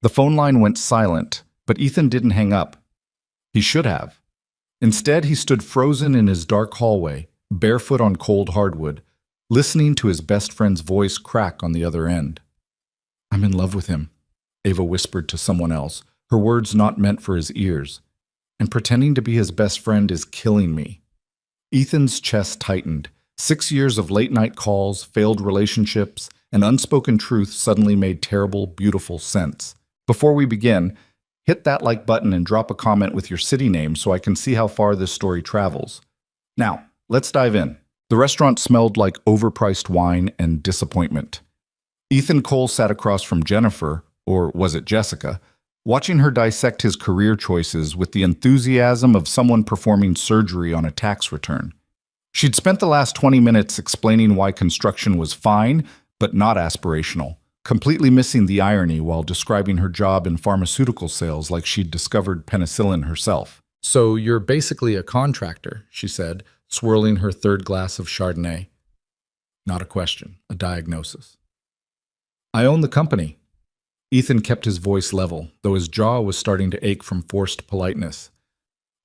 The phone line went silent, but Ethan didn't hang up. He should have. Instead, he stood frozen in his dark hallway, barefoot on cold hardwood, listening to his best friend's voice crack on the other end. "I'm in love with him," Ava whispered to someone else, her words not meant for his ears. "And pretending to be his best friend is killing me." Ethan's chest tightened. 6 years of late-night calls, failed relationships, and unspoken truth suddenly made terrible, beautiful sense. Before we begin, hit that like button and drop a comment with your city name so I can see how far this story travels. Now, let's dive in. The restaurant smelled like overpriced wine and disappointment. Ethan Cole sat across from Jennifer, or was it Jessica, watching her dissect his career choices with the enthusiasm of someone performing surgery on a tax return. She'd spent the last 20 minutes explaining why construction was fine, but not aspirational, completely missing the irony while describing her job in pharmaceutical sales like she'd discovered penicillin herself. "So you're basically a contractor," she said, swirling her third glass of Chardonnay. Not a question, a diagnosis. "I own the company." Ethan kept his voice level, though his jaw was starting to ache from forced politeness.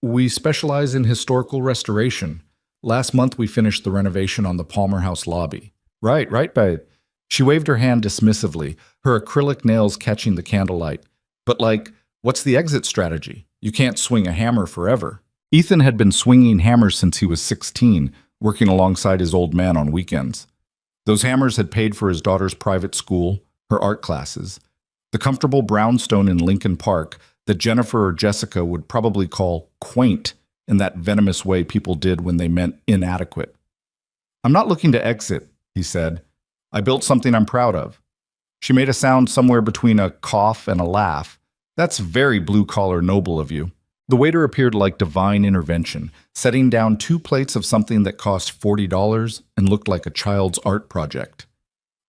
"We specialize in historical restoration. Last month we finished the renovation on the Palmer House lobby." Right, babe." She waved her hand dismissively, her acrylic nails catching the candlelight. "But what's the exit strategy? You can't swing a hammer forever." Ethan had been swinging hammers since he was 16, working alongside his old man on weekends. Those hammers had paid for his daughter's private school, her art classes, the comfortable brownstone in Lincoln Park that Jennifer or Jessica would probably call quaint in that venomous way people did when they meant inadequate. "I'm not looking to exit," he said. "I built something I'm proud of." She made a sound somewhere between a cough and a laugh. "That's very blue-collar noble of you." The waiter appeared like divine intervention, setting down 2 plates of something that cost $40 and looked like a child's art project.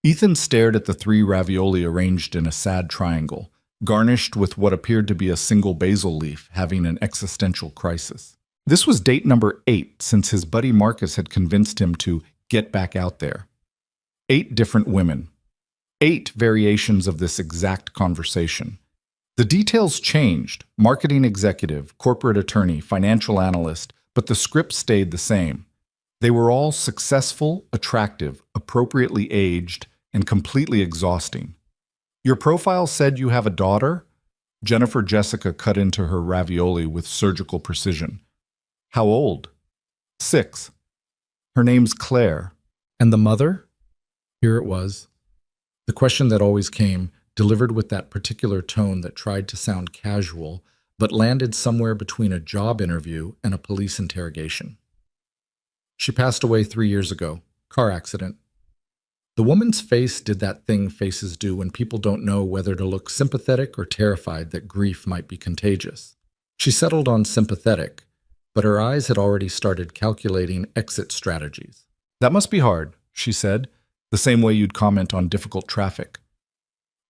Ethan stared at the 3 ravioli arranged in a sad triangle, garnished with what appeared to be a single basil leaf, having an existential crisis. This was date number 8 since his buddy Marcus had convinced him to get back out there. 8 different women. 8 variations of this exact conversation. The details changed: marketing executive, corporate attorney, financial analyst, but the script stayed the same. They were all successful, attractive, appropriately aged, and completely exhausting. "Your profile said you have a daughter?" Jessica cut into her ravioli with surgical precision. "How old?" 6. "Her name's Claire." "And the mother?" Here it was. The question that always came, delivered with that particular tone that tried to sound casual, but landed somewhere between a job interview and a police interrogation. "She passed away 3 years ago. Car accident." The woman's face did that thing faces do when people don't know whether to look sympathetic or terrified that grief might be contagious. She settled on sympathetic, but her eyes had already started calculating exit strategies. "That must be hard," she said, the same way you'd comment on difficult traffic.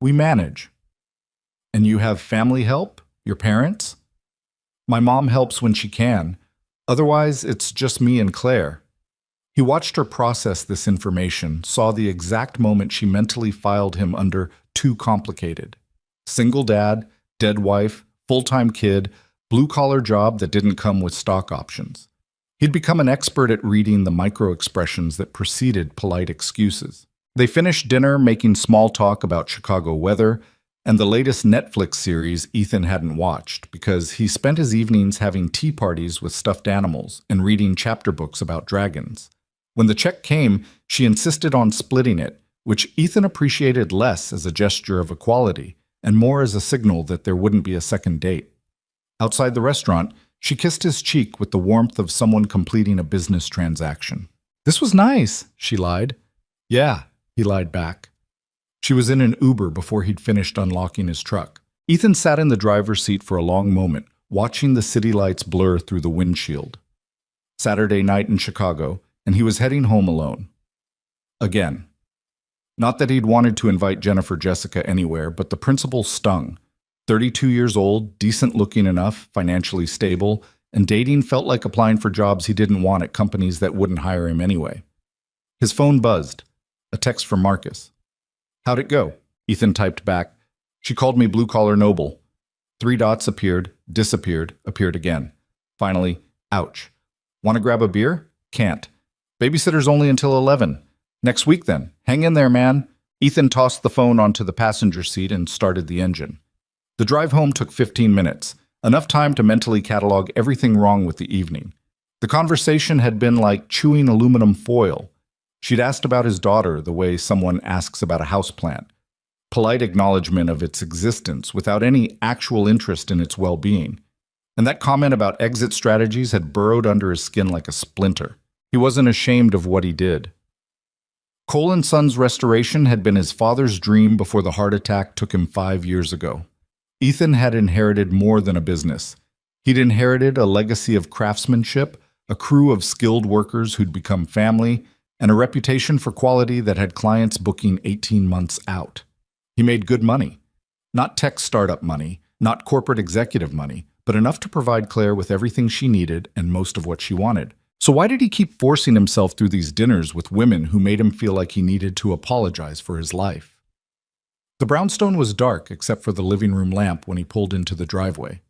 "We manage." "And you have family help? Your parents?" "My mom helps when she can. Otherwise, it's just me and Claire." He watched her process this information, saw the exact moment she mentally filed him under too complicated. Single dad, dead wife, full-time kid, blue-collar job that didn't come with stock options. He'd become an expert at reading the micro-expressions that preceded polite excuses. They finished dinner making small talk about Chicago weather and the latest Netflix series Ethan hadn't watched because he spent his evenings having tea parties with stuffed animals and reading chapter books about dragons. When the check came, she insisted on splitting it, which Ethan appreciated less as a gesture of equality and more as a signal that there wouldn't be a second date. Outside the restaurant, she kissed his cheek with the warmth of someone completing a business transaction. "This was nice," she lied. "Yeah," he lied back. She was in an Uber before he'd finished unlocking his truck. Ethan sat in the driver's seat for a long moment, watching the city lights blur through the windshield. Saturday night in Chicago, and he was heading home alone. Again. Not that he'd wanted to invite Jessica anywhere, but the principle stung. 32 years old, decent-looking enough, financially stable, and dating felt like applying for jobs he didn't want at companies that wouldn't hire him anyway. His phone buzzed. A text from Marcus. "How'd it go?" Ethan typed back. She called me blue-collar noble. 3 dots appeared, disappeared, appeared again. Finally, ouch. Want to grab a beer? Can't. Babysitter's only until 11. Next week then. Hang in there, man. Ethan tossed the phone onto the passenger seat and started the engine. The drive home took 15 minutes, enough time to mentally catalog everything wrong with the evening. The conversation had been like chewing aluminum foil. She'd asked about his daughter the way someone asks about a houseplant. Polite acknowledgement of its existence without any actual interest in its well-being. And that comment about exit strategies had burrowed under his skin like a splinter. He wasn't ashamed of what he did. Cole & Son's restoration had been his father's dream before the heart attack took him 5 years ago. Ethan had inherited more than a business. He'd inherited a legacy of craftsmanship, a crew of skilled workers who'd become family, and a reputation for quality that had clients booking 18 months out. He made good money. Not tech startup money, not corporate executive money, but enough to provide Claire with everything she needed and most of what she wanted. So why did he keep forcing himself through these dinners with women who made him feel like he needed to apologize for his life? The brownstone was dark except for the living room lamp when he pulled into the driveway.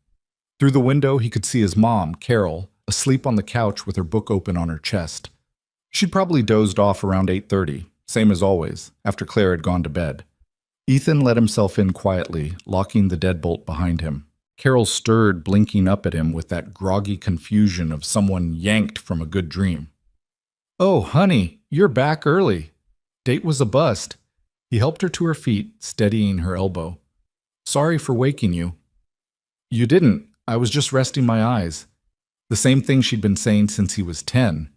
Through the window, he could see his mom, Carol, asleep on the couch with her book open on her chest. She'd probably dozed off around 8:30, same as always, after Claire had gone to bed. Ethan let himself in quietly, locking the deadbolt behind him. Carol stirred, blinking up at him with that groggy confusion of someone yanked from a good dream. "Oh, honey, you're back early. Date was a bust." He helped her to her feet, steadying her elbow. "Sorry for waking you." "You didn't. I was just resting my eyes." The same thing she'd been saying since he was 10.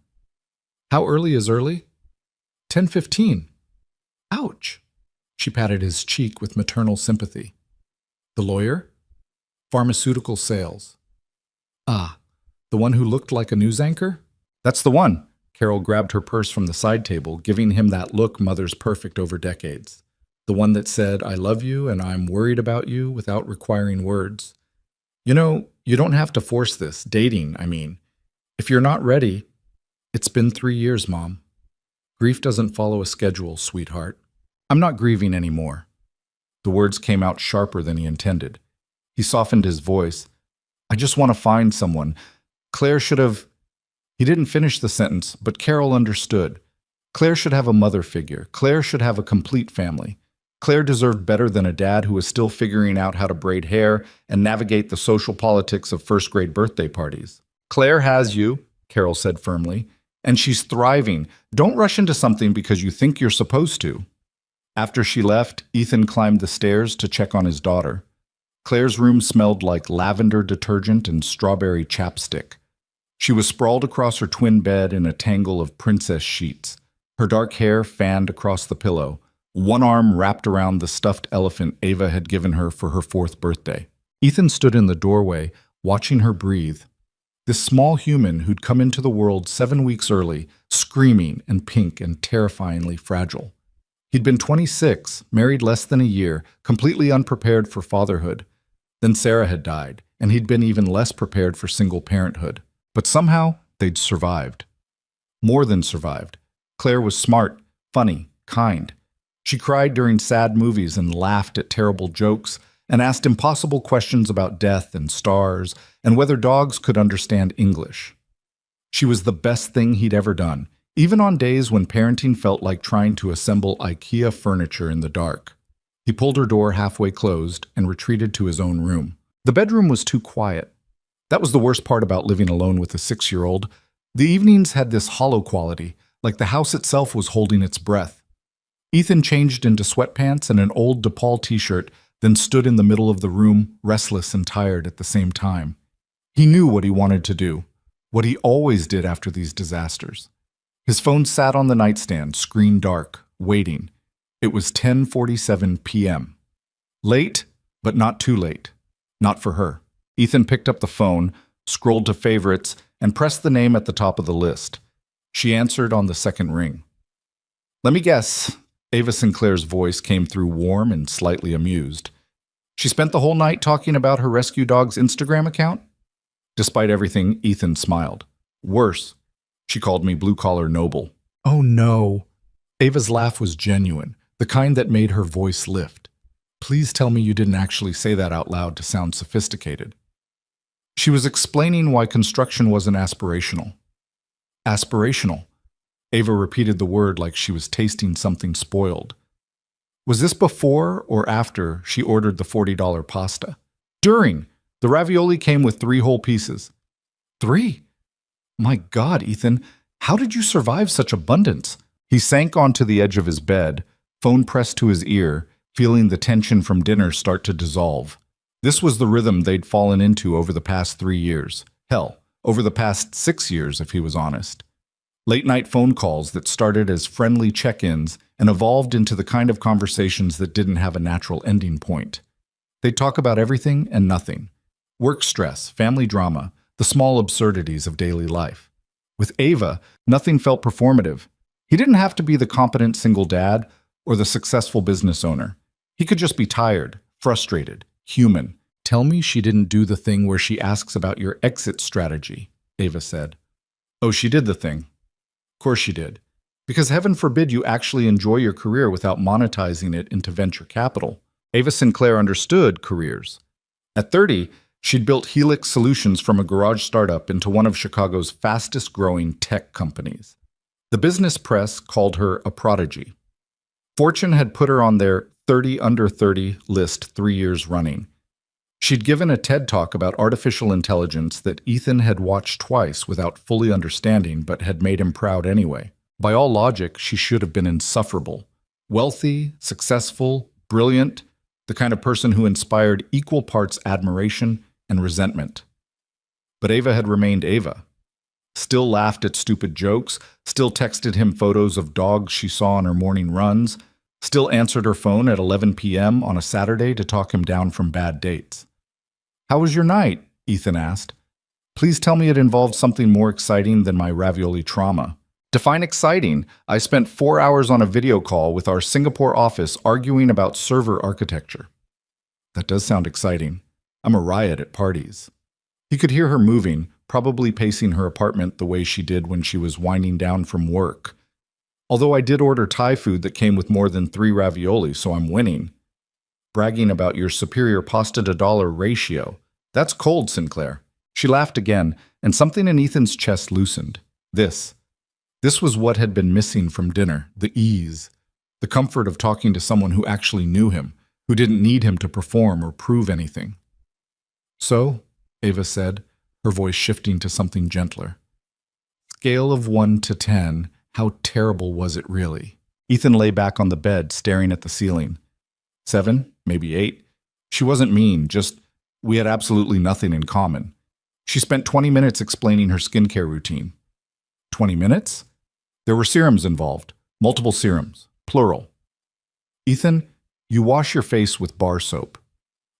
"How early is early?" 10:15. "Ouch." She patted his cheek with maternal sympathy. "The lawyer?" "Pharmaceutical sales." "Ah, the one who looked like a news anchor?" "That's the one." Carol grabbed her purse from the side table, giving him that look mother's perfect over decades. The one that said, "I love you and I'm worried about you," without requiring words. "You know, you don't have to force this. Dating, I mean. If you're not ready..." "It's been 3 years, Mom. Grief doesn't follow a schedule, sweetheart. I'm not grieving anymore." The words came out sharper than he intended. He softened his voice. "I just want to find someone. Claire should have..." He didn't finish the sentence, but Carol understood. Claire should have a mother figure. Claire should have a complete family. Claire deserved better than a dad who was still figuring out how to braid hair and navigate the social politics of first-grade birthday parties. "Claire has you," Carol said firmly, "and she's thriving. Don't rush into something because you think you're supposed to." After she left, Ethan climbed the stairs to check on his daughter. Claire's room smelled like lavender detergent and strawberry chapstick. She was sprawled across her twin bed in a tangle of princess sheets, her dark hair fanned across the pillow, one arm wrapped around the stuffed elephant Ava had given her for her 4th birthday. Ethan stood in the doorway, watching her breathe. This small human who'd come into the world 7 weeks early, screaming and pink and terrifyingly fragile. He'd been 26, married less than a year, completely unprepared for fatherhood. Then Sarah had died, and he'd been even less prepared for single parenthood. But somehow, they'd survived. More than survived. Claire was smart, funny, kind. She cried during sad movies and laughed at terrible jokes and asked impossible questions about death and stars and whether dogs could understand English. She was the best thing he'd ever done, even on days when parenting felt like trying to assemble IKEA furniture in the dark. He pulled her door halfway closed and retreated to his own room. The bedroom was too quiet. That was the worst part about living alone with a 6-year-old. The evenings had this hollow quality, like the house itself was holding its breath. Ethan changed into sweatpants and an old DePaul t-shirt, then stood in the middle of the room, restless and tired at the same time. He knew what he wanted to do, what he always did after these disasters. His phone sat on the nightstand, screen dark, waiting. It was 10:47 p.m. Late, but not too late. Not for her. Ethan picked up the phone, scrolled to favorites, and pressed the name at the top of the list. She answered on the second ring. "Let me guess." Ava Sinclair's voice came through warm and slightly amused. "She spent the whole night talking about her rescue dog's Instagram account?" Despite everything, Ethan smiled. "Worse. She called me blue-collar noble." "Oh no." Ava's laugh was genuine, the kind that made her voice lift. Please tell me you didn't actually say that out loud to sound sophisticated. She was explaining why construction wasn't aspirational. Aspirational. Ava repeated the word like she was tasting something spoiled. Was this before or after she ordered the $40 pasta? During. The ravioli came with 3 whole pieces. 3? My God, Ethan, how did you survive such abundance? He sank onto the edge of his bed, phone pressed to his ear, feeling the tension from dinner start to dissolve. This was the rhythm they'd fallen into over the past 3 years. Hell, over the past 6 years, if he was honest. Late-night phone calls that started as friendly check-ins and evolved into the kind of conversations that didn't have a natural ending point. They'd talk about everything and nothing. Work stress, family drama, the small absurdities of daily life. With Ava, nothing felt performative. He didn't have to be the competent single dad or the successful business owner. He could just be tired, frustrated, human. Tell me she didn't do the thing where she asks about your exit strategy, Ava said. Oh, she did the thing. Of course she did. Because heaven forbid you actually enjoy your career without monetizing it into venture capital. Ava Sinclair understood careers. At 30, she'd built Helix Solutions from a garage startup into one of Chicago's fastest-growing tech companies. The business press called her a prodigy. Fortune had put her on their 30 under 30 list 3 years running. She'd given a TED Talk about artificial intelligence that Ethan had watched twice without fully understanding but had made him proud anyway. By all logic, she should have been insufferable. Wealthy, successful, brilliant, the kind of person who inspired equal parts admiration and resentment. But Ava had remained Ava. Still laughed at stupid jokes, still texted him photos of dogs she saw on her morning runs, still answered her phone at 11 p.m. on a Saturday to talk him down from bad dates. How was your night? Ethan asked. Please tell me it involved something more exciting than my ravioli trauma. Define exciting. I spent 4 hours on a video call with our Singapore office arguing about server architecture. That does sound exciting. I'm a riot at parties. He could hear her moving, probably pacing her apartment the way she did when she was winding down from work. Although I did order Thai food that came with more than 3 ravioli, so I'm winning. Bragging about your superior pasta to dollar ratio. That's cold, Sinclair. She laughed again, and something in Ethan's chest loosened. This was what had been missing from dinner, the ease, the comfort of talking to someone who actually knew him, who didn't need him to perform or prove anything. So, Ava said, her voice shifting to something gentler. Scale of 1 to 10, how terrible was it really? Ethan lay back on the bed, staring at the ceiling. 7, maybe 8. She wasn't mean, just we had absolutely nothing in common. She spent 20 minutes explaining her skincare routine. 20 minutes? There were serums involved, multiple serums, plural. Ethan, you wash your face with bar soap.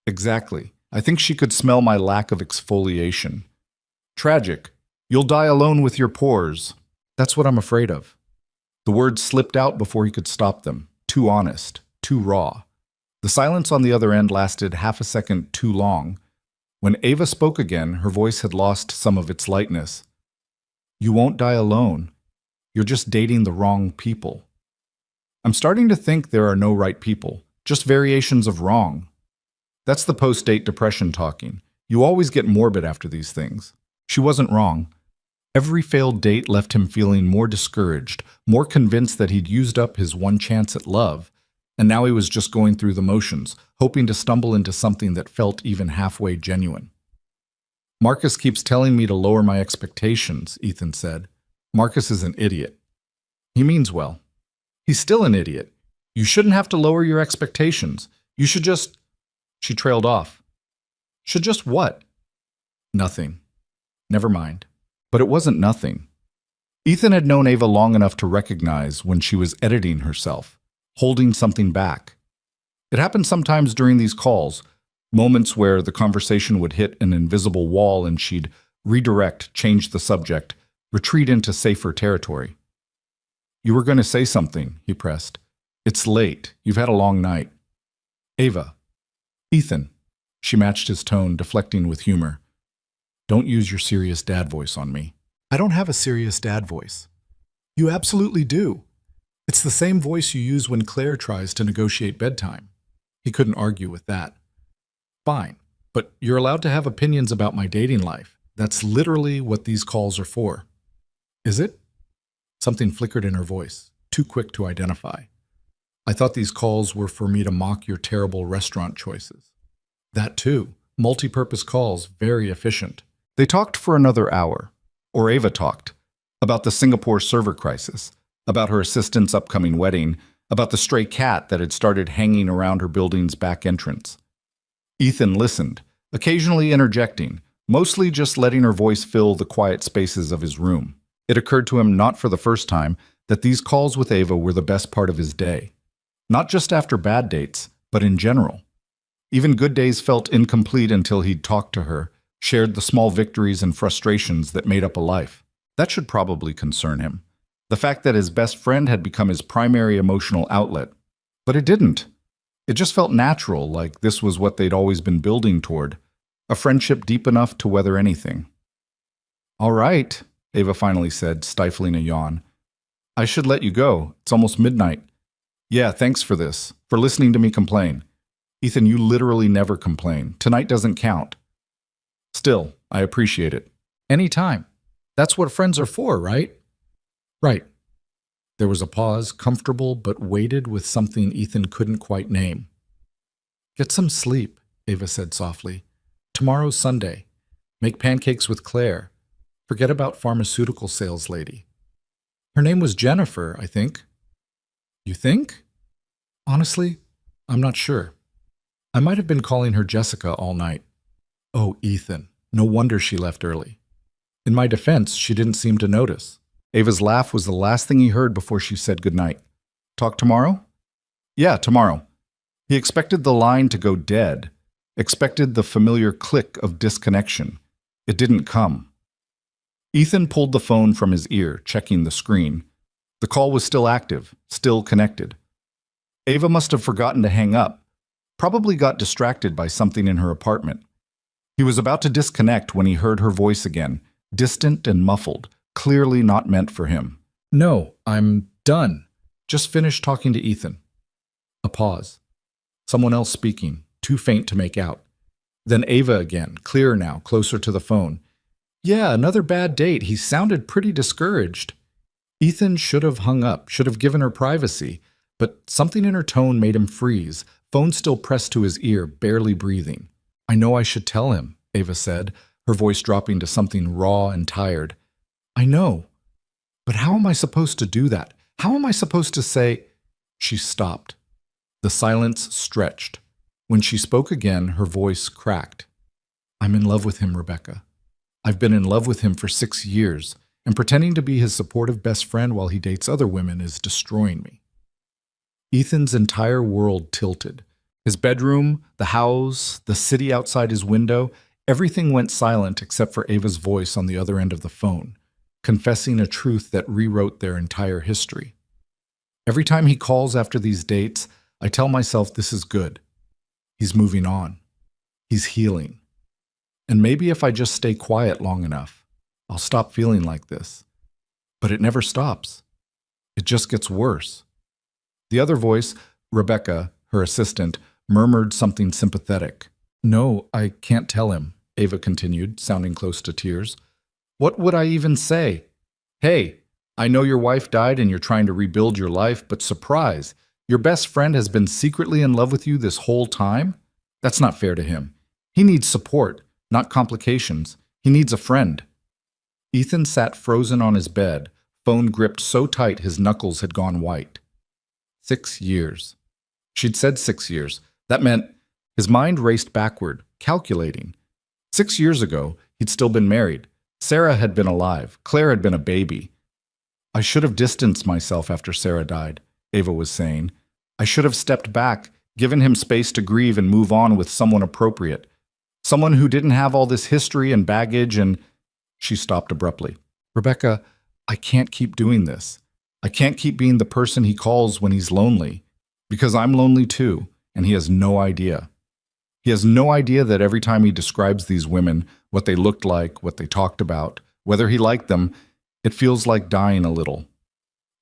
Exactly. I think she could smell my lack of exfoliation. Tragic. You'll die alone with your pores. That's what I'm afraid of. The words slipped out before he could stop them. Too honest, too raw. The silence on the other end lasted half a second too long. When Ava spoke again, her voice had lost some of its lightness. You won't die alone. You're just dating the wrong people. I'm starting to think there are no right people, just variations of wrong. That's the post-date depression talking. You always get morbid after these things. She wasn't wrong. Every failed date left him feeling more discouraged, more convinced that he'd used up his one chance at love, and now he was just going through the motions, hoping to stumble into something that felt even halfway genuine. Marcus keeps telling me to lower my expectations, Ethan said. Marcus is an idiot. He means well. He's still an idiot. You shouldn't have to lower your expectations. You should just... She trailed off. Should just what? Nothing. Never mind. But it wasn't nothing. Ethan had known Ava long enough to recognize when she was editing herself, holding something back. It happened sometimes during these calls, moments where the conversation would hit an invisible wall and she'd redirect, change the subject, retreat into safer territory. You were going to say something, he pressed. It's late. You've had a long night. Ava. Ethan. She matched his tone, deflecting with humor. Don't use your serious dad voice on me. I don't have a serious dad voice. You absolutely do. It's the same voice you use when Claire tries to negotiate bedtime. He couldn't argue with that. Fine, but you're allowed to have opinions about my dating life. That's literally what these calls are for. Is it? Something flickered in her voice, too quick to identify. I thought these calls were for me to mock your terrible restaurant choices. That too. Multi-purpose calls, very efficient. They talked for another hour, or Ava talked, about the Singapore server crisis, about her assistant's upcoming wedding, about the stray cat that had started hanging around her building's back entrance. Ethan listened, occasionally interjecting, mostly just letting her voice fill the quiet spaces of his room. It occurred to him not for the first time that these calls with Ava were the best part of his day. Not just after bad dates, but in general. Even good days felt incomplete until he'd talked to her, shared the small victories and frustrations that made up a life. That should probably concern him. The fact that his best friend had become his primary emotional outlet. But it didn't. It just felt natural, like this was what they'd always been building toward. A friendship deep enough to weather anything. All right, Ava finally said, stifling a yawn. I should let you go. It's almost midnight. Yeah, thanks for this, for listening to me complain. Ethan, you literally never complain. Tonight doesn't count. Still, I appreciate it. Anytime. That's what friends are for, right? Right. There was a pause, comfortable but weighted with something Ethan couldn't quite name. Get some sleep, Ava said softly. Tomorrow's Sunday. Make pancakes with Claire. Forget about pharmaceutical sales lady. Her name was Jennifer, I think. You think? Honestly, I'm not sure. I might have been calling her Jessica all night. Oh, Ethan. No wonder she left early. In my defense, she didn't seem to notice. Ava's laugh was the last thing he heard before she said goodnight. Talk tomorrow? Yeah, tomorrow. He expected the line to go dead, expected the familiar click of disconnection. It didn't come. Ethan pulled the phone from his ear, checking the screen. The call was still active, still connected. Ava must have forgotten to hang up, probably got distracted by something in her apartment. He was about to disconnect when he heard her voice again, distant and muffled, clearly not meant for him. No, I'm done. Just finished talking to Ethan. A pause. Someone else speaking, too faint to make out. Then Ava again, clearer now, closer to the phone. Yeah, another bad date. He sounded pretty discouraged. Ethan should have hung up, should have given her privacy, but something in her tone made him freeze, phone still pressed to his ear, barely breathing. I know I should tell him, Ava said, her voice dropping to something raw and tired. I know. But how am I supposed to do that? How am I supposed to say... She stopped. The silence stretched. When she spoke again, her voice cracked. I'm in love with him, Rebecca. I've been in love with him for 6 years, and pretending to be his supportive best friend while he dates other women is destroying me. Ethan's entire world tilted. His bedroom, the house, the city outside his window, everything went silent except for Ava's voice on the other end of the phone, confessing a truth that rewrote their entire history. Every time he calls after these dates, I tell myself this is good. He's moving on. He's healing. And maybe if I just stay quiet long enough, I'll stop feeling like this. But it never stops. It just gets worse. The other voice, Rebecca, her assistant, murmured something sympathetic. No, I can't tell him, Ava continued, sounding close to tears. What would I even say? Hey, I know your wife died and you're trying to rebuild your life, but surprise, your best friend has been secretly in love with you this whole time? That's not fair to him. He needs support, not complications. He needs a friend. Ethan sat frozen on his bed, phone gripped so tight his knuckles had gone white. 6 years. She'd said 6 years. That meant his mind raced backward, calculating. 6 years ago, he'd still been married. Sarah had been alive. Claire had been a baby. I should have distanced myself after Sarah died, Ava was saying. I should have stepped back, given him space to grieve and move on with someone appropriate. Someone who didn't have all this history and baggage and... She stopped abruptly. Rebecca, I can't keep doing this. I can't keep being the person he calls when he's lonely. Because I'm lonely too, and he has no idea. He has no idea that every time he describes these women, what they looked like, what they talked about, whether he liked them, it feels like dying a little.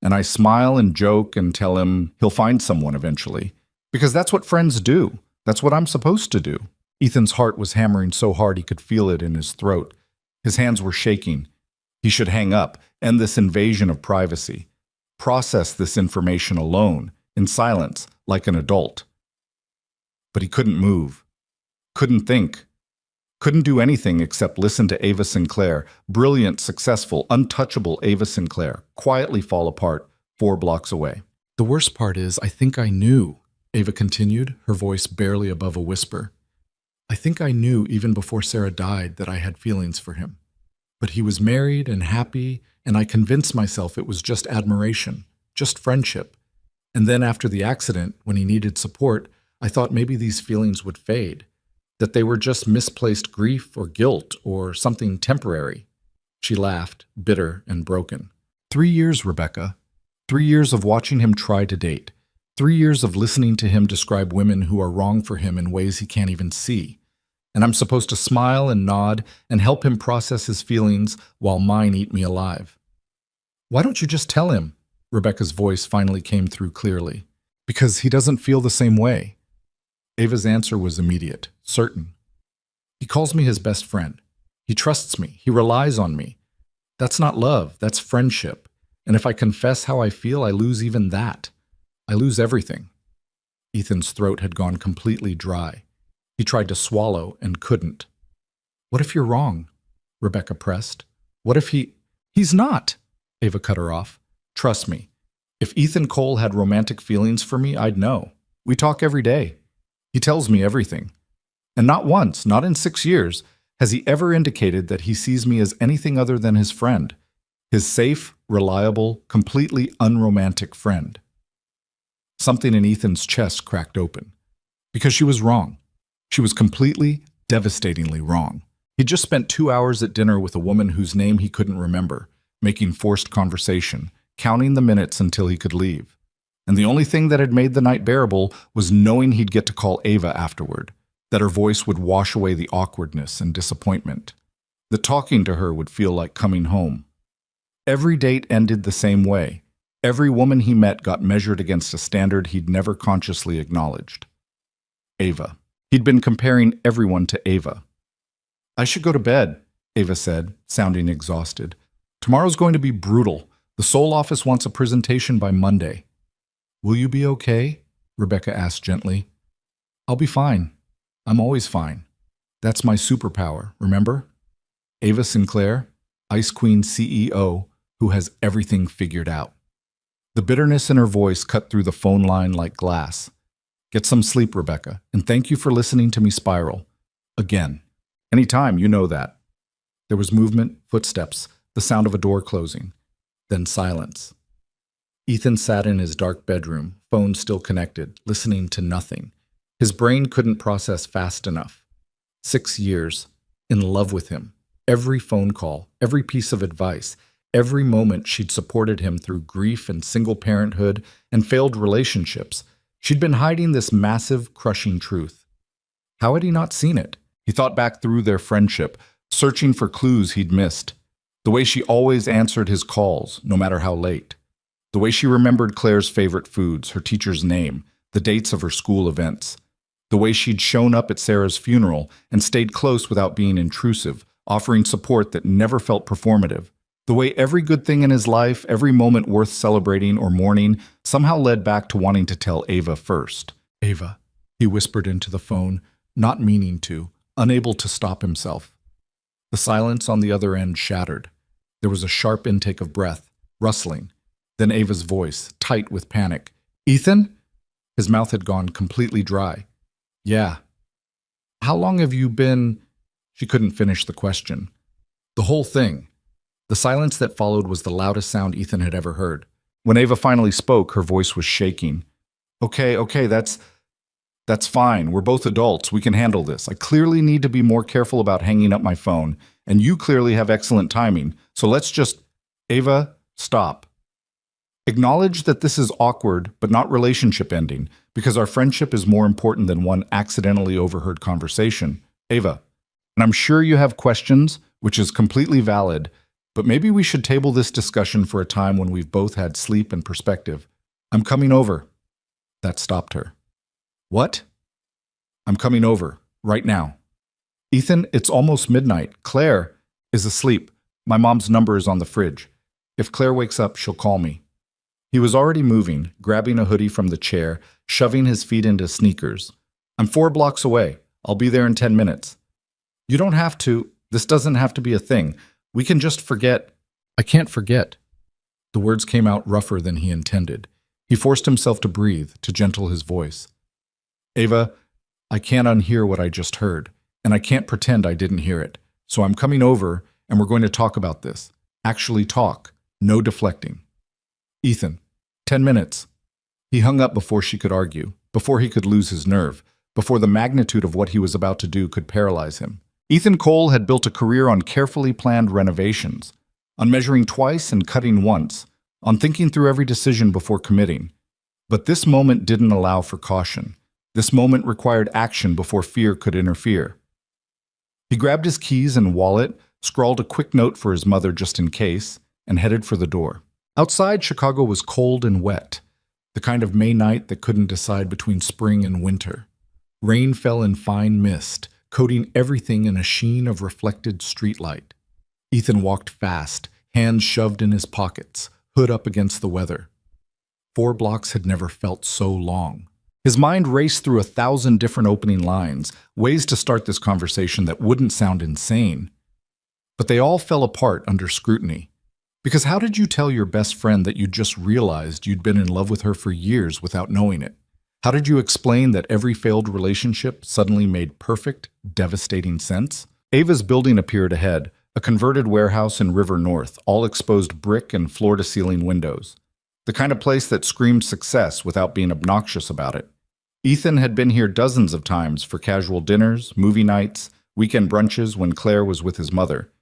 And I smile and joke and tell him he'll find someone eventually. Because that's what friends do. That's what I'm supposed to do. Ethan's heart was hammering so hard he could feel it in his throat. His hands were shaking. He should hang up, end this invasion of privacy. Process this information alone, in silence, like an adult. But he couldn't move. Couldn't think. Couldn't do anything except listen to Ava Sinclair, brilliant, successful, untouchable Ava Sinclair, quietly fall apart 4 blocks away. The worst part is, I think I knew, Ava continued, her voice barely above a whisper. I think I knew even before Sarah died that I had feelings for him. But he was married and happy, and I convinced myself it was just admiration, just friendship. And then after the accident, when he needed support, I thought maybe these feelings would fade, that they were just misplaced grief or guilt or something temporary. She laughed, bitter and broken. 3 years, Rebecca. 3 years of watching him try to date. 3 years of listening to him describe women who are wrong for him in ways he can't even see. And I'm supposed to smile and nod and help him process his feelings while mine eat me alive. Why don't you just tell him? Rebecca's voice finally came through clearly. Because he doesn't feel the same way. Ava's answer was immediate, certain. He calls me his best friend. He trusts me. He relies on me. That's not love. That's friendship. And if I confess how I feel, I lose even that. I lose everything. Ethan's throat had gone completely dry. He tried to swallow and couldn't. What if you're wrong? Rebecca pressed. What if He's not, Ava cut her off. Trust me. If Ethan Cole had romantic feelings for me, I'd know. We talk every day. He tells me everything. And not once, not in 6 years, has he ever indicated that he sees me as anything other than his friend. His safe, reliable, completely unromantic friend. Something in Ethan's chest cracked open. Because she was wrong. She was completely, devastatingly wrong. He'd just spent 2 hours at dinner with a woman whose name he couldn't remember, making forced conversation, counting the minutes until he could leave. And the only thing that had made the night bearable was knowing he'd get to call Ava afterward, that her voice would wash away the awkwardness and disappointment, that talking to her would feel like coming home. Every date ended the same way. Every woman he met got measured against a standard he'd never consciously acknowledged. Ava. He'd been comparing everyone to Ava. I should go to bed, Ava said, sounding exhausted. Tomorrow's going to be brutal. The Seoul office wants a presentation by Monday. Will you be okay? Rebecca asked gently. I'll be fine. I'm always fine. That's my superpower, remember? Ava Sinclair, Ice Queen CEO, who has everything figured out. The bitterness in her voice cut through the phone line like glass. Get some sleep, Rebecca, and thank you for listening to me spiral. Again. Anytime, you know that. There was movement, footsteps, the sound of a door closing. Then silence. Ethan sat in his dark bedroom, phone still connected, listening to nothing. His brain couldn't process fast enough. 6 years, in love with him. Every phone call, every piece of advice, every moment she'd supported him through grief and single parenthood and failed relationships. She'd been hiding this massive, crushing truth. How had he not seen it? He thought back through their friendship, searching for clues he'd missed. The way she always answered his calls, no matter how late. The way she remembered Claire's favorite foods, her teacher's name, the dates of her school events. The way she'd shown up at Sarah's funeral and stayed close without being intrusive, offering support that never felt performative. The way every good thing in his life, every moment worth celebrating or mourning, somehow led back to wanting to tell Ava first. Ava, he whispered into the phone, not meaning to, unable to stop himself. The silence on the other end shattered. There was a sharp intake of breath, rustling. Then Ava's voice, tight with panic. Ethan? His mouth had gone completely dry. Yeah. How long have you been? She couldn't finish the question. The whole thing. The silence that followed was the loudest sound Ethan had ever heard. When Ava finally spoke, her voice was shaking. Okay, that's fine. We're both adults. We can handle this. I clearly need to be more careful about hanging up my phone, and you clearly have excellent timing. So let's just... Ava, stop. Acknowledge that this is awkward, but not relationship ending, because our friendship is more important than one accidentally overheard conversation. Ava, and I'm sure you have questions, which is completely valid, but maybe we should table this discussion for a time when we've both had sleep and perspective. I'm coming over. That stopped her. What? I'm coming over, right now. Ethan, it's almost midnight. Claire is asleep. My mom's number is on the fridge. If Claire wakes up, she'll call me. He was already moving, grabbing a hoodie from the chair, shoving his feet into sneakers. I'm 4 blocks away. I'll be there in 10 minutes. You don't have to. This doesn't have to be a thing. We can just forget. I can't forget. The words came out rougher than he intended. He forced himself to breathe, to gentle his voice. Ava, I can't unhear what I just heard, and I can't pretend I didn't hear it. So I'm coming over, and we're going to talk about this. Actually talk. No deflecting. Ethan, 10 minutes. He hung up before she could argue, before he could lose his nerve, before the magnitude of what he was about to do could paralyze him. Ethan Cole had built a career on carefully planned renovations, on measuring twice and cutting once, on thinking through every decision before committing. But this moment didn't allow for caution. This moment required action before fear could interfere. He grabbed his keys and wallet, scrawled a quick note for his mother just in case, and headed for the door. Outside, Chicago was cold and wet, the kind of May night that couldn't decide between spring and winter. Rain fell in fine mist, coating everything in a sheen of reflected streetlight. Ethan walked fast, hands shoved in his pockets, hood up against the weather. 4 blocks had never felt so long. His mind raced through 1,000 different opening lines, ways to start this conversation that wouldn't sound insane. But they all fell apart under scrutiny. Because how did you tell your best friend that you just realized you'd been in love with her for years without knowing it? How did you explain that every failed relationship suddenly made perfect, devastating sense? Ava's building appeared ahead, a converted warehouse in River North, all exposed brick and floor-to-ceiling windows. The kind of place that screamed success without being obnoxious about it. Ethan had been here dozens of times for casual dinners, movie nights, weekend brunches when Claire was with his mother.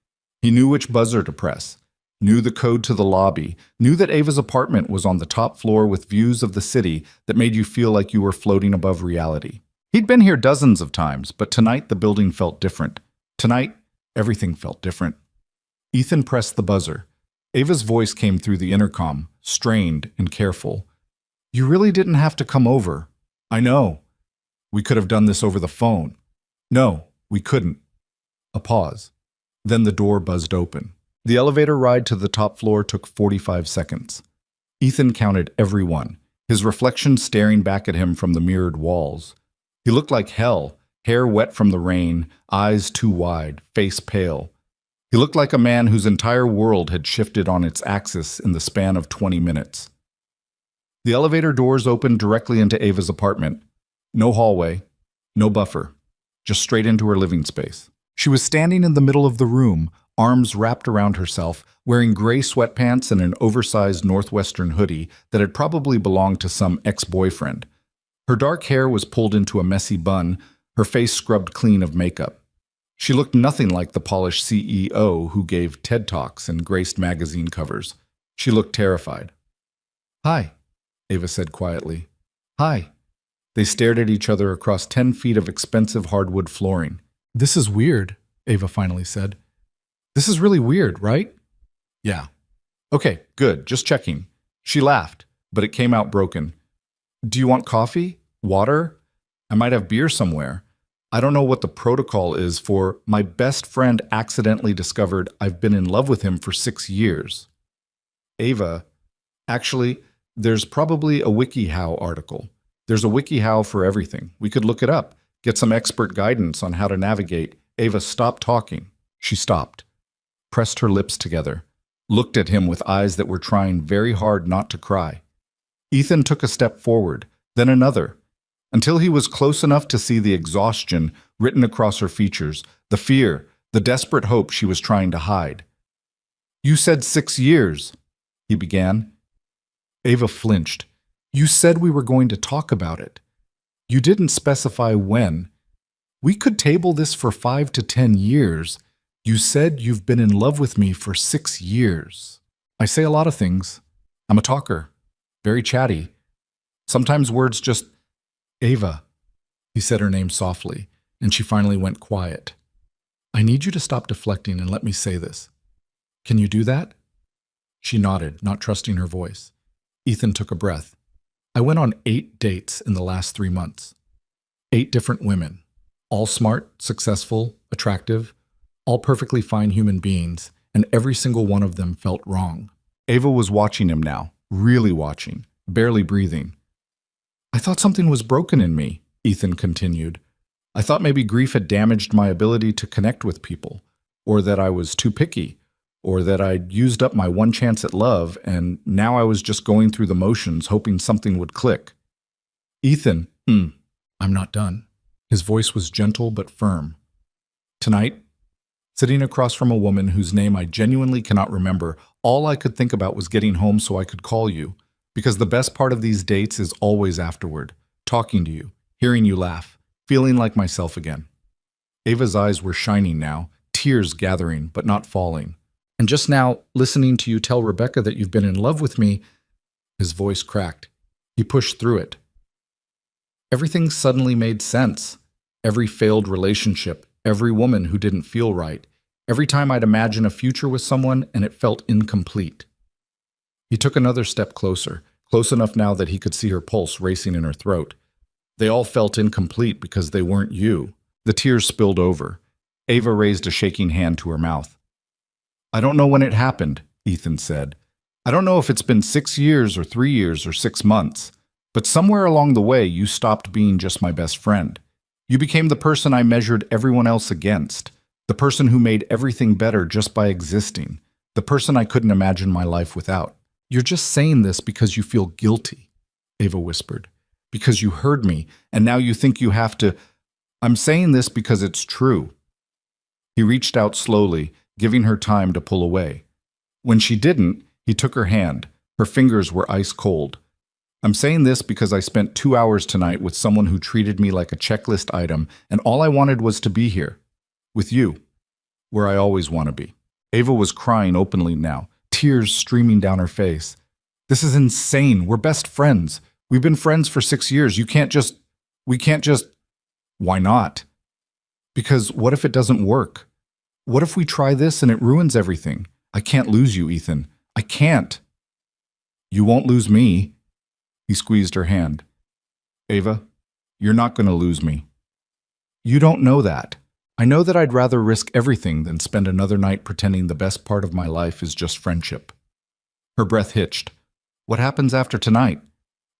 He knew which buzzer to press, knew the code to the lobby, knew that Ava's apartment was on the top floor with views of the city that made you feel like you were floating above reality. He'd been here dozens of times, but tonight the building felt different. Tonight, everything felt different. Ethan pressed the buzzer. Ava's voice came through the intercom, strained and careful. You really didn't have to come over. I know. We could have done this over the phone. No, we couldn't. A pause. Then the door buzzed open. The elevator ride to the top floor took 45 seconds. Ethan counted every one, his reflection staring back at him from the mirrored walls. He looked like hell, hair wet from the rain, eyes too wide, face pale. He looked like a man whose entire world had shifted on its axis in the span of 20 minutes. The elevator doors opened directly into Ava's apartment. No hallway, no buffer, just straight into her living space. She was standing in the middle of the room, arms wrapped around herself, wearing gray sweatpants and an oversized northwestern hoodie that had probably belonged to some ex-boyfriend. Her dark hair was pulled into a messy bun, her face scrubbed clean of makeup. She looked nothing like the polished CEO who gave TED Talks and graced magazine covers. She looked terrified. Hi, Ava said quietly. Hi. They stared at each other across 10 feet of expensive hardwood flooring. This is weird, Ava finally said. This is really weird, right? Yeah. Okay, good, just checking. She laughed, but it came out broken. Do you want coffee? Water? I might have beer somewhere. I don't know what the protocol is for my best friend accidentally discovered I've been in love with him for 6 years. Ava, actually, there's probably a WikiHow article. There's a WikiHow for everything. We could look it up, get some expert guidance on how to navigate. Ava, stop talking. She stopped, pressed her lips together, looked at him with eyes that were trying very hard not to cry. Ethan took a step forward, then another, until he was close enough to see the exhaustion written across her features, the fear, the desperate hope she was trying to hide. You said 6 years, he began. Ava flinched. You said we were going to talk about it. You didn't specify when. We could table this for 5 to 10 years. You said you've been in love with me for 6 years. I say a lot of things. I'm a talker, very chatty. Sometimes words just... Ava, he said her name softly, and she finally went quiet. I need you to stop deflecting and let me say this. Can you do that? She nodded, not trusting her voice. Ethan took a breath. I went on 8 dates in the last 3 months. 8 different women, all smart, successful, attractive, all perfectly fine human beings, and every single one of them felt wrong. Ava was watching him now, really watching, barely breathing. I thought something was broken in me, Ethan continued. I thought maybe grief had damaged my ability to connect with people, or that I was too picky, or that I'd used up my one chance at love, and now I was just going through the motions hoping something would click. Ethan, I'm not done. His voice was gentle but firm. Tonight, sitting across from a woman whose name I genuinely cannot remember, all I could think about was getting home so I could call you, because the best part of these dates is always afterward, talking to you, hearing you laugh, feeling like myself again. Ava's eyes were shining now, tears gathering but not falling. And just now, listening to you tell Rebecca that you've been in love with me, his voice cracked. He pushed through it. Everything suddenly made sense. Every failed relationship, every woman who didn't feel right, every time I'd imagine a future with someone and it felt incomplete. He took another step closer, close enough now that he could see her pulse racing in her throat. They all felt incomplete because they weren't you. The tears spilled over. Ava raised a shaking hand to her mouth. I don't know when it happened, Ethan said. I don't know if it's been 6 years or 3 years or 6 months, but somewhere along the way you stopped being just my best friend. You became the person I measured everyone else against, the person who made everything better just by existing, the person I couldn't imagine my life without. You're just saying this because you feel guilty, Ava whispered, because you heard me, and now you think you have to. I'm saying this because it's true. He reached out slowly, giving her time to pull away. When she didn't, he took her hand. Her fingers were ice cold. I'm saying this because I spent 2 hours tonight with someone who treated me like a checklist item, and all I wanted was to be here, with you, where I always want to be. Ava was crying openly now, tears streaming down her face. This is insane. We're best friends. We've been friends for 6 years. We can't just. Why not? Because what if it doesn't work? What if we try this and it ruins everything? I can't lose you, Ethan. I can't. You won't lose me. He squeezed her hand. Ava, you're not going to lose me. You don't know that. I know that I'd rather risk everything than spend another night pretending the best part of my life is just friendship. Her breath hitched. What happens after tonight?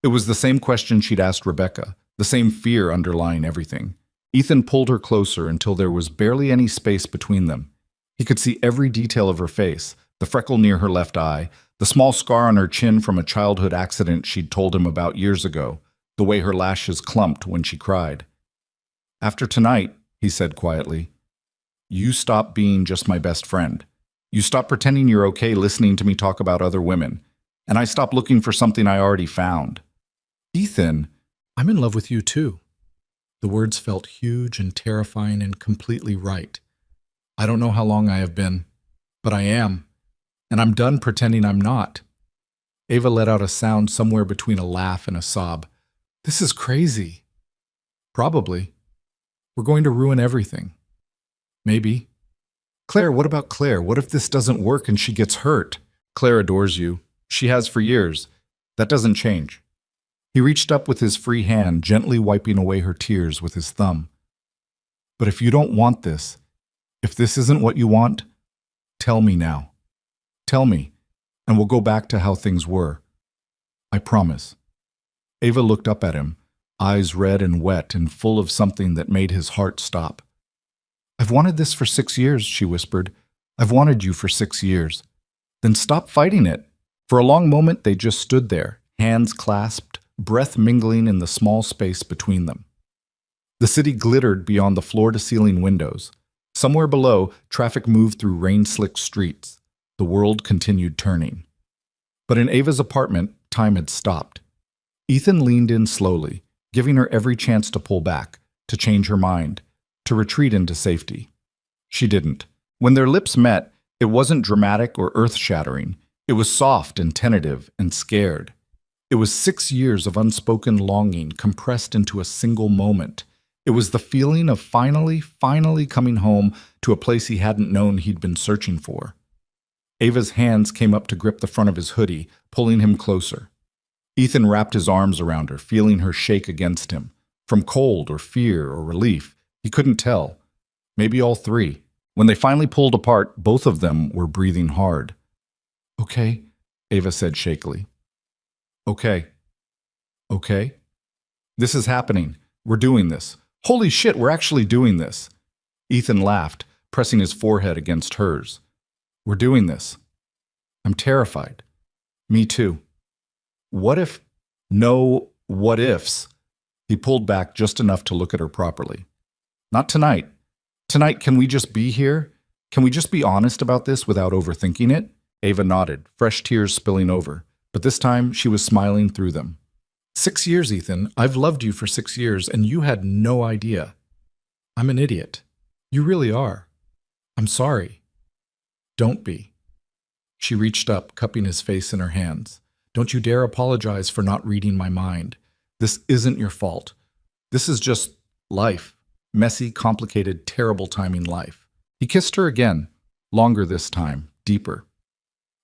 It was the same question she'd asked Rebecca, the same fear underlying everything. Ethan pulled her closer until there was barely any space between them. He could see every detail of her face, the freckle near her left eye, the small scar on her chin from a childhood accident she'd told him about years ago, the way her lashes clumped when she cried. After tonight, he said quietly, you stop being just my best friend. You stop pretending you're okay listening to me talk about other women, and I stop looking for something I already found. Ethan, I'm in love with you too. The words felt huge and terrifying and completely right. I don't know how long I have been, but I am, and I'm done pretending I'm not. Ava let out a sound somewhere between a laugh and a sob. This is crazy. Probably. We're going to ruin everything. Maybe. Claire, what about Claire? What if this doesn't work and she gets hurt? Claire adores you. She has for years. That doesn't change. He reached up with his free hand, gently wiping away her tears with his thumb. But if you don't want this, if this isn't what you want, tell me now. Tell me, and we'll go back to how things were. I promise. Ava looked up at him, eyes red and wet and full of something that made his heart stop. I've wanted this for 6 years, she whispered. I've wanted you for 6 years. Then stop fighting it. For a long moment, they just stood there, hands clasped, breath mingling in the small space between them. The city glittered beyond the floor-to-ceiling windows. Somewhere below, traffic moved through rain-slicked streets. The world continued turning. But in Ava's apartment, time had stopped. Ethan leaned in slowly, giving her every chance to pull back, to change her mind, to retreat into safety. She didn't. When their lips met, it wasn't dramatic or earth-shattering. It was soft and tentative and scared. It was 6 years of unspoken longing compressed into a single moment. It was the feeling of finally coming home to a place he hadn't known he'd been searching for. Ava's hands came up to grip the front of his hoodie, pulling him closer. Ethan wrapped his arms around her, feeling her shake against him. From cold or fear or relief, he couldn't tell. Maybe all three. When they finally pulled apart, both of them were breathing hard. "Okay," Ava said shakily. "Okay. Okay. This is happening. We're doing this. Holy shit, we're actually doing this." Ethan laughed, pressing his forehead against hers. "We're doing this. I'm terrified." "Me too." "What if—" "No what ifs." He pulled back just enough to look at her properly. "Not tonight. Tonight, can we just be here? Can we just be honest about this without overthinking it?" Ava nodded, fresh tears spilling over, but this time she was smiling through them. 6 years, Ethan. I've loved you for 6 years, and you had no idea. I'm an idiot. You really are. I'm sorry." "Don't be." She reached up, cupping his face in her hands. "Don't you dare apologize for not reading my mind. This isn't your fault. This is just life. Messy, complicated, terrible timing life." He kissed her again, longer this time, deeper.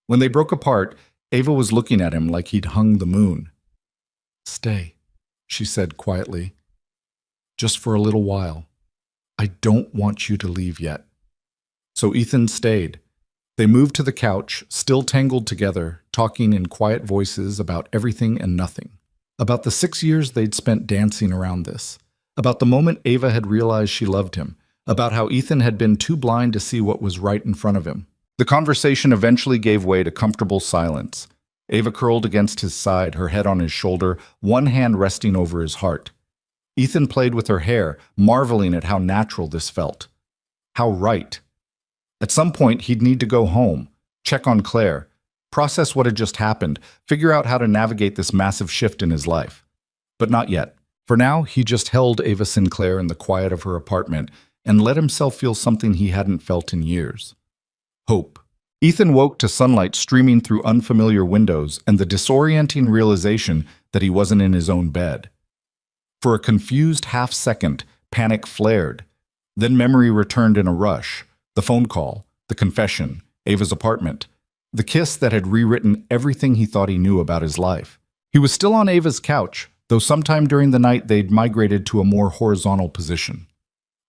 When they broke apart, Ava was looking at him like he'd hung the moon. "Stay," she said quietly. "Just for a little while. I don't want you to leave yet." So Ethan stayed. They moved to the couch, still tangled together, talking in quiet voices about everything and nothing. About the 6 years they'd spent dancing around this. About the moment Ava had realized she loved him. About how Ethan had been too blind to see what was right in front of him. The conversation eventually gave way to comfortable silence. Ava curled against his side, her head on his shoulder, one hand resting over his heart. Ethan played with her hair, marveling at how natural this felt. How right. At some point, he'd need to go home, check on Claire, process what had just happened, figure out how to navigate this massive shift in his life. But not yet. For now, he just held Ava Sinclair in the quiet of her apartment and let himself feel something he hadn't felt in years. Hope. Ethan woke to sunlight streaming through unfamiliar windows and the disorienting realization that he wasn't in his own bed. For a confused half-second, panic flared. Then memory returned in a rush. The phone call, the confession, Ava's apartment, the kiss that had rewritten everything he thought he knew about his life. He was still on Ava's couch, though sometime during the night they'd migrated to a more horizontal position.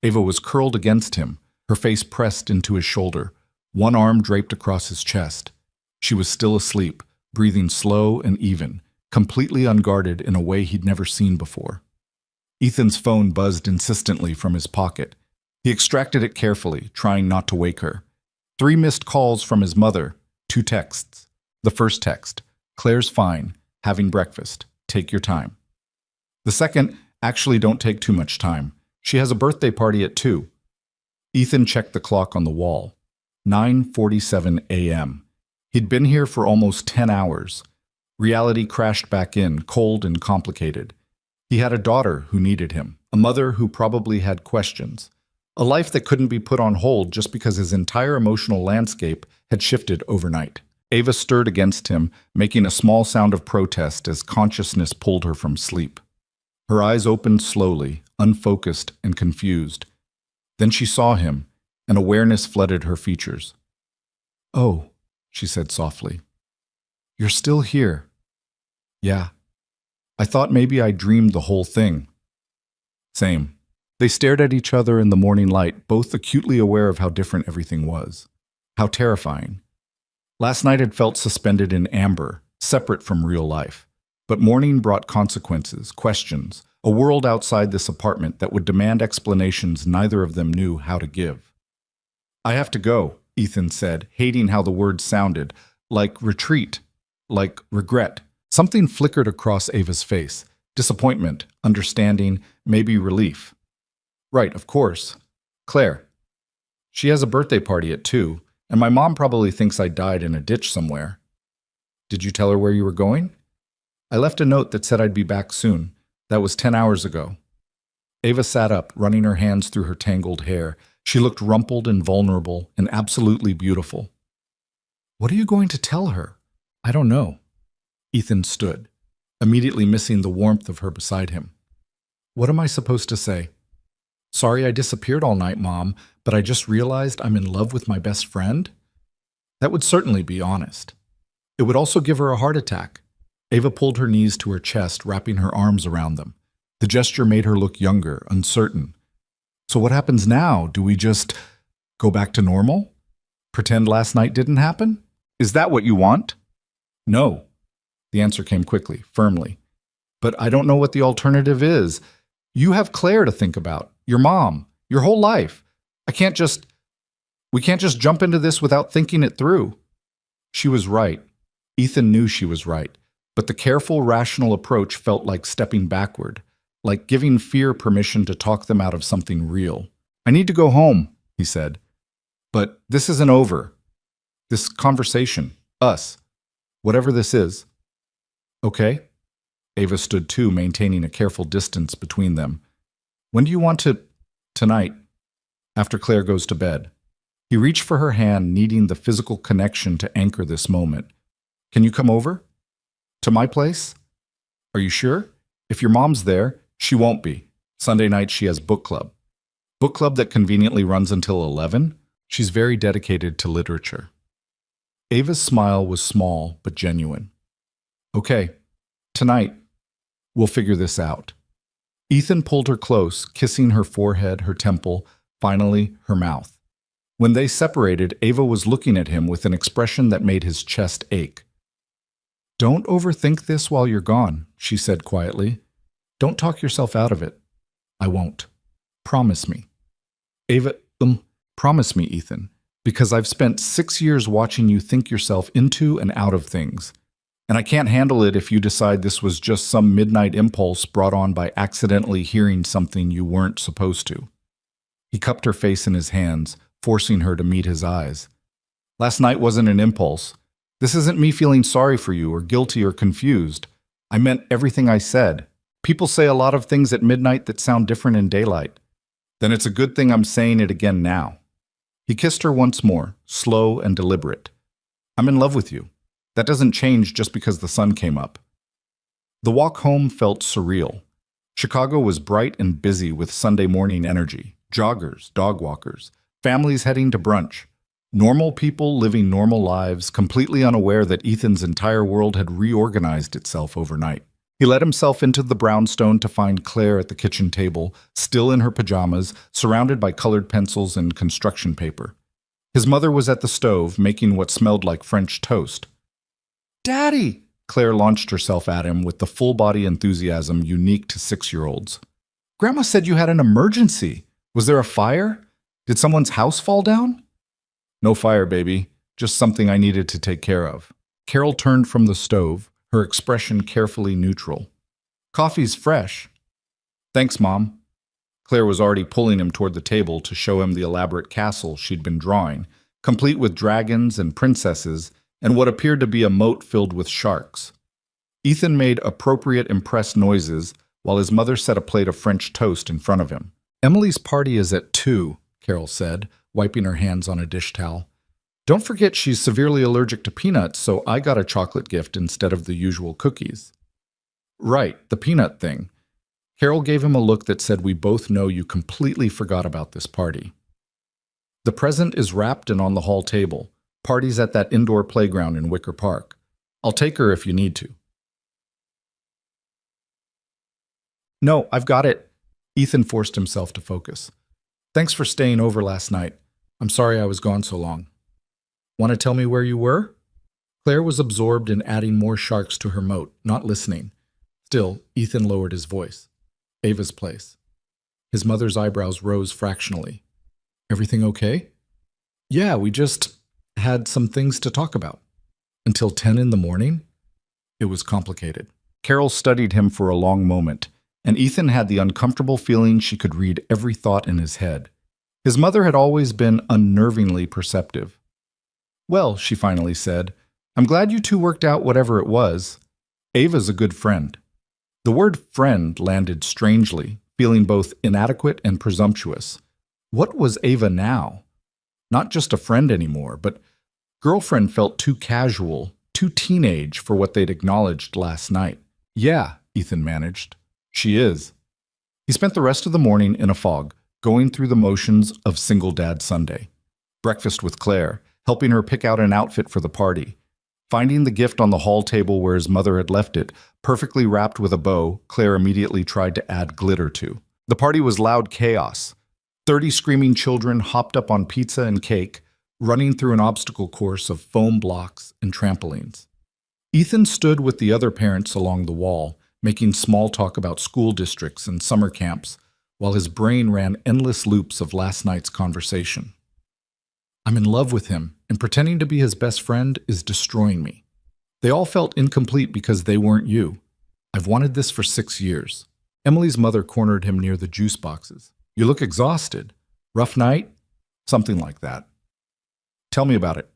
Ava was curled against him, her face pressed into his shoulder, one arm draped across his chest. She was still asleep, breathing slow and even, completely unguarded in a way he'd never seen before. Ethan's phone buzzed insistently from his pocket. He extracted it carefully, trying not to wake her. 3 missed calls from his mother, 2 texts. The first text, "Claire's fine, having breakfast, take your time." The second, "Actually don't take too much time. She has a birthday party at 2. Ethan checked the clock on the wall. 9:47 a.m. He'd been here for almost 10 hours. Reality crashed back in, cold and complicated. He had a daughter who needed him, a mother who probably had questions. A life that couldn't be put on hold just because his entire emotional landscape had shifted overnight. Ava stirred against him, making a small sound of protest as consciousness pulled her from sleep. Her eyes opened slowly, unfocused and confused. Then she saw him, and awareness flooded her features. "Oh," she said softly. "You're still here." "Yeah. I thought maybe I dreamed the whole thing." "Same." They stared at each other in the morning light, both acutely aware of how different everything was. How terrifying. Last night had felt suspended in amber, separate from real life. But morning brought consequences, questions, a world outside this apartment that would demand explanations neither of them knew how to give. "I have to go," Ethan said, hating how the words sounded, like retreat, like regret. Something flickered across Ava's face. Disappointment, understanding, maybe relief. "Right, of course. Claire. She has a birthday party at 2, and my mom probably thinks I died in a ditch somewhere." "Did you tell her where you were going?" "I left a note that said I'd be back soon. That was 10 hours ago." Ava sat up, running her hands through her tangled hair. She looked rumpled and vulnerable and absolutely beautiful. "What are you going to tell her?" "I don't know." Ethan stood, immediately missing the warmth of her beside him. "What am I supposed to say? Sorry I disappeared all night, Mom, but I just realized I'm in love with my best friend?" That would certainly be honest. It would also give her a heart attack. Ava pulled her knees to her chest, wrapping her arms around them. The gesture made her look younger, uncertain. So what happens now? Do we just go back to normal? Pretend last night didn't happen? Is that what you want? No. The answer came quickly, firmly. But I don't know what the alternative is. You have Claire to think about, your mom, your whole life. We can't just jump into this without thinking it through. She was right. Ethan knew she was right. But the careful, rational approach felt like stepping backward, like giving fear permission to talk them out of something real. I need to go home, he said. But this isn't over. This conversation, us, whatever this is. Okay? Ava stood too, maintaining a careful distance between them. When do you want to... Tonight, after Claire goes to bed. He reached for her hand, needing the physical connection to anchor this moment. Can you come over? To my place? Are you sure? If your mom's there, she won't be. Sunday night she has book club. Book club that conveniently runs until 11? She's very dedicated to literature. Ava's smile was small but genuine. Okay, tonight, we'll figure this out. Ethan pulled her close, kissing her forehead, her temple, finally her mouth. When they separated, Ava was looking at him with an expression that made his chest ache. Don't overthink this while you're gone, she said quietly. Don't talk yourself out of it. I won't. Promise me. Ava, promise me, Ethan, because I've spent 6 years watching you think yourself into and out of things. And I can't handle it if you decide this was just some midnight impulse brought on by accidentally hearing something you weren't supposed to. He cupped her face in his hands, forcing her to meet his eyes. Last night wasn't an impulse. This isn't me feeling sorry for you or guilty or confused. I meant everything I said. People say a lot of things at midnight that sound different in daylight. Then it's a good thing I'm saying it again now. He kissed her once more, slow and deliberate. I'm in love with you. That doesn't change just because the sun came up. The walk home felt surreal. Chicago was bright and busy with Sunday morning energy. Joggers, dog walkers, families heading to brunch. Normal people living normal lives, completely unaware that Ethan's entire world had reorganized itself overnight. He let himself into the brownstone to find Claire at the kitchen table, still in her pajamas, surrounded by colored pencils and construction paper. His mother was at the stove, making what smelled like French toast. Daddy! Claire launched herself at him with the full-body enthusiasm unique to 6-year-olds. Grandma said you had an emergency. Was there a fire? Did someone's house fall down? No fire, baby. Just something I needed to take care of. Carol turned from the stove, her expression carefully neutral. Coffee's fresh. Thanks, Mom. Claire was already pulling him toward the table to show him the elaborate castle she'd been drawing, complete with dragons and princesses and what appeared to be a moat filled with sharks. Ethan made appropriate impressed noises while his mother set a plate of French toast in front of him. Emily's party is at 2, Carol said, wiping her hands on a dish towel. Don't forget she's severely allergic to peanuts, so I got a chocolate gift instead of the usual cookies. Right, the peanut thing. Carol gave him a look that said we both know you completely forgot about this party. The present is wrapped and on the hall table. Party's at that indoor playground in Wicker Park. I'll take her if you need to. No, I've got it. Ethan forced himself to focus. Thanks for staying over last night. I'm sorry I was gone so long. Want to tell me where you were? Claire was absorbed in adding more sharks to her moat, not listening. Still, Ethan lowered his voice. Ava's place. His mother's eyebrows rose fractionally. Everything okay? Yeah, we just had some things to talk about. Until 10 in the morning? It was complicated. Carol studied him for a long moment, and Ethan had the uncomfortable feeling she could read every thought in his head. His mother had always been unnervingly perceptive. Well, she finally said, I'm glad you two worked out whatever it was. Ava's a good friend. The word friend landed strangely, feeling both inadequate and presumptuous. What was Ava now? Not just a friend anymore, but girlfriend felt too casual, too teenage for what they'd acknowledged last night. Yeah, Ethan managed. She is. He spent the rest of the morning in a fog, going through the motions of Single Dad Sunday. Breakfast with Claire, helping her pick out an outfit for the party. Finding the gift on the hall table where his mother had left it, perfectly wrapped with a bow, Claire immediately tried to add glitter to. The party was loud chaos. 30 screaming children hopped up on pizza and cake, running through an obstacle course of foam blocks and trampolines. Ethan stood with the other parents along the wall, making small talk about school districts and summer camps, while his brain ran endless loops of last night's conversation. I'm in love with him, and pretending to be his best friend is destroying me. They all felt incomplete because they weren't you. I've wanted this for 6 years. Emily's mother cornered him near the juice boxes. You look exhausted. Rough night? Something like that. Tell me about it.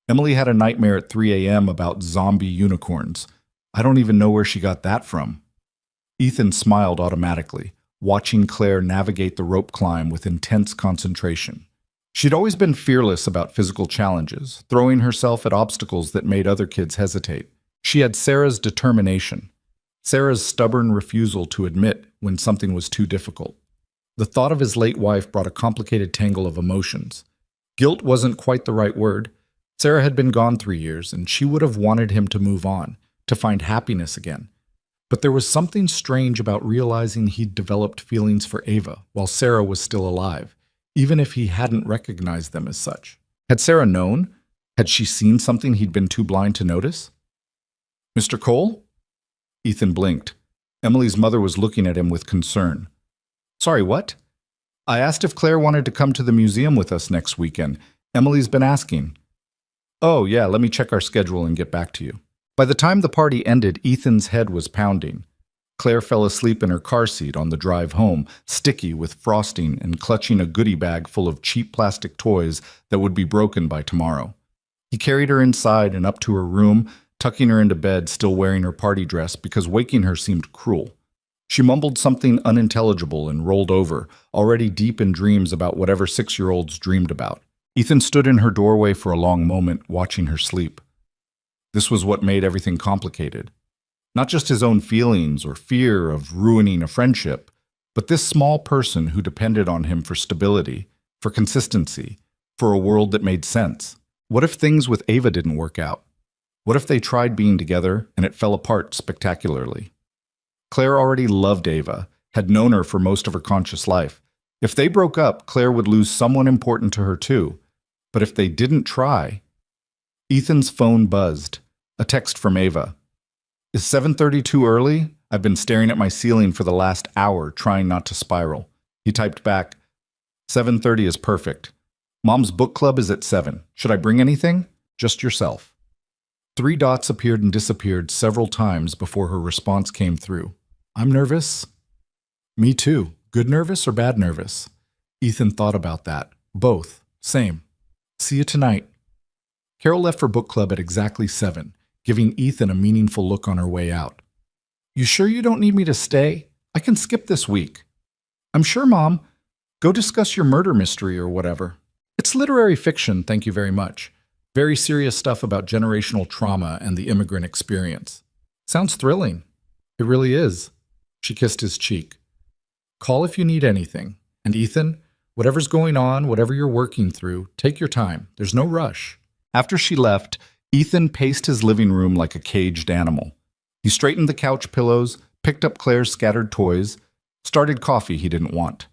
Emily had a nightmare at 3 a.m. about zombie unicorns. I don't even know where she got that from. Ethan smiled automatically, watching Claire navigate the rope climb with intense concentration. She'd always been fearless about physical challenges, throwing herself at obstacles that made other kids hesitate. She had Sarah's determination, Sarah's stubborn refusal to admit when something was too difficult. The thought of his late wife brought a complicated tangle of emotions. Guilt wasn't quite the right word. Sarah had been gone 3 years, and she would have wanted him to move on, to find happiness again. But there was something strange about realizing he'd developed feelings for Ava while Sarah was still alive, even if he hadn't recognized them as such. Had Sarah known? Had she seen something he'd been too blind to notice? Mr. Cole? Ethan blinked. Emily's mother was looking at him with concern. Sorry, what? I asked if Claire wanted to come to the museum with us next weekend. Emily's been asking. Oh, yeah, let me check our schedule and get back to you. By the time the party ended, Ethan's head was pounding. Claire fell asleep in her car seat on the drive home, sticky with frosting and clutching a goodie bag full of cheap plastic toys that would be broken by tomorrow. He carried her inside and up to her room, tucking her into bed, still wearing her party dress because waking her seemed cruel. She mumbled something unintelligible and rolled over, already deep in dreams about whatever 6-year-olds dreamed about. Ethan stood in her doorway for a long moment, watching her sleep. This was what made everything complicated. Not just his own feelings or fear of ruining a friendship, but this small person who depended on him for stability, for consistency, for a world that made sense. What if things with Ava didn't work out? What if they tried being together and it fell apart spectacularly? Claire already loved Ava, had known her for most of her conscious life. If they broke up, Claire would lose someone important to her too. But if they didn't try... Ethan's phone buzzed. A text from Ava. Is 7:30 too early? I've been staring at my ceiling for the last hour, trying not to spiral. He typed back, 7:30 is perfect. Mom's book club is at 7. Should I bring anything? Just yourself. 3 dots appeared and disappeared several times before her response came through. I'm nervous. Me too. Good nervous or bad nervous? Ethan thought about that. Both. Same. See you tonight. Carol left for book club at exactly 7, giving Ethan a meaningful look on her way out. You sure you don't need me to stay? I can skip this week. I'm sure, Mom. Go discuss your murder mystery or whatever. It's literary fiction, thank you very much. Very serious stuff about generational trauma and the immigrant experience. Sounds thrilling. It really is. She kissed his cheek. Call if you need anything. And Ethan, whatever's going on, whatever you're working through, take your time. There's no rush. After she left, Ethan paced his living room like a caged animal. He straightened the couch pillows, picked up Claire's scattered toys, started coffee he didn't want.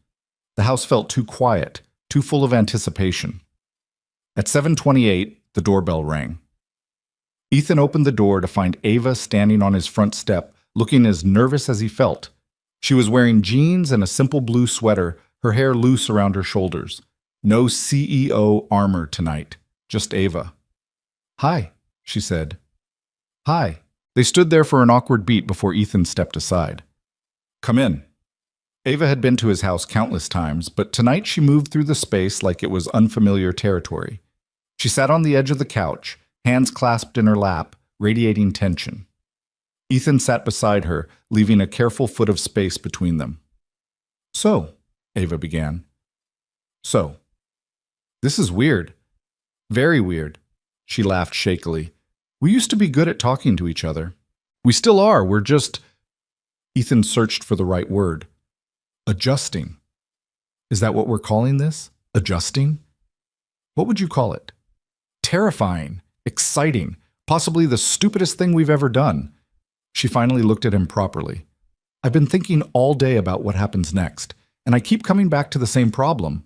The house felt too quiet, too full of anticipation. At 7:28, the doorbell rang. Ethan opened the door to find Ava standing on his front step, looking as nervous as he felt. She was wearing jeans and a simple blue sweater, her hair loose around her shoulders. No CEO armor tonight, just Ava. Hi, she said. Hi. They stood there for an awkward beat before Ethan stepped aside. Come in. Ava had been to his house countless times, but tonight she moved through the space like it was unfamiliar territory. She sat on the edge of the couch, hands clasped in her lap, radiating tension. Ethan sat beside her, leaving a careful foot of space between them. So, Ava began. So. This is weird. Very weird. She laughed shakily. We used to be good at talking to each other. We still are, we're just... Ethan searched for the right word. Adjusting. Is that what we're calling this? Adjusting? What would you call it? Terrifying. Exciting. Possibly the stupidest thing we've ever done. She finally looked at him properly. I've been thinking all day about what happens next, and I keep coming back to the same problem.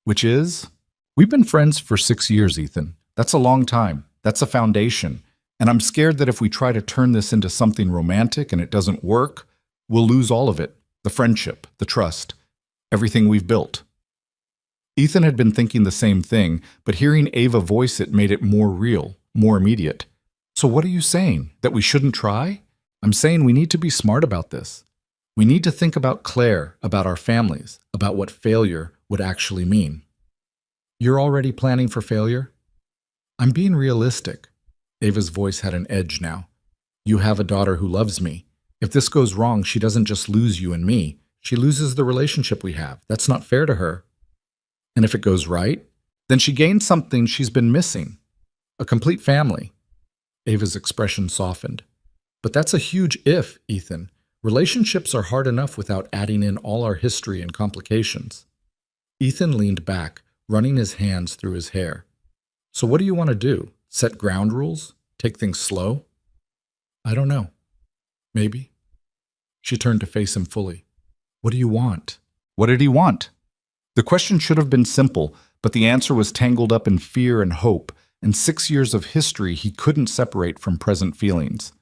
Which is, we've been friends for 6 years, Ethan. That's a long time. That's a foundation. And I'm scared that if we try to turn this into something romantic and it doesn't work, we'll lose all of it. The friendship, the trust, everything we've built. Ethan had been thinking the same thing, but hearing Ava voice it made it more real, more immediate. So what are you saying? That we shouldn't try? I'm saying we need to be smart about this. We need to think about Claire, about our families, about what failure would actually mean. You're already planning for failure? I'm being realistic. Ava's voice had an edge now. You have a daughter who loves me. If this goes wrong, she doesn't just lose you and me. She loses the relationship we have. That's not fair to her. And if it goes right, then she gains something she's been missing. A complete family. Ava's expression softened. But that's a huge if, Ethan. Relationships are hard enough without adding in all our history and complications. Ethan leaned back, running his hands through his hair. So what do you want to do? Set ground rules? Take things slow? I don't know. Maybe. She turned to face him fully. What do you want? What did he want? The question should have been simple, but the answer was tangled up in fear and hope, and 6 years of history he couldn't separate from present feelings.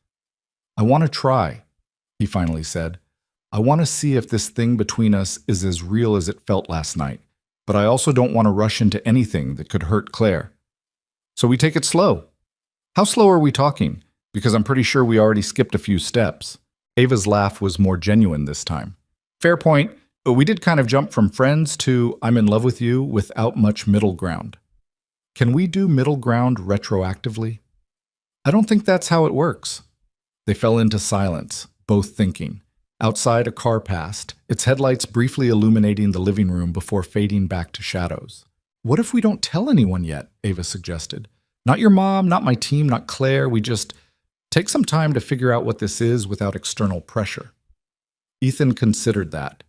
I want to try, he finally said. I want to see if this thing between us is as real as it felt last night, but I also don't want to rush into anything that could hurt Claire. So we take it slow. How slow are we talking? Because I'm pretty sure we already skipped a few steps. Ava's laugh was more genuine this time. Fair point, but we did kind of jump from friends to I'm in love with you without much middle ground. Can we do middle ground retroactively? I don't think that's how it works. They fell into silence, both thinking. Outside, a car passed, its headlights briefly illuminating the living room before fading back to shadows. What if we don't tell anyone yet? Ava suggested. Not your mom, not my team, not Claire. We just take some time to figure out what this is without external pressure. Ethan considered that.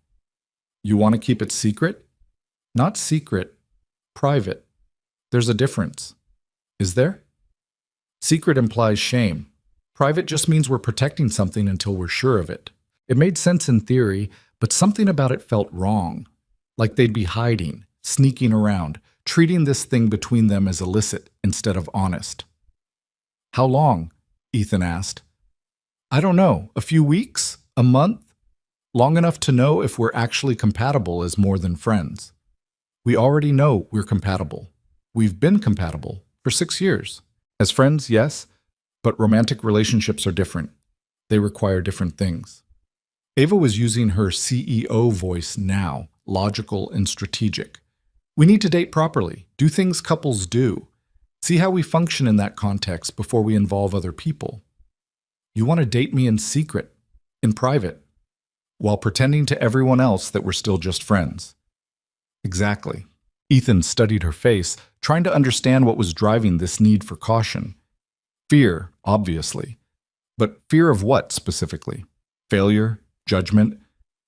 You want to keep it secret? Not secret, private. There's a difference. Is there? Secret implies shame. Private just means we're protecting something until we're sure of it. It made sense in theory, but something about it felt wrong. Like they'd be hiding, sneaking around, treating this thing between them as illicit instead of honest. How long? Ethan asked. I don't know. A few weeks? A month? Long enough to know if we're actually compatible as more than friends. We already know we're compatible. We've been compatible for 6 years. As friends, yes, but romantic relationships are different. They require different things. Ava was using her CEO voice now, logical and strategic. We need to date properly, do things couples do. See how we function in that context before we involve other people. You want to date me in secret, in private, while pretending to everyone else that we're still just friends. Exactly. Ethan studied her face, trying to understand what was driving this need for caution. Fear, obviously. But fear of what specifically? Failure? Judgment?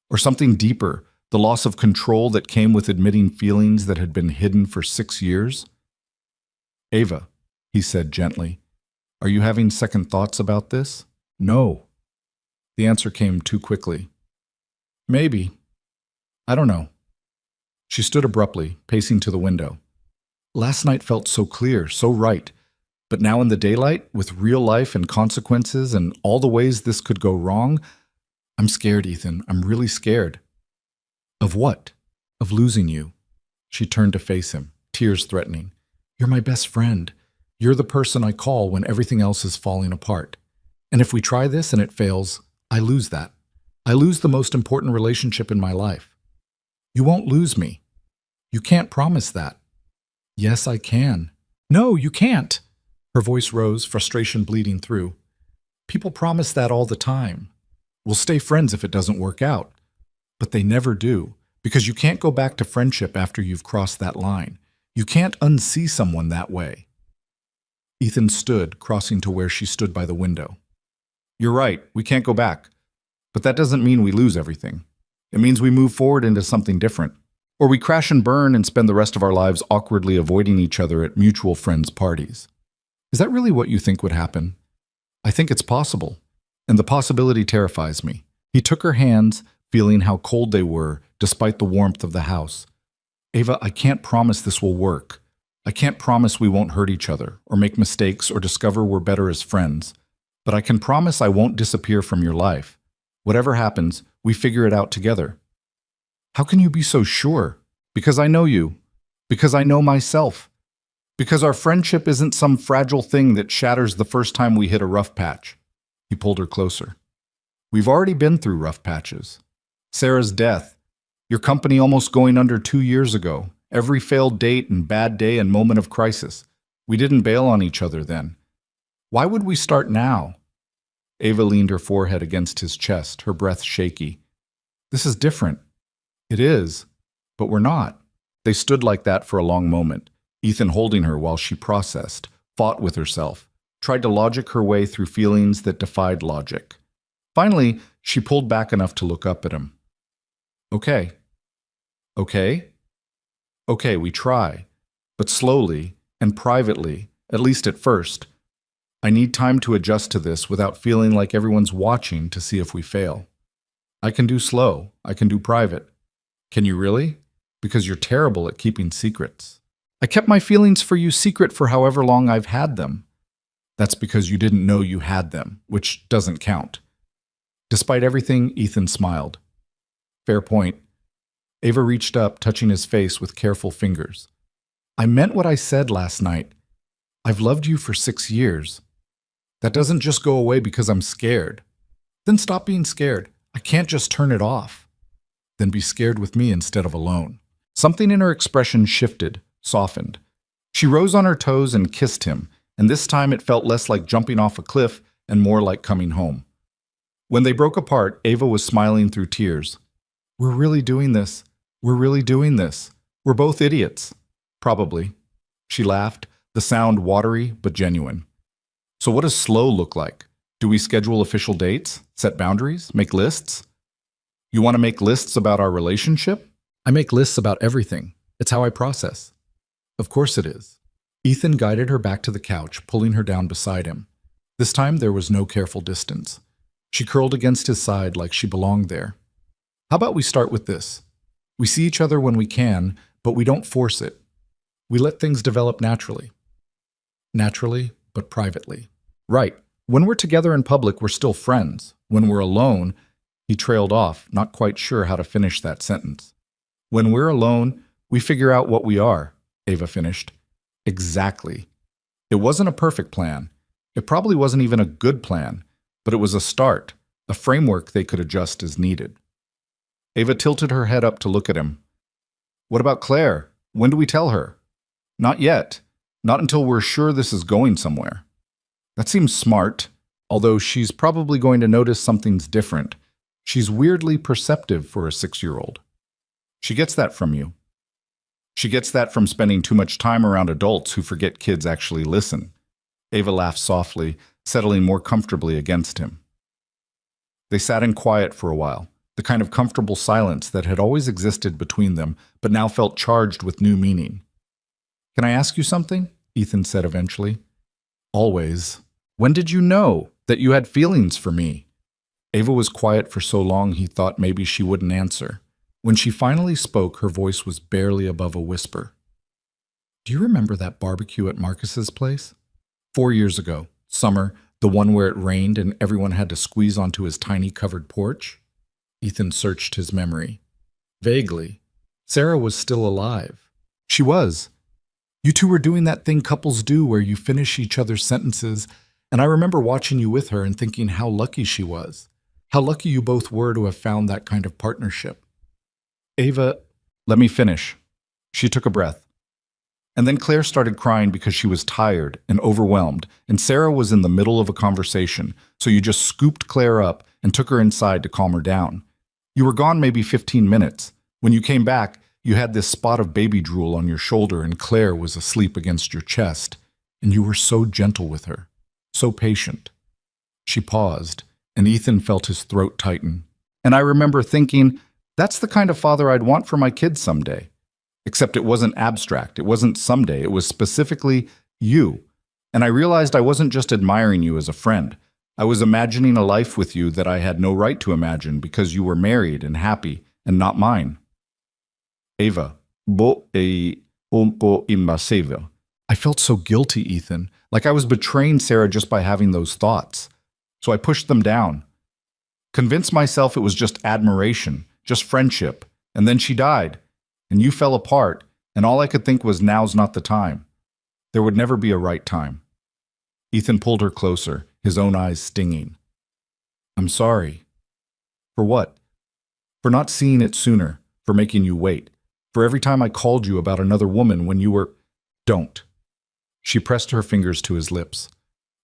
Or something deeper, the loss of control that came with admitting feelings that had been hidden for 6 years? Ava, he said gently, are you having second thoughts about this? No. The answer came too quickly. Maybe. I don't know. She stood abruptly, pacing to the window. Last night felt so clear, so right. But now in the daylight, with real life and consequences and all the ways this could go wrong, I'm scared, Ethan. I'm really scared. Of what? Of losing you. She turned to face him, tears threatening. You're my best friend. You're the person I call when everything else is falling apart. And if we try this and it fails, I lose that. I lose the most important relationship in my life. You won't lose me. You can't promise that. Yes, I can. No, you can't. Her voice rose, frustration bleeding through. People promise that all the time. We'll stay friends if it doesn't work out. But they never do, because you can't go back to friendship after you've crossed that line. You can't unsee someone that way. Ethan stood, crossing to where she stood by the window. You're right, we can't go back. But that doesn't mean we lose everything. It means we move forward into something different. Or we crash and burn and spend the rest of our lives awkwardly avoiding each other at mutual friends' parties. Is that really what you think would happen? I think it's possible, and the possibility terrifies me. He took her hands, feeling how cold they were, despite the warmth of the house. Ava, I can't promise this will work. I can't promise we won't hurt each other, or make mistakes, or discover we're better as friends. But I can promise I won't disappear from your life. Whatever happens, we figure it out together. How can you be so sure? Because I know you. Because I know myself. Because our friendship isn't some fragile thing that shatters the first time we hit a rough patch. He pulled her closer. We've already been through rough patches. Sarah's death, your company almost going under 2 years ago, every failed date and bad day and moment of crisis. We didn't bail on each other then. Why would we start now? Ava leaned her forehead against his chest, her breath shaky. This is different. It is, but we're not. They stood like that for a long moment, Ethan holding her while she processed, fought with herself, tried to logic her way through feelings that defied logic. Finally, she pulled back enough to look up at him. Okay. Okay? Okay, we try, but slowly and privately, at least at first. I need time to adjust to this without feeling like everyone's watching to see if we fail. I can do slow, I can do private. Can you really? Because you're terrible at keeping secrets. I kept my feelings for you secret for however long I've had them. That's because you didn't know you had them, which doesn't count. Despite everything, Ethan smiled. Fair point. Ava reached up, touching his face with careful fingers. I meant what I said last night. I've loved you for 6 years. That doesn't just go away because I'm scared. Then stop being scared. I can't just turn it off. Then be scared with me instead of alone. Something in her expression shifted, softened. She rose on her toes and kissed him, and this time it felt less like jumping off a cliff and more like coming home. When they broke apart, Ava was smiling through tears. We're really doing this. We're really doing this. We're both idiots. Probably. She laughed, the sound watery but genuine. So what does slow look like? Do we schedule official dates? Set boundaries? Make lists? You want to make lists about our relationship? I make lists about everything. It's how I process. Of course it is. Ethan guided her back to the couch, pulling her down beside him. This time there was no careful distance. She curled against his side like she belonged there. How about we start with this? We see each other when we can, but we don't force it. We let things develop naturally. Naturally, but privately. Right. When we're together in public, we're still friends. When we're alone, he trailed off, not quite sure how to finish that sentence. When we're alone, we figure out what we are, Ava finished. Exactly. It wasn't a perfect plan. It probably wasn't even a good plan, but it was a start, a framework they could adjust as needed. Ava tilted her head up to look at him. What about Claire? When do we tell her? Not yet. Not until we're sure this is going somewhere. That seems smart, although she's probably going to notice something's different. She's weirdly perceptive for a 6-year-old. She gets that from you. She gets that from spending too much time around adults who forget kids actually listen. Ava laughed softly, settling more comfortably against him. They sat in quiet for a while, the kind of comfortable silence that had always existed between them, but now felt charged with new meaning. Can I ask you something? Ethan said eventually. Always. When did you know that you had feelings for me? Ava was quiet for so long he thought maybe she wouldn't answer. When she finally spoke, her voice was barely above a whisper. Do you remember that barbecue at Marcus's place? 4 years ago, summer, the one where it rained and everyone had to squeeze onto his tiny covered porch? Ethan searched his memory. Vaguely. Sarah was still alive. She was. You two were doing that thing couples do where you finish each other's sentences, and I remember watching you with her and thinking how lucky she was. How lucky you both were to have found that kind of partnership. Ava, let me finish. She took a breath. And then Claire started crying because she was tired and overwhelmed, and Sarah was in the middle of a conversation, so you just scooped Claire up and took her inside to calm her down. You were gone maybe 15 minutes. When you came back, you had this spot of baby drool on your shoulder and Claire was asleep against your chest, and you were so gentle with her, so patient. She paused, and Ethan felt his throat tighten. And I remember thinking, that's the kind of father I'd want for my kids someday. Except it wasn't abstract, it wasn't someday, it was specifically you. And I realized I wasn't just admiring you as a friend. I was imagining a life with you that I had no right to imagine because you were married and happy and not mine. Ava, bo e un po invasiva. I felt so guilty, Ethan, like I was betraying Sarah just by having those thoughts. So I pushed them down. Convinced myself it was just admiration, just friendship, and then she died, and you fell apart, and all I could think was now's not the time. There would never be a right time. Ethan pulled her closer, his own eyes stinging. I'm sorry. For what? For not seeing it sooner, for making you wait, for every time I called you about another woman when you were… Don't. She pressed her fingers to his lips.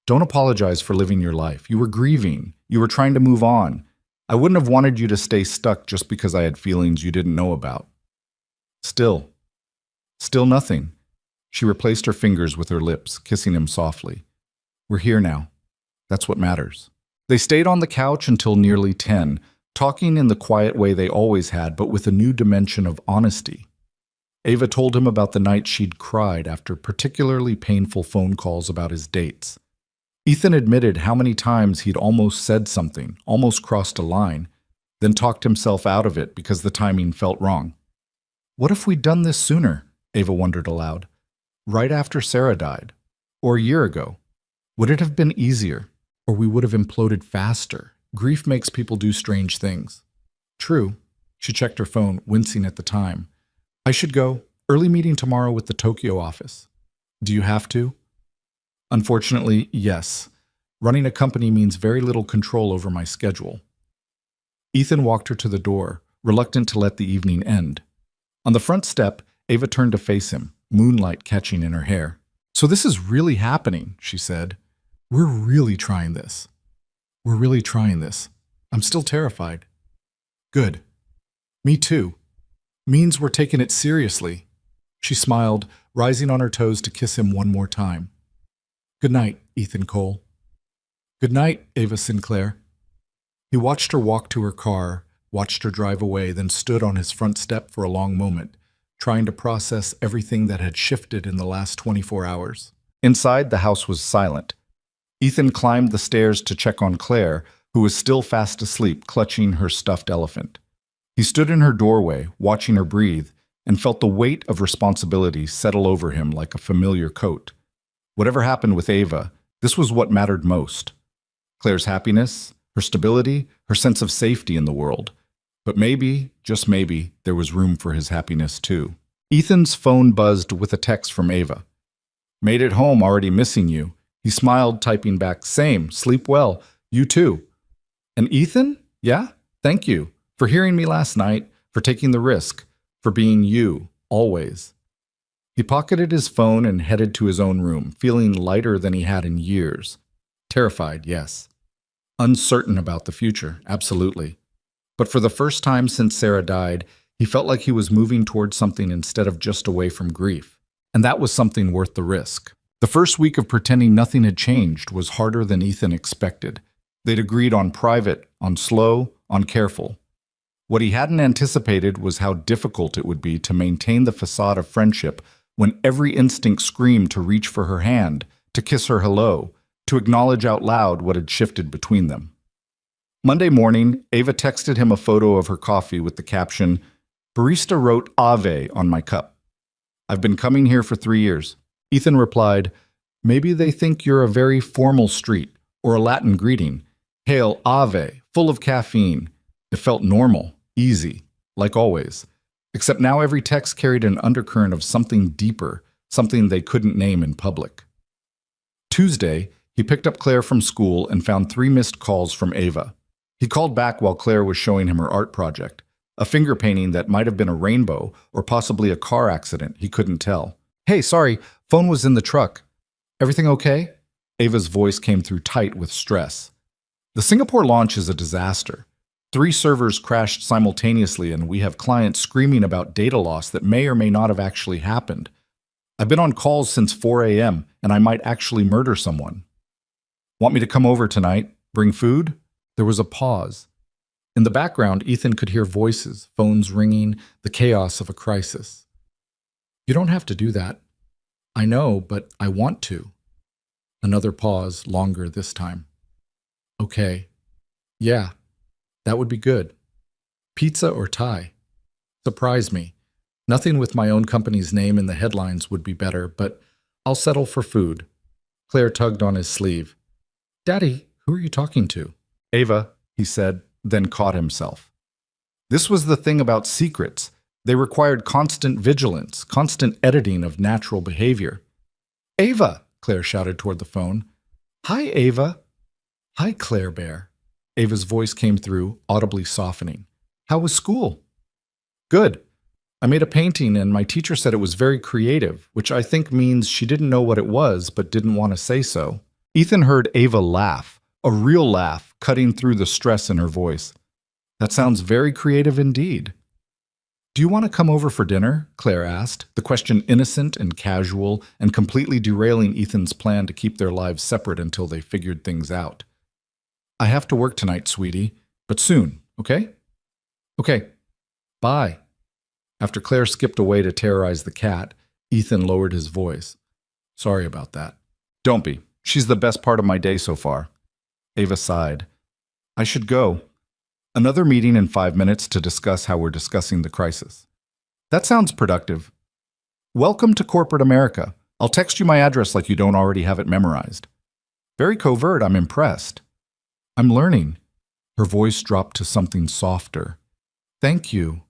Don't apologize for living your life. You were grieving. You were trying to move on. I wouldn't have wanted you to stay stuck just because I had feelings you didn't know about. Still nothing. She replaced her fingers with her lips, kissing him softly. We're here now. That's what matters. They stayed on the couch until nearly 10, talking in the quiet way they always had, but with a new dimension of honesty. Ava told him about the night she'd cried after particularly painful phone calls about his dates. Ethan admitted how many times he'd almost said something, almost crossed a line, then talked himself out of it because the timing felt wrong. What if we'd done this sooner? Ava wondered aloud. Right after Sarah died, or a year ago. Would it have been easier, or we would have imploded faster? Grief makes people do strange things. True. She checked her phone, wincing at the time. I should go. Early meeting tomorrow with the Tokyo office. Do you have to? Unfortunately, yes. Running a company means very little control over my schedule. Ethan walked her to the door, reluctant to let the evening end. On the front step, Ava turned to face him, moonlight catching in her hair. So this is really happening, she said. We're really trying this. We're really trying this. I'm still terrified. Good. Me too. Means we're taking it seriously. She smiled, rising on her toes to kiss him one more time. Good night, Ethan Cole. Good night, Ava Sinclair. He watched her walk to her car, watched her drive away, then stood on his front step for a long moment, trying to process everything that had shifted in the last 24 hours. Inside, the house was silent. Ethan climbed the stairs to check on Claire, who was still fast asleep, clutching her stuffed elephant. He stood in her doorway, watching her breathe, and felt the weight of responsibility settle over him like a familiar coat. Whatever happened with Ava, this was what mattered most. Claire's happiness, her stability, her sense of safety in the world. But maybe, just maybe, there was room for his happiness too. Ethan's phone buzzed with a text from Ava. Made it home, already missing you. He smiled, typing back, same, sleep well, you too. And Ethan? Yeah, thank you. For hearing me last night, for taking the risk, for being you, always. He pocketed his phone and headed to his own room, feeling lighter than he had in years. Terrified, yes. Uncertain about the future, absolutely. But for the first time since Sarah died, he felt like he was moving towards something instead of just away from grief. And that was something worth the risk. The first week of pretending nothing had changed was harder than Ethan expected. They'd agreed on private, on slow, on careful. What he hadn't anticipated was how difficult it would be to maintain the facade of friendship when every instinct screamed to reach for her hand, to kiss her hello, to acknowledge out loud what had shifted between them. Monday morning, Ava texted him a photo of her coffee with the caption, "Barista wrote Ave on my cup. I've been coming here for 3 years." Ethan replied, "Maybe they think you're a very formal street or a Latin greeting. Hail Ave, full of caffeine." It felt normal, easy, like always. Except now every text carried an undercurrent of something deeper, something they couldn't name in public. Tuesday, he picked up Claire from school and found 3 missed calls from Ava. He called back while Claire was showing him her art project, a finger painting that might have been a rainbow or possibly a car accident, he couldn't tell. "Hey, sorry, phone was in the truck. Everything okay?" Ava's voice came through tight with stress. The Singapore launch is a disaster. 3 servers crashed simultaneously, and we have clients screaming about data loss that may or may not have actually happened. I've been on calls since 4 a.m., and I might actually murder someone. Want me to come over tonight? Bring food? There was a pause. In the background, Ethan could hear voices, phones ringing, the chaos of a crisis. You don't have to do that. I know, but I want to. Another pause, longer this time. Okay. Yeah, that would be good. Pizza or Thai? Surprise me. Nothing with my own company's name in the headlines would be better, but I'll settle for food. Claire tugged on his sleeve. Daddy, who are you talking to? Ava, he said, then caught himself. This was the thing about secrets. They required constant vigilance, constant editing of natural behavior. Ava, Claire shouted toward the phone. Hi, Ava. Hi, Claire Bear. Ava's voice came through, audibly softening. How was school? Good. I made a painting and my teacher said it was very creative, which I think means she didn't know what it was but didn't want to say so. Ethan heard Ava laugh, a real laugh, cutting through the stress in her voice. That sounds very creative indeed. Do you want to come over for dinner? Claire asked, the question innocent and casual and completely derailing Ethan's plan to keep their lives separate until they figured things out. I have to work tonight, sweetie, but soon, okay? Okay. Bye. After Claire skipped away to terrorize the cat, Ethan lowered his voice. Sorry about that. Don't be. She's the best part of my day so far. Ava sighed. I should go. Another meeting in 5 minutes to discuss how we're discussing the crisis. That sounds productive. Welcome to corporate America. I'll text you my address like you don't already have it memorized. Very covert, I'm impressed. I'm learning. Her voice dropped to something softer. Thank you.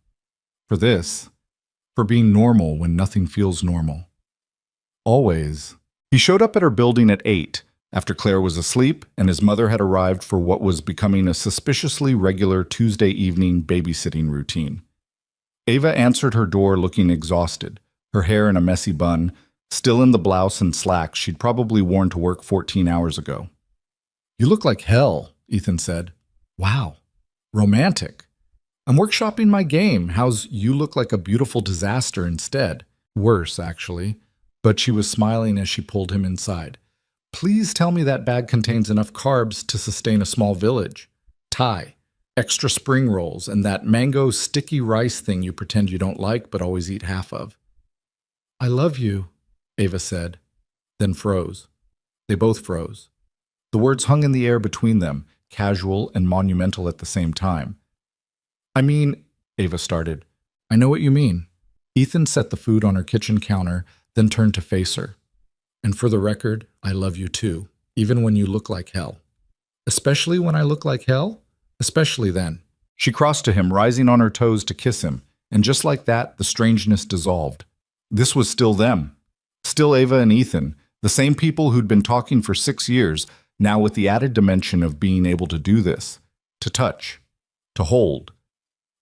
For this. For being normal when nothing feels normal. Always. He showed up at her building at 8, after Claire was asleep and his mother had arrived for what was becoming a suspiciously regular Tuesday evening babysitting routine. Ava answered her door looking exhausted, her hair in a messy bun, still in the blouse and slacks she'd probably worn to work 14 hours ago. You look like hell, Ethan said. Wow. Romantic. I'm workshopping my game. How's you look like a beautiful disaster instead? Worse, actually. But she was smiling as she pulled him inside. Please tell me that bag contains enough carbs to sustain a small village. Thai, extra spring rolls, and that mango sticky rice thing you pretend you don't like but always eat half of. I love you, Ava said, then froze. They both froze. The words hung in the air between them, casual and monumental at the same time. I mean, Ava started. I know what you mean. Ethan set the food on her kitchen counter, then turned to face her. And for the record, I love you too, even when you look like hell. Especially when I look like hell? Especially then. She crossed to him, rising on her toes to kiss him, and just like that, the strangeness dissolved. This was still them. Still Ava and Ethan, the same people who'd been talking for 6 years, now with the added dimension of being able to do this, to touch, to hold,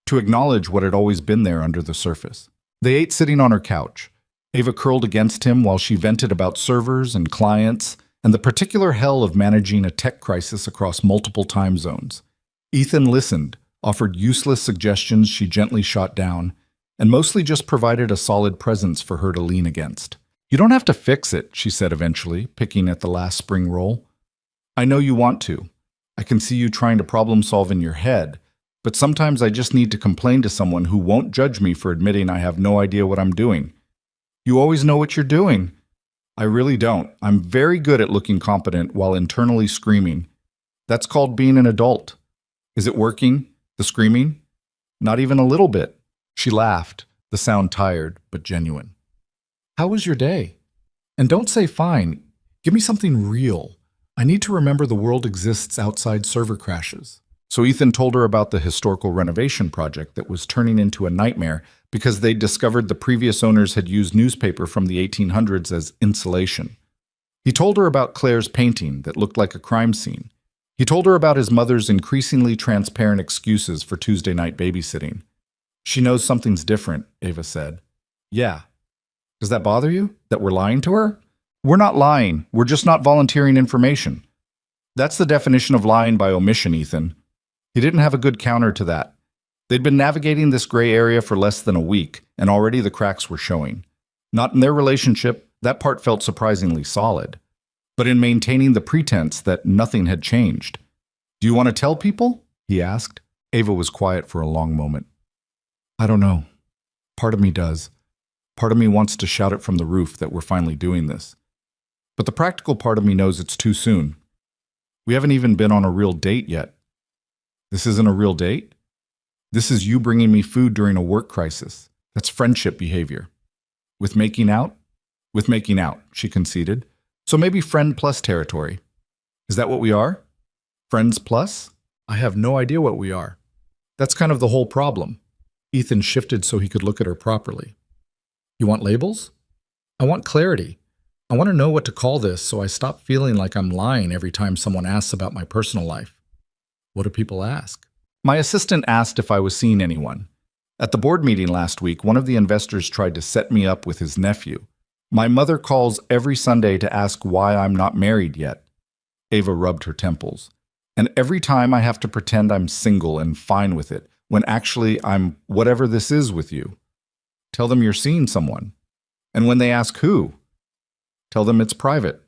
to acknowledge what had always been there under the surface. They ate sitting on her couch. Ava curled against him while she vented about servers and clients and the particular hell of managing a tech crisis across multiple time zones. Ethan listened, offered useless suggestions she gently shot down, and mostly just provided a solid presence for her to lean against. You don't have to fix it, she said eventually, picking at the last spring roll. I know you want to. I can see you trying to problem solve in your head, but sometimes I just need to complain to someone who won't judge me for admitting I have no idea what I'm doing. You always know what you're doing. I really don't. I'm very good at looking competent while internally screaming. That's called being an adult. Is it working? The screaming? Not even a little bit. She laughed, the sound tired but genuine. How was your day? And don't say fine. Give me something real. I need to remember the world exists outside server crashes. So Ethan told her about the historical renovation project that was turning into a nightmare because they'd discovered the previous owners had used newspaper from the 1800s as insulation. He told her about Claire's painting that looked like a crime scene. He told her about his mother's increasingly transparent excuses for Tuesday night babysitting. She knows something's different, Ava said. Yeah. Does that bother you? That we're lying to her? We're not lying. We're just not volunteering information. That's the definition of lying by omission, Ethan. He didn't have a good counter to that. They'd been navigating this gray area for less than a week, and already the cracks were showing. Not in their relationship, that part felt surprisingly solid, but in maintaining the pretense that nothing had changed. Do you want to tell people? He asked. Ava was quiet for a long moment. I don't know. Part of me does. Part of me wants to shout it from the roof that we're finally doing this. But the practical part of me knows it's too soon. We haven't even been on a real date yet. This isn't a real date? This is you bringing me food during a work crisis. That's friendship behavior. With making out? With making out, she conceded. So maybe friend plus territory. Is that what we are? Friends plus? I have no idea what we are. That's kind of the whole problem. Ethan shifted so he could look at her properly. You want labels? I want clarity. I want to know what to call this so I stop feeling like I'm lying every time someone asks about my personal life. What do people ask? My assistant asked if I was seeing anyone. At the board meeting last week, one of the investors tried to set me up with his nephew. My mother calls every Sunday to ask why I'm not married yet. Ava rubbed her temples. And every time I have to pretend I'm single and fine with it, when actually I'm whatever this is with you. Tell them you're seeing someone. And when they ask who, tell them it's private.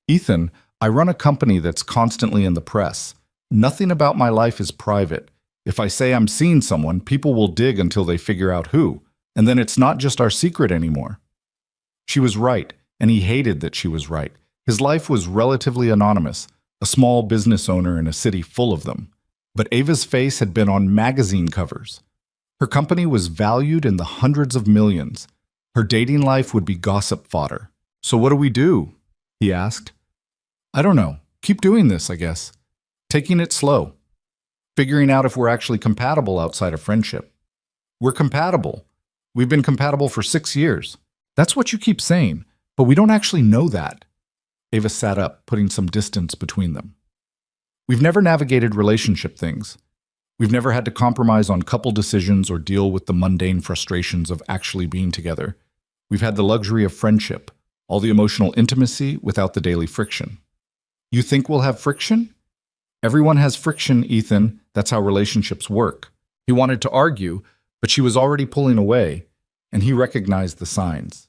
Ethan, I run a company that's constantly in the press. Nothing about my life is private. If I say I'm seeing someone, people will dig until they figure out who. And then it's not just our secret anymore. She was right, and he hated that she was right. His life was relatively anonymous, a small business owner in a city full of them. But Ava's face had been on magazine covers. Her company was valued in the hundreds of millions. Her dating life would be gossip fodder. So what do we do? He asked. I don't know. Keep doing this, I guess. Taking it slow. Figuring out if we're actually compatible outside of friendship. We're compatible. We've been compatible for 6 years. That's what you keep saying, but we don't actually know that. Ava sat up, putting some distance between them. We've never navigated relationship things. We've never had to compromise on couple decisions or deal with the mundane frustrations of actually being together. We've had the luxury of friendship, all the emotional intimacy without the daily friction. You think we'll have friction? Everyone has friction, Ethan. That's how relationships work. He wanted to argue, but she was already pulling away, and he recognized the signs.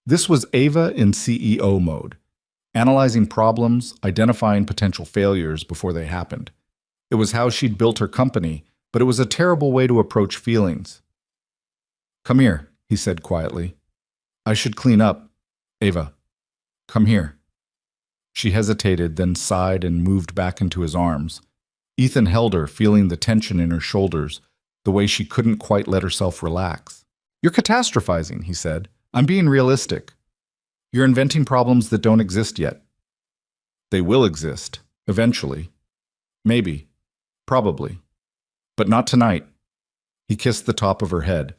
This was Ava in CEO mode, analyzing problems, identifying potential failures before they happened. It was how she'd built her company, but it was a terrible way to approach feelings. Come here, he said quietly. I should clean up. Ava, come here. She hesitated, then sighed and moved back into his arms. Ethan held her, feeling the tension in her shoulders, the way she couldn't quite let herself relax. You're catastrophizing, he said. I'm being realistic. You're inventing problems that don't exist yet. They will exist, eventually. Maybe. Probably. But not tonight. He kissed the top of her head.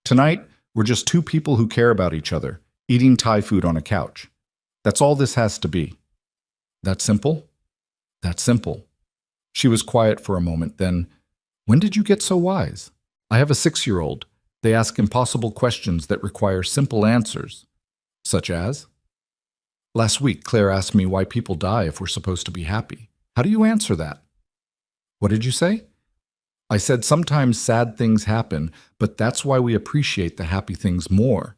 Tonight, we're just two people who care about each other, eating Thai food on a couch. That's all this has to be. That simple? That simple. She was quiet for a moment, then, when did you get so wise? I have a 6-year-old. They ask impossible questions that require simple answers. Such as? Last week, Claire asked me why people die if we're supposed to be happy. How do you answer that? What did you say? I said sometimes sad things happen, but that's why we appreciate the happy things more.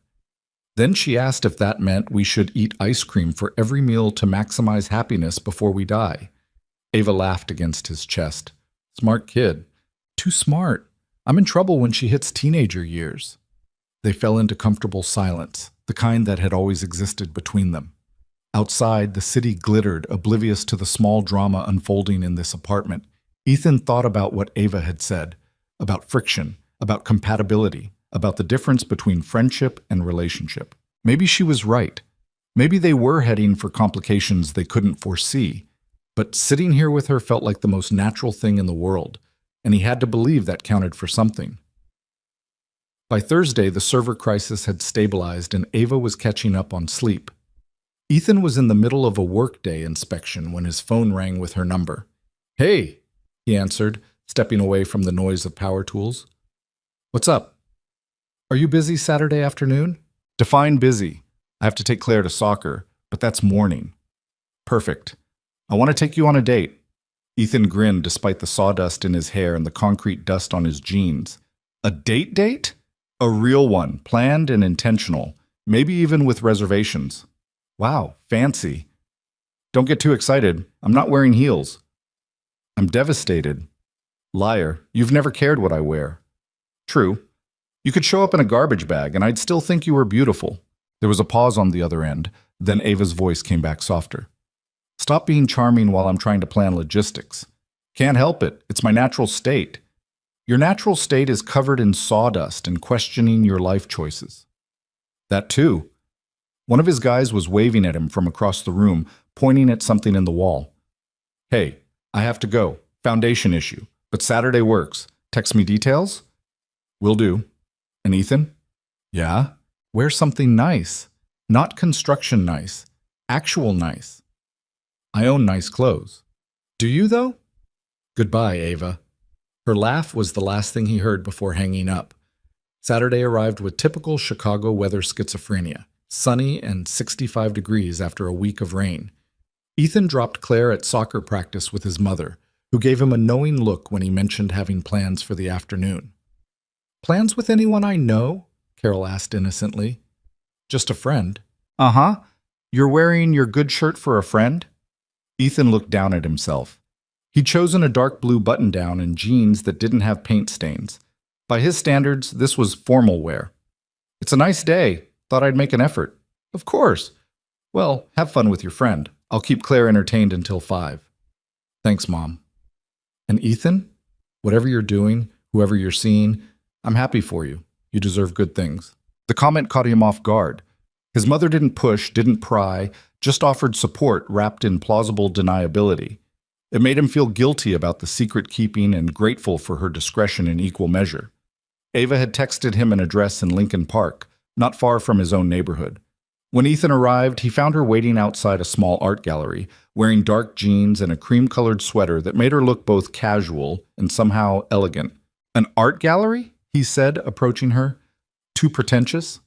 Then she asked if that meant we should eat ice cream for every meal to maximize happiness before we die. Ava laughed against his chest. Smart kid. Too smart. I'm in trouble when she hits teenager years. They fell into comfortable silence, the kind that had always existed between them. Outside, the city glittered, oblivious to the small drama unfolding in this apartment. Ethan thought about what Ava had said, about friction, about compatibility, about the difference between friendship and relationship. Maybe she was right. Maybe they were heading for complications they couldn't foresee. But sitting here with her felt like the most natural thing in the world, and he had to believe that counted for something. By Thursday, the server crisis had stabilized and Ava was catching up on sleep. Ethan was in the middle of a workday inspection when his phone rang with her number. Hey, he answered, stepping away from the noise of power tools. What's up? Are you busy Saturday afternoon? Define busy. I have to take Claire to soccer, but that's morning. Perfect. I want to take you on a date. Ethan grinned despite the sawdust in his hair and the concrete dust on his jeans. A date? A real one, planned and intentional, maybe even with reservations. Wow, fancy. Don't get too excited. I'm not wearing heels. I'm devastated. Liar, you've never cared what I wear. True. You could show up in a garbage bag and I'd still think you were beautiful. There was a pause on the other end, Then Ava's voice came back softer. Stop being charming while I'm trying to plan logistics. Can't help it. It's my natural state. Your natural state is covered in sawdust and questioning your life choices. That too. One of his guys was waving at him from across the room, pointing at something in the wall. Hey, I have to go. Foundation issue. But Saturday works. Text me details? Will do. And Ethan? Yeah? Wear something nice. Not construction nice. Actual nice. I own nice clothes. Do you, though? Goodbye, Ava. Her laugh was the last thing he heard before hanging up. Saturday arrived with typical Chicago weather schizophrenia, sunny and 65 degrees after a week of rain. Ethan dropped Claire at soccer practice with his mother, who gave him a knowing look when he mentioned having plans for the afternoon. Plans with anyone I know? Carol asked innocently. Just a friend. Uh-huh. You're wearing your good shirt for a friend? Ethan looked down at himself. He'd chosen a dark blue button-down and jeans that didn't have paint stains. By his standards, this was formal wear. It's a nice day. Thought I'd make an effort. Of course. Well, have fun with your friend. I'll keep Claire entertained until 5. Thanks, Mom. And Ethan? Whatever you're doing, whoever you're seeing, I'm happy for you. You deserve good things. The comment caught him off guard. His mother didn't push, didn't pry, just offered support wrapped in plausible deniability. It made him feel guilty about the secret keeping and grateful for her discretion in equal measure. Ava had texted him an address in Lincoln Park, not far from his own neighborhood. When Ethan arrived, he found her waiting outside a small art gallery, wearing dark jeans and a cream-colored sweater that made her look both casual and somehow elegant. An art gallery? He said, approaching her. Too pretentious?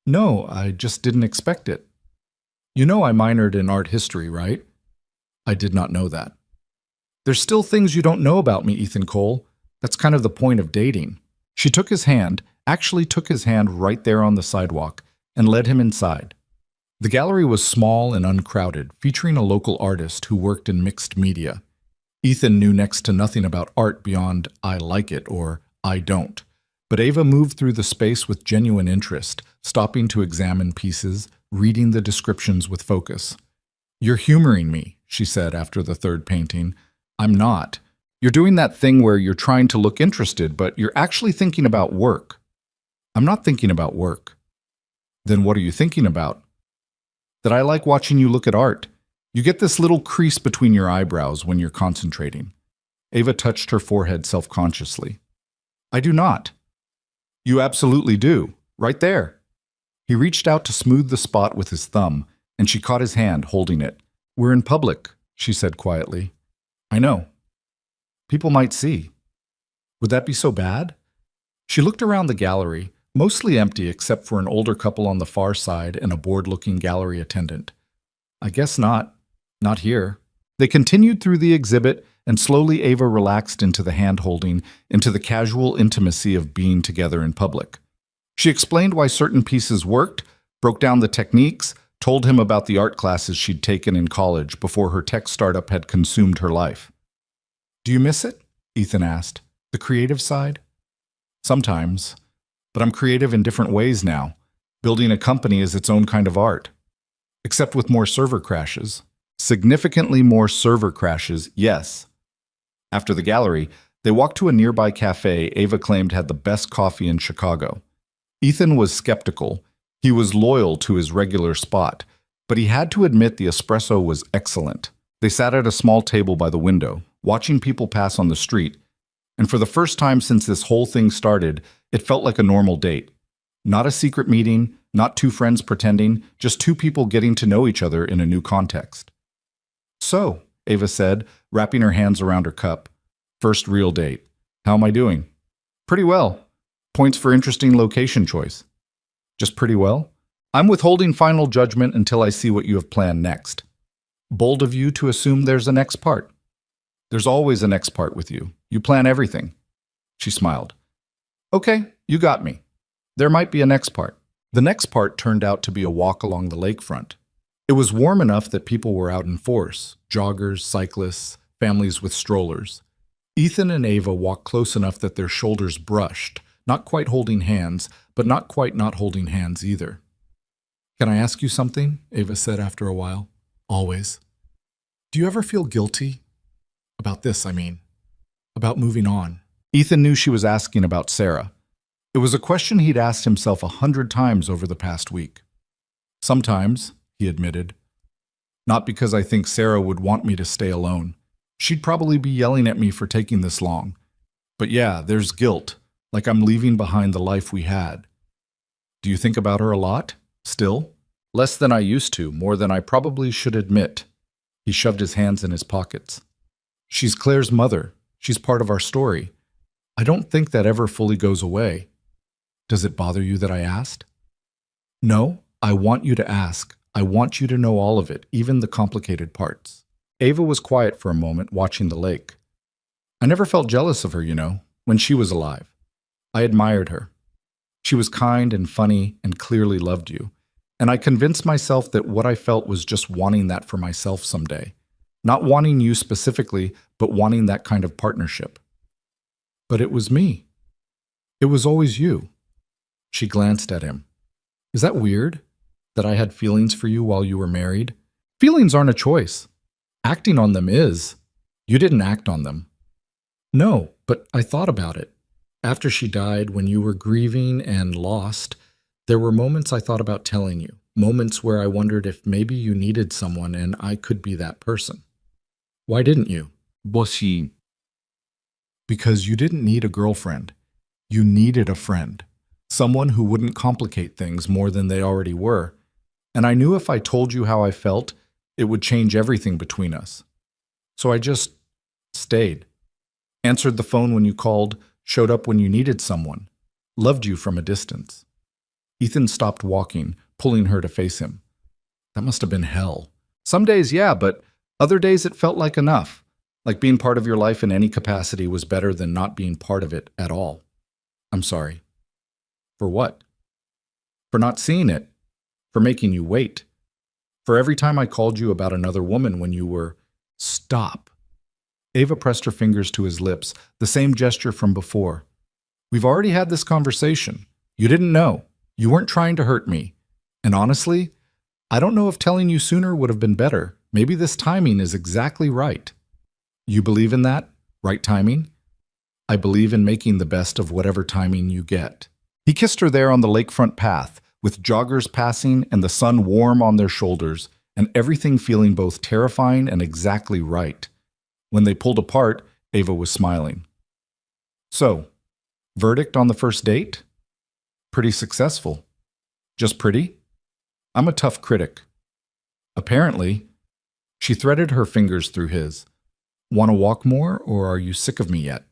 No, I just didn't expect it. You know I minored in art history, right? I did not know that. There's still things you don't know about me, Ethan Cole. That's kind of the point of dating. She took his hand, actually took his hand right there on the sidewalk, and led him inside. The gallery was small and uncrowded, featuring a local artist who worked in mixed media. Ethan knew next to nothing about art beyond I like it or I don't. But Ava moved through the space with genuine interest, stopping to examine pieces, reading the descriptions with focus. You're humoring me, she said after the third painting. I'm not. You're doing that thing where you're trying to look interested, but you're actually thinking about work. I'm not thinking about work. Then what are you thinking about? That I like watching you look at art. You get this little crease between your eyebrows when you're concentrating. Ava touched her forehead self-consciously. I do not. You absolutely do. Right there. He reached out to smooth the spot with his thumb, and she caught his hand, holding it. We're in public, she said quietly. I know. People might see. Would that be so bad? She looked around the gallery, mostly empty except for an older couple on the far side and a bored-looking gallery attendant. I guess not. Not here. They continued through the exhibit, and slowly Ava relaxed into the hand-holding, into the casual intimacy of being together in public. She explained why certain pieces worked, broke down the techniques, told him about the art classes she'd taken in college before her tech startup had consumed her life. Do you miss it? Ethan asked. The creative side? Sometimes. But I'm creative in different ways now. Building a company is its own kind of art. Except with more server crashes. Significantly more server crashes, yes. After the gallery, they walked to a nearby cafe Ava claimed had the best coffee in Chicago. Ethan was skeptical. He was loyal to his regular spot, but he had to admit the espresso was excellent. They sat at a small table by the window, watching people pass on the street, and for the first time since this whole thing started, it felt like a normal date. Not a secret meeting, not two friends pretending, just two people getting to know each other in a new context. So, Ava said, wrapping her hands around her cup. First real date. How am I doing? Pretty well. Points for interesting location choice. Just pretty well? I'm withholding final judgment until I see what you have planned next. Bold of you to assume there's a next part. There's always a next part with you. You plan everything. She smiled. Okay, you got me. There might be a next part. The next part turned out to be a walk along the lakefront. It was warm enough that people were out in force, joggers, cyclists, families with strollers. Ethan and Ava walked close enough that their shoulders brushed, not quite holding hands, but not quite not holding hands either. Can I ask you something? Ava said after a while. Always. Do you ever feel guilty? About this, I mean. About moving on. Ethan knew she was asking about Sarah. It was a question he'd asked himself 100 times over the past week. Sometimes, he admitted. Not because I think Sarah would want me to stay alone. She'd probably be yelling at me for taking this long. But yeah, there's guilt, like I'm leaving behind the life we had. Do you think about her a lot? Still? Less than I used to, more than I probably should admit. He shoved his hands in his pockets. She's Claire's mother. She's part of our story. I don't think that ever fully goes away. Does it bother you that I asked? No, I want you to ask. I want you to know all of it, even the complicated parts. Ava was quiet for a moment, watching the lake. I never felt jealous of her, when she was alive. I admired her. She was kind and funny and clearly loved you. And I convinced myself that what I felt was just wanting that for myself someday. Not wanting you specifically, but wanting that kind of partnership. But it was me. It was always you. She glanced at him. Is that weird? That I had feelings for you while you were married? Feelings aren't a choice. Acting on them is. You didn't act on them. No, but I thought about it. After she died, when you were grieving and lost, there were moments I thought about telling you. Moments where I wondered if maybe you needed someone and I could be that person. Why didn't you? Because you didn't need a girlfriend. You needed a friend. Someone who wouldn't complicate things more than they already were. And I knew if I told you how I felt, it would change everything between us. So I just stayed. Answered the phone when you called, showed up when you needed someone. Loved you from a distance. Ethan stopped walking, pulling her to face him. That must have been hell. Some days, yeah, but other days it felt like enough. Like being part of your life in any capacity was better than not being part of it at all. I'm sorry. For what? For not seeing it. For making you wait. For every time I called you about another woman when you were... Stop. Ava pressed her fingers to his lips, the same gesture from before. We've already had this conversation. You didn't know. You weren't trying to hurt me. And honestly, I don't know if telling you sooner would have been better. Maybe this timing is exactly right. You believe in that? Right timing? I believe in making the best of whatever timing you get. He kissed her there on the lakefront path, with joggers passing and the sun warm on their shoulders, and everything feeling both terrifying and exactly right. When they pulled apart, Ava was smiling. So, verdict on the first date? Pretty successful. Just pretty? I'm a tough critic. Apparently. She threaded her fingers through his. Want to walk more, or are you sick of me yet?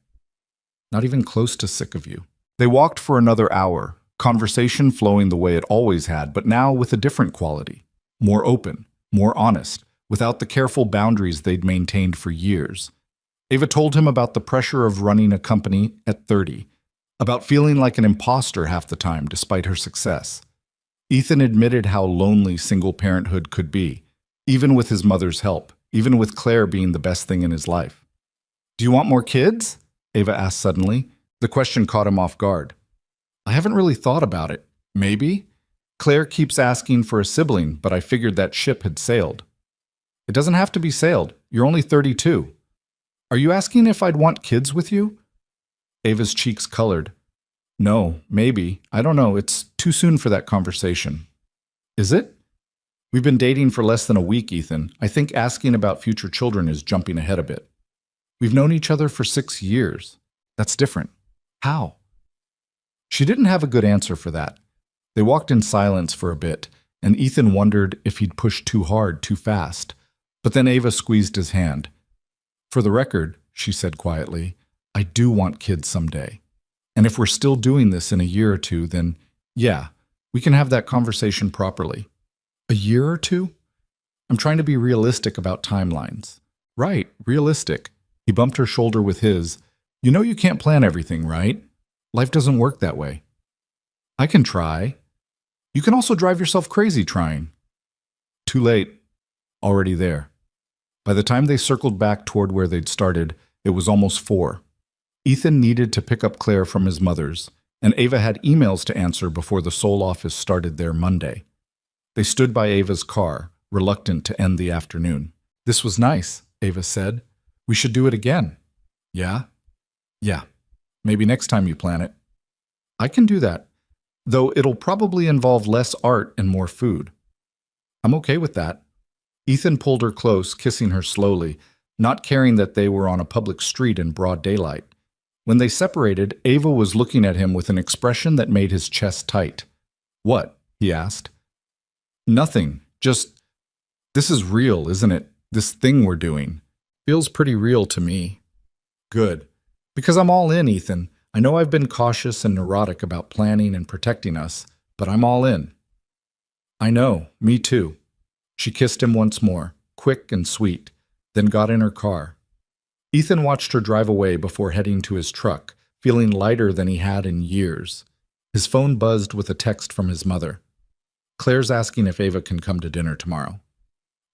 Not even close to sick of you. They walked for another hour, conversation flowing the way it always had, but now with a different quality. More open, more honest, without the careful boundaries they'd maintained for years. Ava told him about the pressure of running a company at 30, about feeling like an imposter half the time despite her success. Ethan admitted how lonely single parenthood could be, even with his mother's help, even with Claire being the best thing in his life. Do you want more kids? Ava asked suddenly. The question caught him off guard. I haven't really thought about it. Maybe? Claire keeps asking for a sibling, but I figured that ship had sailed. It doesn't have to be sailed. You're only 32. Are you asking if I'd want kids with you? Ava's cheeks colored. No, maybe. I don't know. It's too soon for that conversation. Is it? We've been dating for less than a week, Ethan. I think asking about future children is jumping ahead a bit. We've known each other for 6 years. That's different. How? She didn't have a good answer for that. They walked in silence for a bit, and Ethan wondered if he'd pushed too hard, too fast. But then Ava squeezed his hand. For the record, she said quietly, I do want kids someday. And if we're still doing this in a year or two, then yeah, we can have that conversation properly. A year or two? I'm trying to be realistic about timelines. Right, realistic. He bumped her shoulder with his. You know you can't plan everything, right? Life doesn't work that way. I can try. You can also drive yourself crazy trying. Too late. Already there. By the time they circled back toward where they'd started, it was almost 4. Ethan needed to pick up Claire from his mother's, and Ava had emails to answer before the Seoul office started there Monday. They stood by Ava's car, reluctant to end the afternoon. "This was nice," Ava said. "We should do it again." "Yeah? Yeah. Maybe next time you plan it." "I can do that, though it'll probably involve less art and more food." "I'm okay with that." Ethan pulled her close, kissing her slowly, not caring that they were on a public street in broad daylight. When they separated, Ava was looking at him with an expression that made his chest tight. "What?" he asked. "Nothing. Just, this is real, isn't it? This thing we're doing. Feels pretty real to me." "Good. Because I'm all in, Ethan. I know I've been cautious and neurotic about planning and protecting us, but I'm all in." "I know. Me too." She kissed him once more, quick and sweet, then got in her car. Ethan watched her drive away before heading to his truck, feeling lighter than he had in years. His phone buzzed with a text from his mother. "Claire's asking if Ava can come to dinner tomorrow."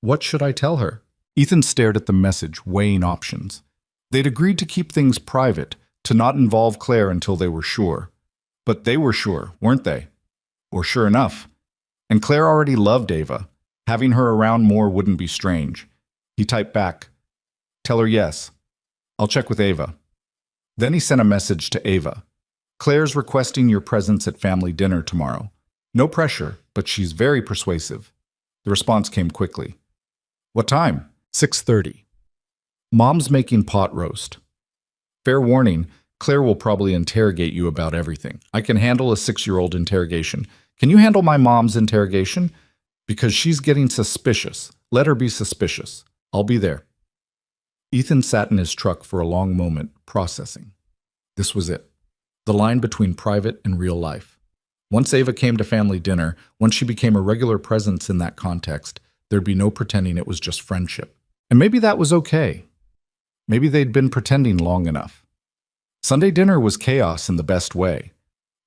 "What should I tell her?" Ethan stared at the message, weighing options. They'd agreed to keep things private, to not involve Claire until they were sure. But they were sure, weren't they? Or sure enough. And Claire already loved Ava. Having her around more wouldn't be strange. He typed back, "Tell her yes. I'll check with Ava." Then he sent a message to Ava. "Claire's requesting your presence at family dinner tomorrow. No pressure, but she's very persuasive." The response came quickly. "What time?" 6:30. "Mom's making pot roast. Fair warning, Claire will probably interrogate you about everything. I can handle a 6-year-old interrogation. Can you handle my mom's interrogation? Because she's getting suspicious. Let her be suspicious. I'll be there." Ethan sat in his truck for a long moment, processing. This was it. The line between private and real life. Once Ava came to family dinner, once she became a regular presence in that context, there'd be no pretending it was just friendship. And maybe that was okay. Maybe they'd been pretending long enough. Sunday dinner was chaos in the best way.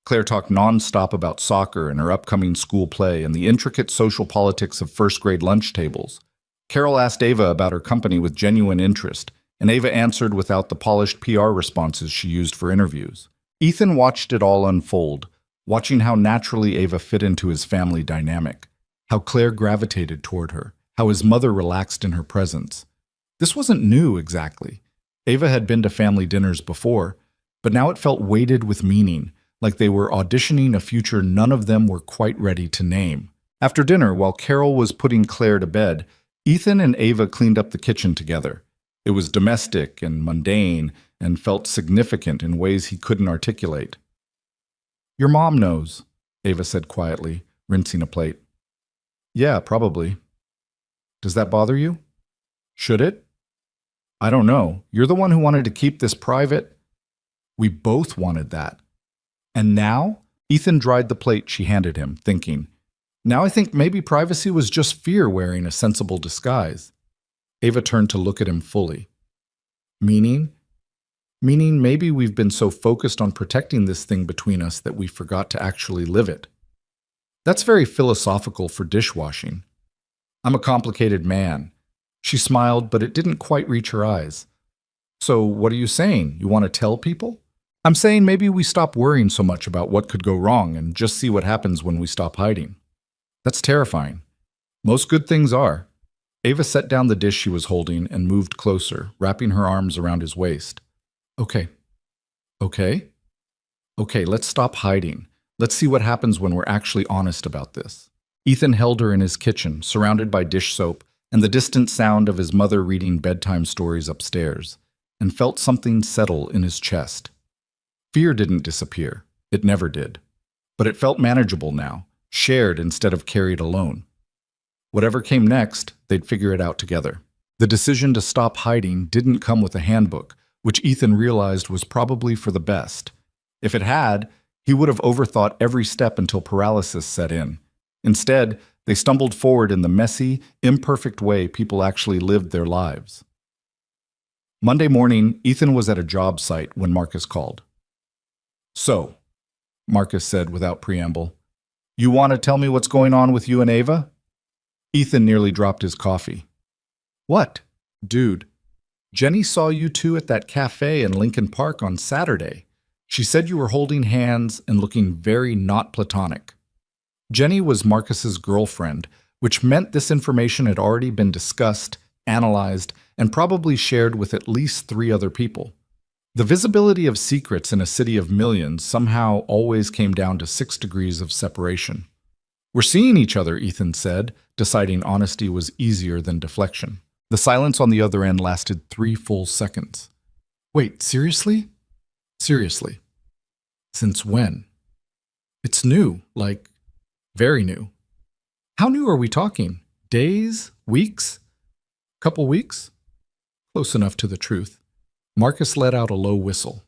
Claire talked non-stop about soccer and her upcoming school play and the intricate social politics of first-grade lunch tables. Carol asked Ava about her company with genuine interest, and Ava answered without the polished PR responses she used for interviews. Ethan watched it all unfold, watching how naturally Ava fit into his family dynamic, how Claire gravitated toward her, how his mother relaxed in her presence. This wasn't new, exactly. Ava had been to family dinners before, but now it felt weighted with meaning, like they were auditioning a future none of them were quite ready to name. After dinner, while Carol was putting Claire to bed, Ethan and Ava cleaned up the kitchen together. It was domestic and mundane and felt significant in ways he couldn't articulate. "Your mom knows," Ava said quietly, rinsing a plate. "Yeah, probably." "Does that bother you?" "Should it?" "I don't know. You're the one who wanted to keep this private." "We both wanted that." "And now?" Ethan dried the plate she handed him, thinking, "Now I think maybe privacy was just fear wearing a sensible disguise." Ava turned to look at him fully. "Meaning?" "Meaning maybe we've been so focused on protecting this thing between us that we forgot to actually live it." "That's very philosophical for dishwashing." "I'm a complicated man." She smiled, but it didn't quite reach her eyes. "So what are you saying? You want to tell people?" "I'm saying maybe we stop worrying so much about what could go wrong and just see what happens when we stop hiding." "That's terrifying." "Most good things are." Ava set down the dish she was holding and moved closer, wrapping her arms around his waist. "Okay. Okay? Okay, let's stop hiding. Let's see what happens when we're actually honest about this." Ethan held her in his kitchen, surrounded by dish soap and the distant sound of his mother reading bedtime stories upstairs, and felt something settle in his chest. Fear didn't disappear. It never did. But it felt manageable now, shared instead of carried alone. Whatever came next, they'd figure it out together. The decision to stop hiding didn't come with a handbook, which Ethan realized was probably for the best. If it had, he would have overthought every step until paralysis set in. Instead, they stumbled forward in the messy, imperfect way people actually lived their lives. Monday morning, Ethan was at a job site when Marcus called. "So," Marcus said without preamble, "you want to tell me what's going on with you and Ava?" Ethan nearly dropped his coffee. "What?" "Dude, Jenny saw you two at that cafe in Lincoln Park on Saturday. She said you were holding hands and looking very not platonic." Jenny was Marcus's girlfriend, which meant this information had already been discussed, analyzed, and probably shared with at least 3 other people. The visibility of secrets in a city of millions somehow always came down to 6 degrees of separation. "We're seeing each other," Ethan said, deciding honesty was easier than deflection. The silence on the other end lasted 3 full seconds. "Wait, seriously?" "Seriously." "Since when?" "It's new, like, very new." "How new are we talking? Days? Weeks? Couple weeks?" "Close enough to the truth." Marcus let out a low whistle.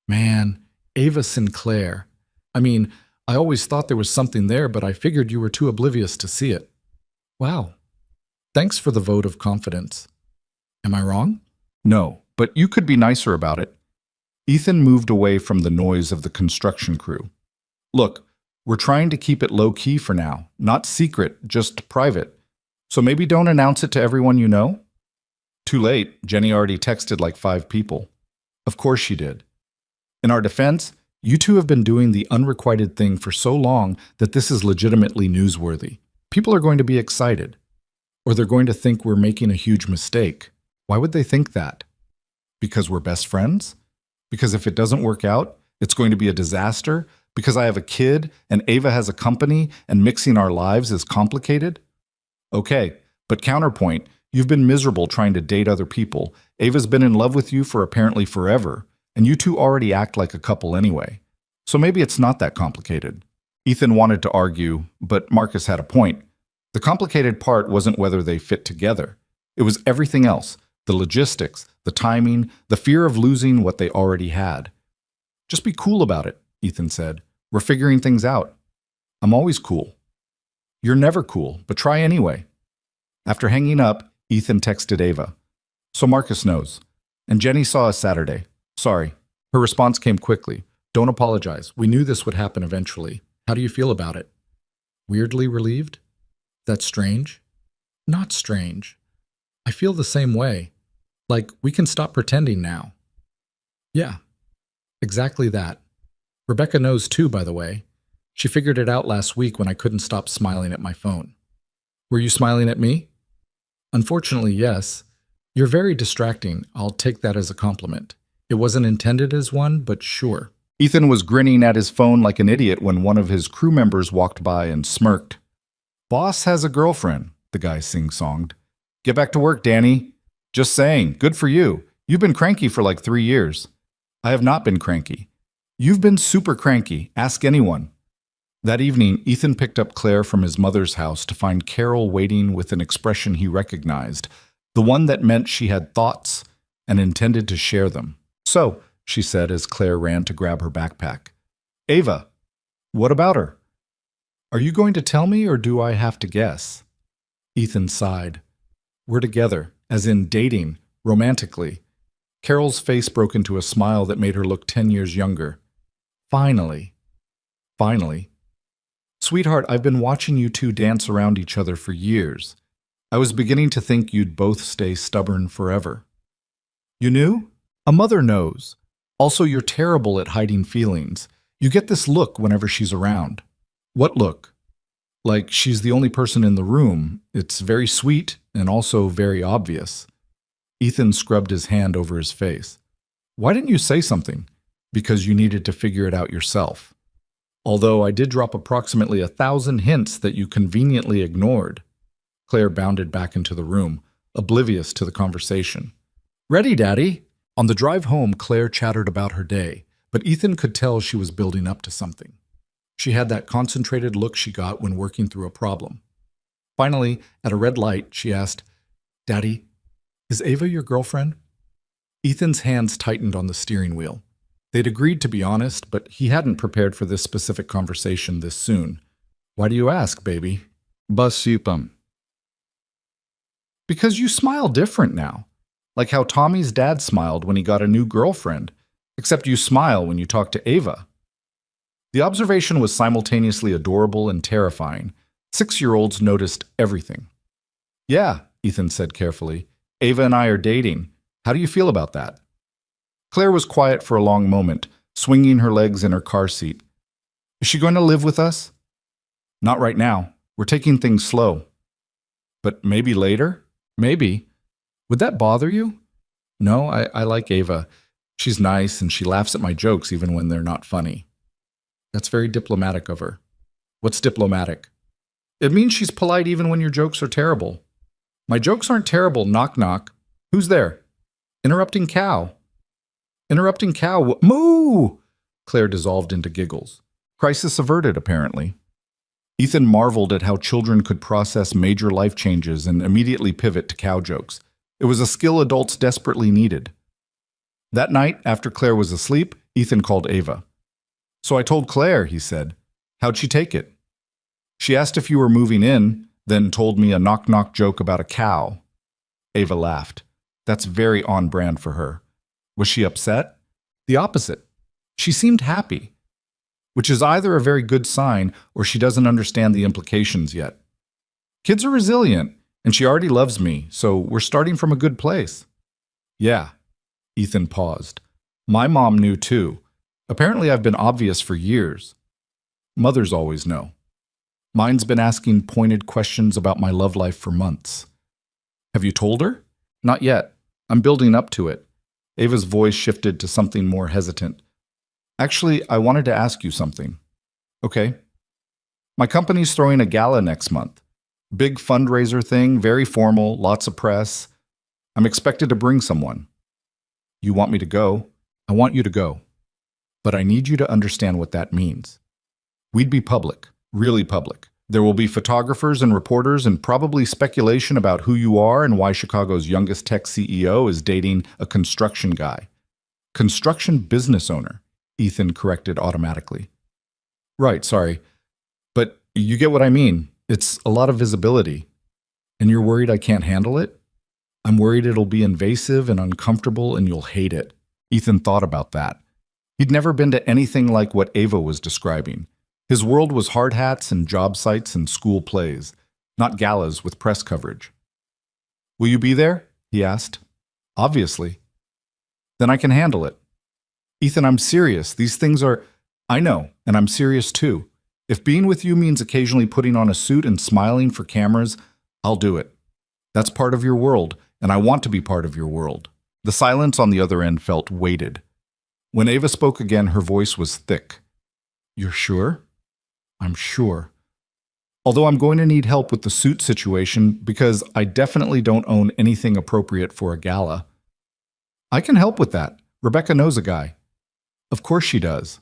"Man, Ava Sinclair. I mean, I always thought there was something there, but I figured you were too oblivious to see it." "Wow. Thanks for the vote of confidence." "Am I wrong?" "No, but you could be nicer about it." Ethan moved away from the noise of the construction crew. "Look, we're trying to keep it low-key for now. Not secret, just private. So maybe don't announce it to everyone you know?" "Too late. Jenny already texted like 5 people." "Of course she did." "In our defense, you two have been doing the unrequited thing for so long that this is legitimately newsworthy. People are going to be excited. Or they're going to think we're making a huge mistake." "Why would they think that?" "Because we're best friends? Because if it doesn't work out, it's going to be a disaster? Because I have a kid and Ava has a company and mixing our lives is complicated?" "Okay, but counterpoint, you've been miserable trying to date other people. Ava's been in love with you for apparently forever, and you two already act like a couple anyway. So maybe it's not that complicated." Ethan wanted to argue, but Marcus had a point. The complicated part wasn't whether they fit together. It was everything else, the logistics, the timing, the fear of losing what they already had. "Just be cool about it," Ethan said. "We're figuring things out." "I'm always cool." "You're never cool, but try anyway." After hanging up, Ethan texted Ava. "So Marcus knows. And Jenny saw us Saturday. Sorry." Her response came quickly. "Don't apologize. We knew this would happen eventually. How do you feel about it?" "Weirdly relieved." "That's strange." "Not strange. I feel the same way. Like, we can stop pretending now." "Yeah, exactly that. Rebecca knows too, by the way. She figured it out last week when I couldn't stop smiling at my phone." "Were you smiling at me?" "Unfortunately, yes. You're very distracting. I'll take that as a compliment. It wasn't intended as one, but sure." Ethan was grinning at his phone like an idiot when one of his crew members walked by and smirked. "Boss has a girlfriend," the guy sing-songed. "Get back to work, Danny." "Just saying, good for you. You've been cranky for like 3 years." "I have not been cranky." "You've been super cranky. Ask anyone." That evening, Ethan picked up Claire from his mother's house to find Carol waiting with an expression he recognized, the one that meant she had thoughts and intended to share them. "So," she said as Claire ran to grab her backpack. "Ava, what about her?" "Are you going to tell me or do I have to guess?" Ethan sighed. "We're together, as in dating, romantically." Carol's face broke into a smile that made her look 10 years younger. "Finally." "Finally." "Sweetheart, I've been watching you two dance around each other for years. I was beginning to think you'd both stay stubborn forever." "You knew?" "A mother knows. Also, you're terrible at hiding feelings. You get this look whenever she's around." "What look?" "Like she's the only person in the room. It's very sweet and also very obvious." Ethan scrubbed his hand over his face. "Why didn't you say something?" "Because you needed to figure it out yourself. Although I did drop approximately 1,000 hints that you conveniently ignored." Claire bounded back into the room, oblivious to the conversation. "Ready, Daddy?" On the drive home, Claire chattered about her day, but Ethan could tell she was building up to something. She had that concentrated look she got when working through a problem. Finally, at a red light, she asked, "Daddy, is Ava your girlfriend?" Ethan's hands tightened on the steering wheel. They'd agreed to be honest, but he hadn't prepared for this specific conversation this soon. "Why do you ask, baby?" "Basupam." "Because you smile different now. Like how Tommy's dad smiled when he got a new girlfriend, except you smile when you talk to Ava." The observation was simultaneously adorable and terrifying. 6-year-olds noticed everything. "Yeah," Ethan said carefully. "Ava and I are dating. How do you feel about that?" Claire was quiet for a long moment, swinging her legs in her car seat. "Is she going to live with us?" Not right now. We're taking things slow. But maybe later? Maybe. Would that bother you? No, I like Ava. She's nice and she laughs at my jokes even when they're not funny. That's very diplomatic of her. What's diplomatic? It means she's polite even when your jokes are terrible. My jokes aren't terrible, knock knock. Who's there? Interrupting cow. Interrupting cow. Moo! Claire dissolved into giggles. Crisis averted, apparently. Ethan marveled at how children could process major life changes and immediately pivot to cow jokes. It was a skill adults desperately needed. That night, after Claire was asleep, Ethan called Ava. So I told Claire, he said. How'd she take it? She asked if you were moving in, then told me a knock-knock joke about a cow. Ava laughed. That's very on-brand for her. Was she upset? The opposite. She seemed happy, which is either a very good sign or she doesn't understand the implications yet. Kids are resilient, and she already loves me, so we're starting from a good place. Yeah. Ethan paused. My mom knew too. Apparently I've been obvious for years. Mothers always know. Mine's been asking pointed questions about my love life for months. Have you told her? Not yet. I'm building up to it. Ava's voice shifted to something more hesitant. Actually, I wanted to ask you something. Okay. My company's throwing a gala next month. Big fundraiser thing, very formal, lots of press. I'm expected to bring someone. You want me to go? I want you to go. But I need you to understand what that means. We'd be public, really public. There will be photographers and reporters and probably speculation about who you are and why Chicago's youngest tech CEO is dating a construction guy. Construction business owner, Ethan corrected automatically. Right, sorry. But you get what I mean. It's a lot of visibility. And you're worried I can't handle it? I'm worried it'll be invasive and uncomfortable and you'll hate it. Ethan thought about that. He'd never been to anything like what Ava was describing. His world was hard hats and job sites and school plays, not galas with press coverage. Will you be there? He asked. Obviously. Then I can handle it. Ethan, I'm serious. These things are... I know, and I'm serious too. If being with you means occasionally putting on a suit and smiling for cameras, I'll do it. That's part of your world, and I want to be part of your world. The silence on the other end felt weighted. When Ava spoke again, her voice was thick. You're sure? I'm sure. Although I'm going to need help with the suit situation because I definitely don't own anything appropriate for a gala. I can help with that. Rebecca knows a guy. Of course she does.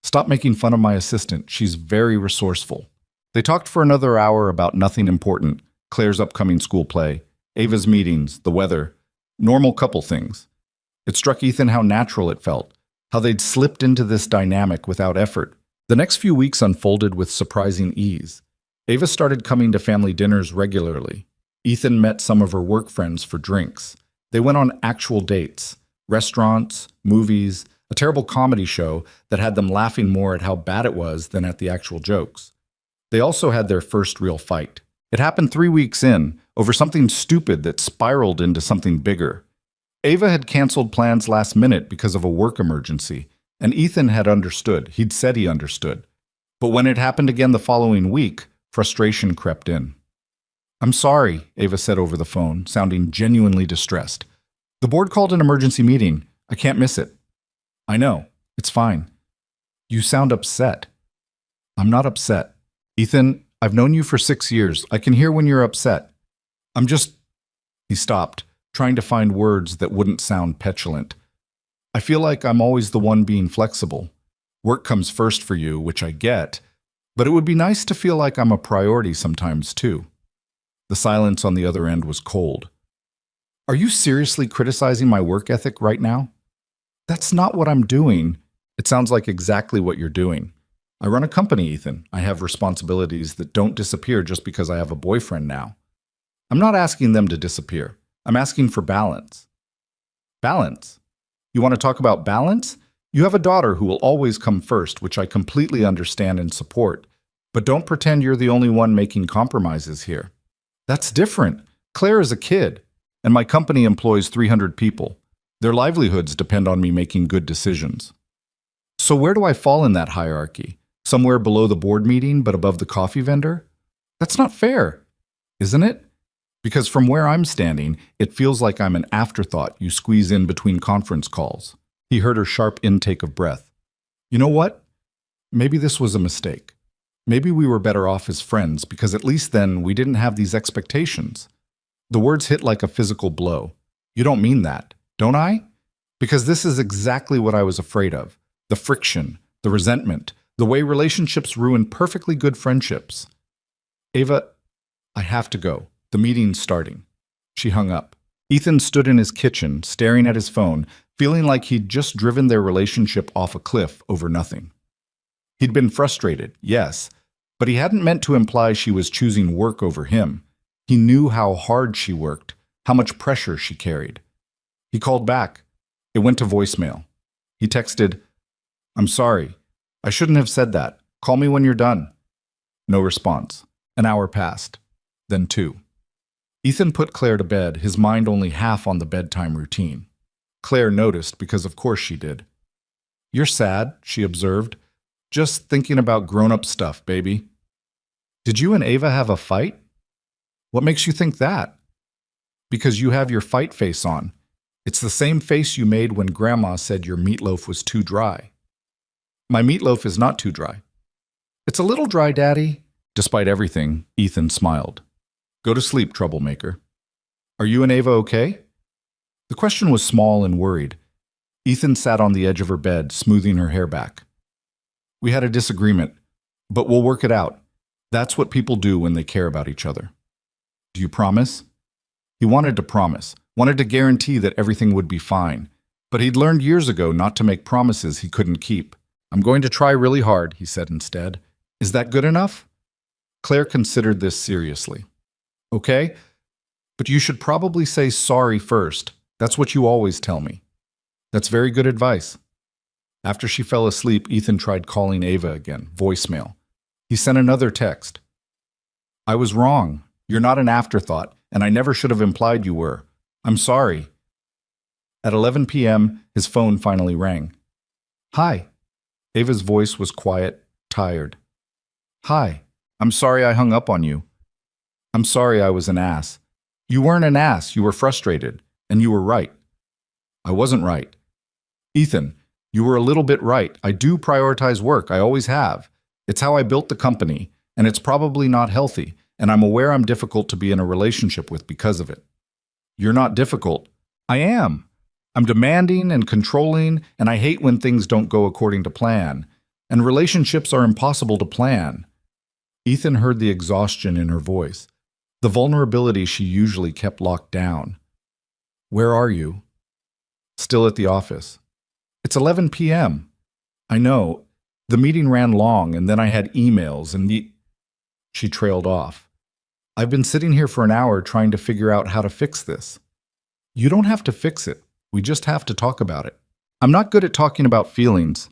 Stop making fun of my assistant. She's very resourceful. They talked for another hour about nothing important. Claire's upcoming school play, Ava's meetings, the weather, normal couple things. It struck Ethan how natural it felt, how they'd slipped into this dynamic without effort. The next few weeks unfolded with surprising ease. Ava started coming to family dinners regularly. Ethan met some of her work friends for drinks. They went on actual dates, restaurants, movies, a terrible comedy show that had them laughing more at how bad it was than at the actual jokes. They also had their first real fight. It happened 3 weeks in, over something stupid that spiraled into something bigger. Ava had canceled plans last minute because of a work emergency, and Ethan had understood. He'd said he understood. But when it happened again the following week, frustration crept in. I'm sorry, Ava said over the phone, sounding genuinely distressed. The board called an emergency meeting. I can't miss it. I know. It's fine. You sound upset. I'm not upset. Ethan, I've known you for 6 years. I can hear when you're upset. I'm just... He stopped, trying to find words that wouldn't sound petulant. I feel like I'm always the one being flexible. Work comes first for you, which I get, but it would be nice to feel like I'm a priority sometimes too. The silence on the other end was cold. Are you seriously criticizing my work ethic right now? That's not what I'm doing. It sounds like exactly what you're doing. I run a company, Ethan. I have responsibilities that don't disappear just because I have a boyfriend now. I'm not asking them to disappear. I'm asking for balance. Balance? You want to talk about balance? You have a daughter who will always come first, which I completely understand and support. But don't pretend you're the only one making compromises here. That's different. Claire is a kid, and my company employs 300 people. Their livelihoods depend on me making good decisions. So where do I fall in that hierarchy? Somewhere below the board meeting, but above the coffee vendor? That's not fair, isn't it? Because from where I'm standing, it feels like I'm an afterthought you squeeze in between conference calls. He heard her sharp intake of breath. You know what? Maybe this was a mistake. Maybe we were better off as friends because at least then we didn't have these expectations. The words hit like a physical blow. You don't mean that, don't I? Because this is exactly what I was afraid of. The friction, the resentment, the way relationships ruin perfectly good friendships. Ava, I have to go. The meeting's starting. She hung up. Ethan stood in his kitchen, staring at his phone, feeling like he'd just driven their relationship off a cliff over nothing. He'd been frustrated, yes, but he hadn't meant to imply she was choosing work over him. He knew how hard she worked, how much pressure she carried. He called back. It went to voicemail. He texted, "I'm sorry. I shouldn't have said that. Call me when you're done." No response. An hour passed. Then 2. Ethan put Claire to bed, his mind only half on the bedtime routine. Claire noticed because of course she did. "You're sad," she observed. "Just thinking about grown-up stuff, baby." "Did you and Ava have a fight?" "What makes you think that?" "Because you have your fight face on. It's the same face you made when Grandma said your meatloaf was too dry." "My meatloaf is not too dry." "It's a little dry, Daddy." Despite everything, Ethan smiled. "Go to sleep, troublemaker." "Are you and Ava okay?" The question was small and worried. Ethan sat on the edge of her bed, smoothing her hair back. "We had a disagreement, but we'll work it out. That's what people do when they care about each other." "Do you promise?" He wanted to promise, wanted to guarantee that everything would be fine, but he'd learned years ago not to make promises he couldn't keep. "I'm going to try really hard," he said instead. "Is that good enough?" Claire considered this seriously. "Okay, but you should probably say sorry first. That's what you always tell me." "That's very good advice." After she fell asleep, Ethan tried calling Ava again, voicemail. He sent another text. "I was wrong. You're not an afterthought, and I never should have implied you were. I'm sorry." At 11 p.m., his phone finally rang. "Hi." Ava's voice was quiet, tired. "Hi. I'm sorry I hung up on you. I'm sorry I was an ass." "You weren't an ass. You were frustrated. And you were right." "I wasn't right." "Ethan, you were a little bit right. I do prioritize work. I always have. It's how I built the company, and it's probably not healthy, and I'm aware I'm difficult to be in a relationship with because of it." "You're not difficult." "I am. I'm demanding and controlling, and I hate when things don't go according to plan. And relationships are impossible to plan." Ethan heard the exhaustion in her voice, the vulnerability she usually kept locked down. "Where are you?" "Still at the office." "It's 11 p.m. "I know. The meeting ran long, and then I had emails, and She trailed off. "I've been sitting here for an hour trying to figure out how to fix this." "You don't have to fix it. We just have to talk about it." "I'm not good at talking about feelings."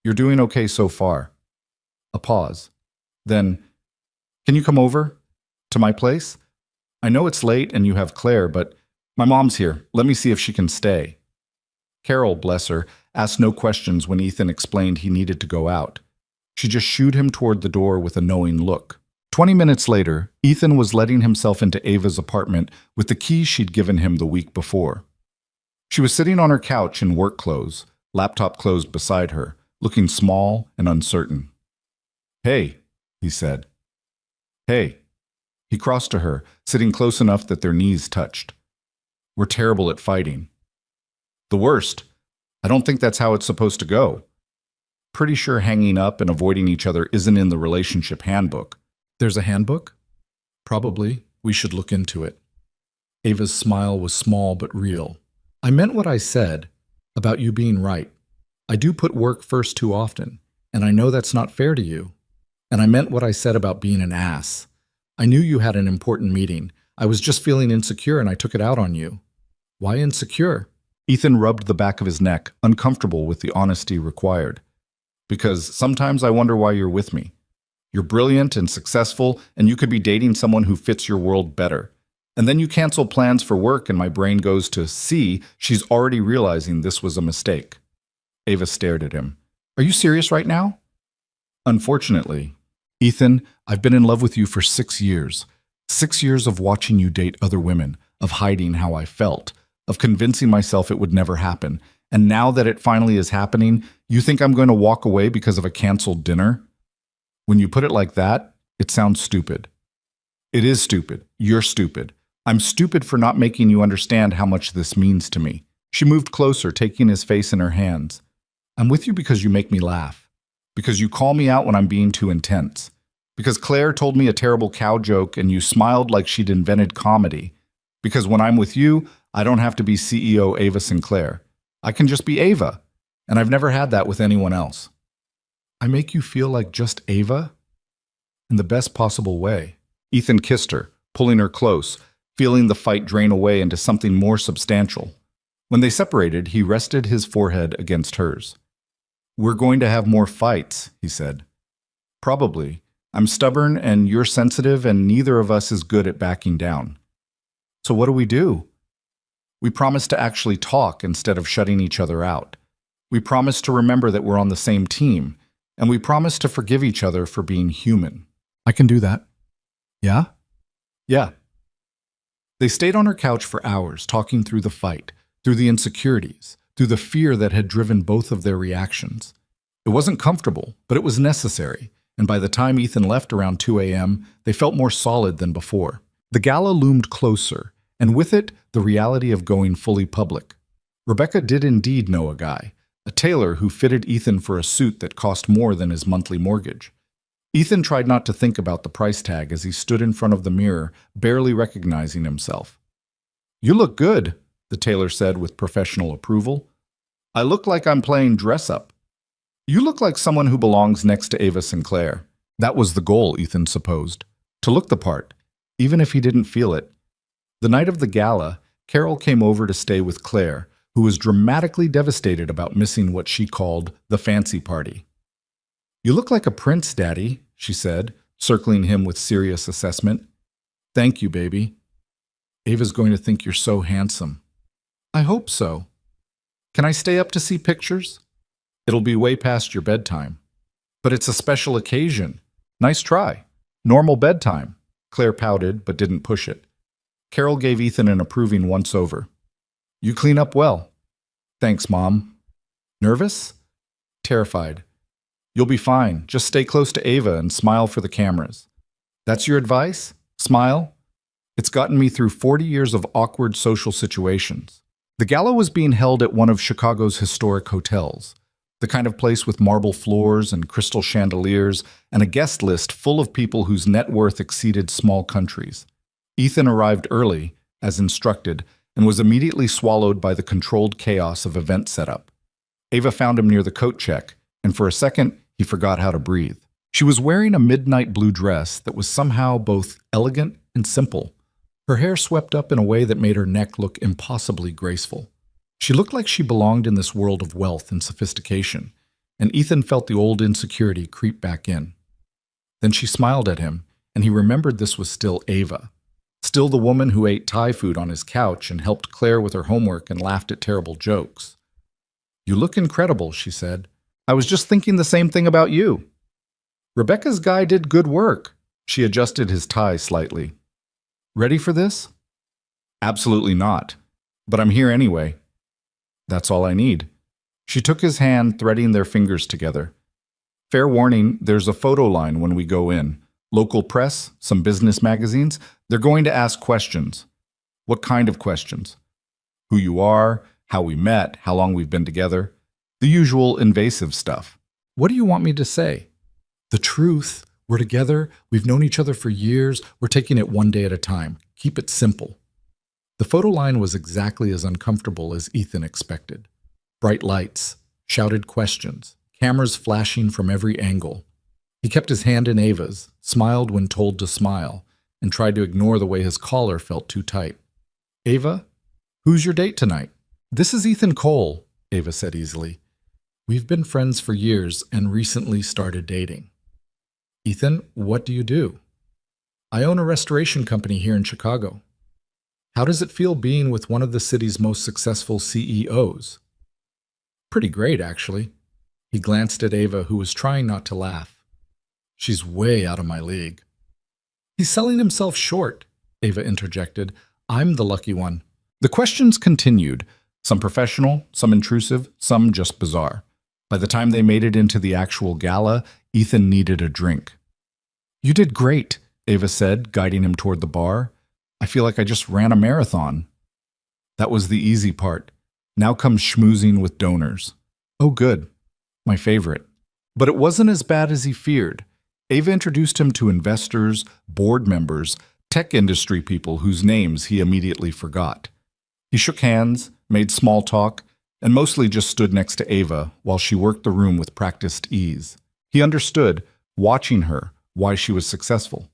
"You're doing okay so far." A pause. Then, "Can you come over? To my place? I know it's late and you have Claire, but my mom's here. Let me see if she can stay." Carol, bless her, asked no questions when Ethan explained he needed to go out. She just shooed him toward the door with a knowing look. 20 minutes later, Ethan was letting himself into Ava's apartment with the keys she'd given him the week before. She was sitting on her couch in work clothes, laptop closed beside her, looking small and uncertain. "Hey," he said. "Hey." He crossed to her, sitting close enough that their knees touched. "We're terrible at fighting." "The worst. I don't think that's how it's supposed to go." "Pretty sure hanging up and avoiding each other isn't in the relationship handbook." "There's a handbook?" "Probably. We should look into it." Ava's smile was small but real. "I meant what I said about you being right. I do put work first too often, and I know that's not fair to you. And I meant what I said about being an ass. I knew you had an important meeting. I was just feeling insecure and I took it out on you." "Why insecure?" Ethan rubbed the back of his neck, uncomfortable with the honesty required. "Because sometimes I wonder why you're with me. You're brilliant and successful, and you could be dating someone who fits your world better. And then you cancel plans for work and my brain goes to, see, she's already realizing this was a mistake." Ava stared at him. "Are you serious right now?" Unfortunately, Ethan, I've been in love with you for 6 years. 6 years of watching you date other women, of hiding how I felt, of convincing myself it would never happen. And now that it finally is happening, you think I'm going to walk away because of a canceled dinner? When you put it like that, it sounds stupid. It is stupid. You're stupid. I'm stupid for not making you understand how much this means to me. She moved closer, taking his face in her hands. I'm with you because you make me laugh. Because you call me out when I'm being too intense. Because Claire told me a terrible cow joke and you smiled like she'd invented comedy. Because when I'm with you, I don't have to be CEO Ava Sinclair. I can just be Ava. And I've never had that with anyone else. I make you feel like just Ava? In the best possible way. Ethan kissed her, pulling her close, feeling the fight drain away into something more substantial. When they separated, he rested his forehead against hers. We're going to have more fights, he said. Probably. I'm stubborn and you're sensitive and neither of us is good at backing down. So what do? We promise to actually talk instead of shutting each other out. We promise to remember that we're on the same team, and we promise to forgive each other for being human. I can do that. Yeah? Yeah. They stayed on her couch for hours, talking through the fight, through the insecurities, through the fear that had driven both of their reactions. It wasn't comfortable, but it was necessary, and by the time Ethan left around 2 a.m., they felt more solid than before. The gala loomed closer, and with it, the reality of going fully public. Rebecca did indeed know a guy, a tailor who fitted Ethan for a suit that cost more than his monthly mortgage. Ethan tried not to think about the price tag as he stood in front of the mirror, barely recognizing himself. You look good, the tailor said with professional approval. I look like I'm playing dress-up. You look like someone who belongs next to Ava Sinclair. That was the goal, Ethan supposed. To look the part, even if he didn't feel it. The night of the gala, Carol came over to stay with Claire, who was dramatically devastated about missing what she called the fancy party. You look like a prince, Daddy, she said, circling him with serious assessment. Thank you, baby. Ava's going to think you're so handsome. I hope so. Can I stay up to see pictures? It'll be way past your bedtime. But it's a special occasion. Nice try. Normal bedtime. Claire pouted, but didn't push it. Carol gave Ethan an approving once-over. You clean up well. Thanks, Mom. Nervous? Terrified. You'll be fine. Just stay close to Ava and smile for the cameras. That's your advice? Smile? It's gotten me through 40 years of awkward social situations. The gala was being held at one of Chicago's historic hotels, the kind of place with marble floors and crystal chandeliers and a guest list full of people whose net worth exceeded small countries. Ethan arrived early, as instructed, and was immediately swallowed by the controlled chaos of event setup. Ava found him near the coat check, and for a second, he forgot how to breathe. She was wearing a midnight blue dress that was somehow both elegant and simple. Her hair swept up in a way that made her neck look impossibly graceful. She looked like she belonged in this world of wealth and sophistication, and Ethan felt the old insecurity creep back in. Then she smiled at him, and he remembered this was still Ava. Still the woman who ate Thai food on his couch and helped Claire with her homework and laughed at terrible jokes. You look incredible, she said. I was just thinking the same thing about you. Rebecca's guy did good work. She adjusted his tie slightly. Ready for this? Absolutely not. But I'm here anyway. That's all I need. She took his hand, threading their fingers together. Fair warning, there's a photo line when we go in. Local press, some business magazines, they're going to ask questions. What kind of questions? Who you are, how we met, how long we've been together. The usual invasive stuff. What do you want me to say? The truth. We're together. We've known each other for years. We're taking it one day at a time. Keep it simple. The photo line was exactly as uncomfortable as Ethan expected. Bright lights, shouted questions, cameras flashing from every angle. He kept his hand in Ava's, smiled when told to smile, and tried to ignore the way his collar felt too tight. Ava, who's your date tonight? This is Ethan Cole, Ava said easily. We've been friends for years and recently started dating. Ethan, what do you do? I own a restoration company here in Chicago. How does it feel being with one of the city's most successful CEOs? Pretty great, actually. He glanced at Ava, who was trying not to laugh. She's way out of my league. He's selling himself short, Ava interjected. I'm the lucky one. The questions continued, some professional, some intrusive, some just bizarre. By the time they made it into the actual gala, Ethan needed a drink. You did great, Ava said, guiding him toward the bar. I feel like I just ran a marathon. That was the easy part. Now comes schmoozing with donors. Oh, good. My favorite. But it wasn't as bad as he feared. Ava introduced him to investors, board members, tech industry people whose names he immediately forgot. He shook hands, made small talk, and mostly just stood next to Ava while she worked the room with practiced ease. He understood, watching her, why she was successful.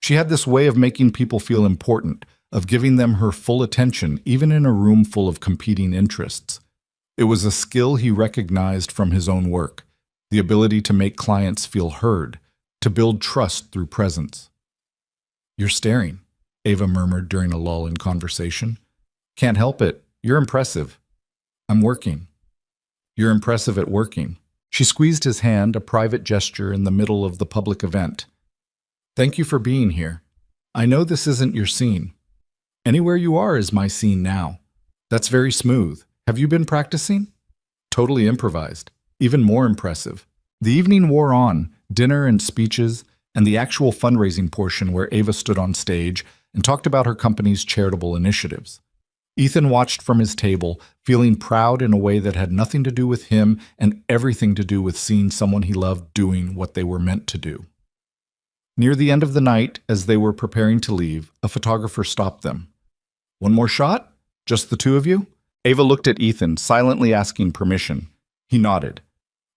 She had this way of making people feel important, of giving them her full attention, even in a room full of competing interests. It was a skill he recognized from his own work, the ability to make clients feel heard, to build trust through presence. You're staring, Ava murmured during a lull in conversation. Can't help it. You're impressive. I'm working. You're impressive at working. She squeezed his hand, a private gesture in the middle of the public event. Thank you for being here. I know this isn't your scene. Anywhere you are is my scene now. That's very smooth. Have you been practicing? Totally improvised. Even more impressive. The evening wore on, dinner and speeches, and the actual fundraising portion where Ava stood on stage and talked about her company's charitable initiatives. Ethan watched from his table, feeling proud in a way that had nothing to do with him and everything to do with seeing someone he loved doing what they were meant to do. Near the end of the night, as they were preparing to leave, a photographer stopped them. One more shot? Just the two of you? Ava looked at Ethan, silently asking permission. He nodded.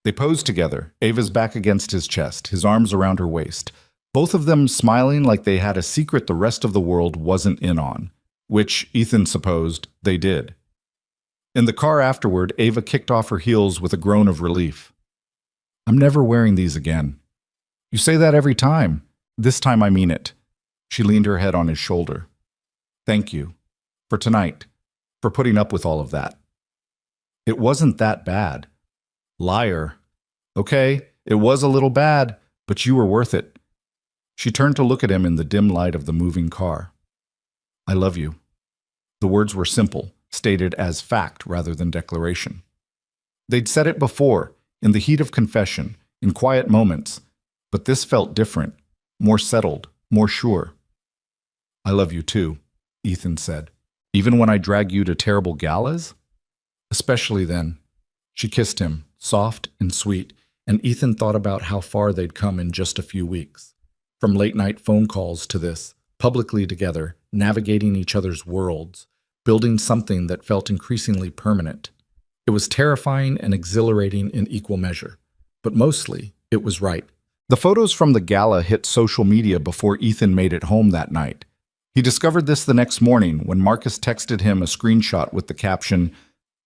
They posed together, Ava's back against his chest, his arms around her waist, both of them smiling like they had a secret the rest of the world wasn't in on, which, Ethan supposed, they did. In the car afterward, Ava kicked off her heels with a groan of relief. I'm never wearing these again. You say that every time. This time I mean it. She leaned her head on his shoulder. Thank you. For tonight. For putting up with all of that. It wasn't that bad. Liar. Okay, it was a little bad, but you were worth it. She turned to look at him in the dim light of the moving car. I love you. The words were simple, stated as fact rather than declaration. They'd said it before, in the heat of confession, in quiet moments, but this felt different, more settled, more sure. I love you too, Ethan said. Even when I drag you to terrible galas? Especially then. She kissed him, soft and sweet, and Ethan thought about how far they'd come in just a few weeks. From late-night phone calls to this, publicly together, navigating each other's worlds, building something that felt increasingly permanent. It was terrifying and exhilarating in equal measure, but mostly it was right. The photos from the gala hit social media before Ethan made it home that night. He discovered this the next morning when Marcus texted him a screenshot with the caption,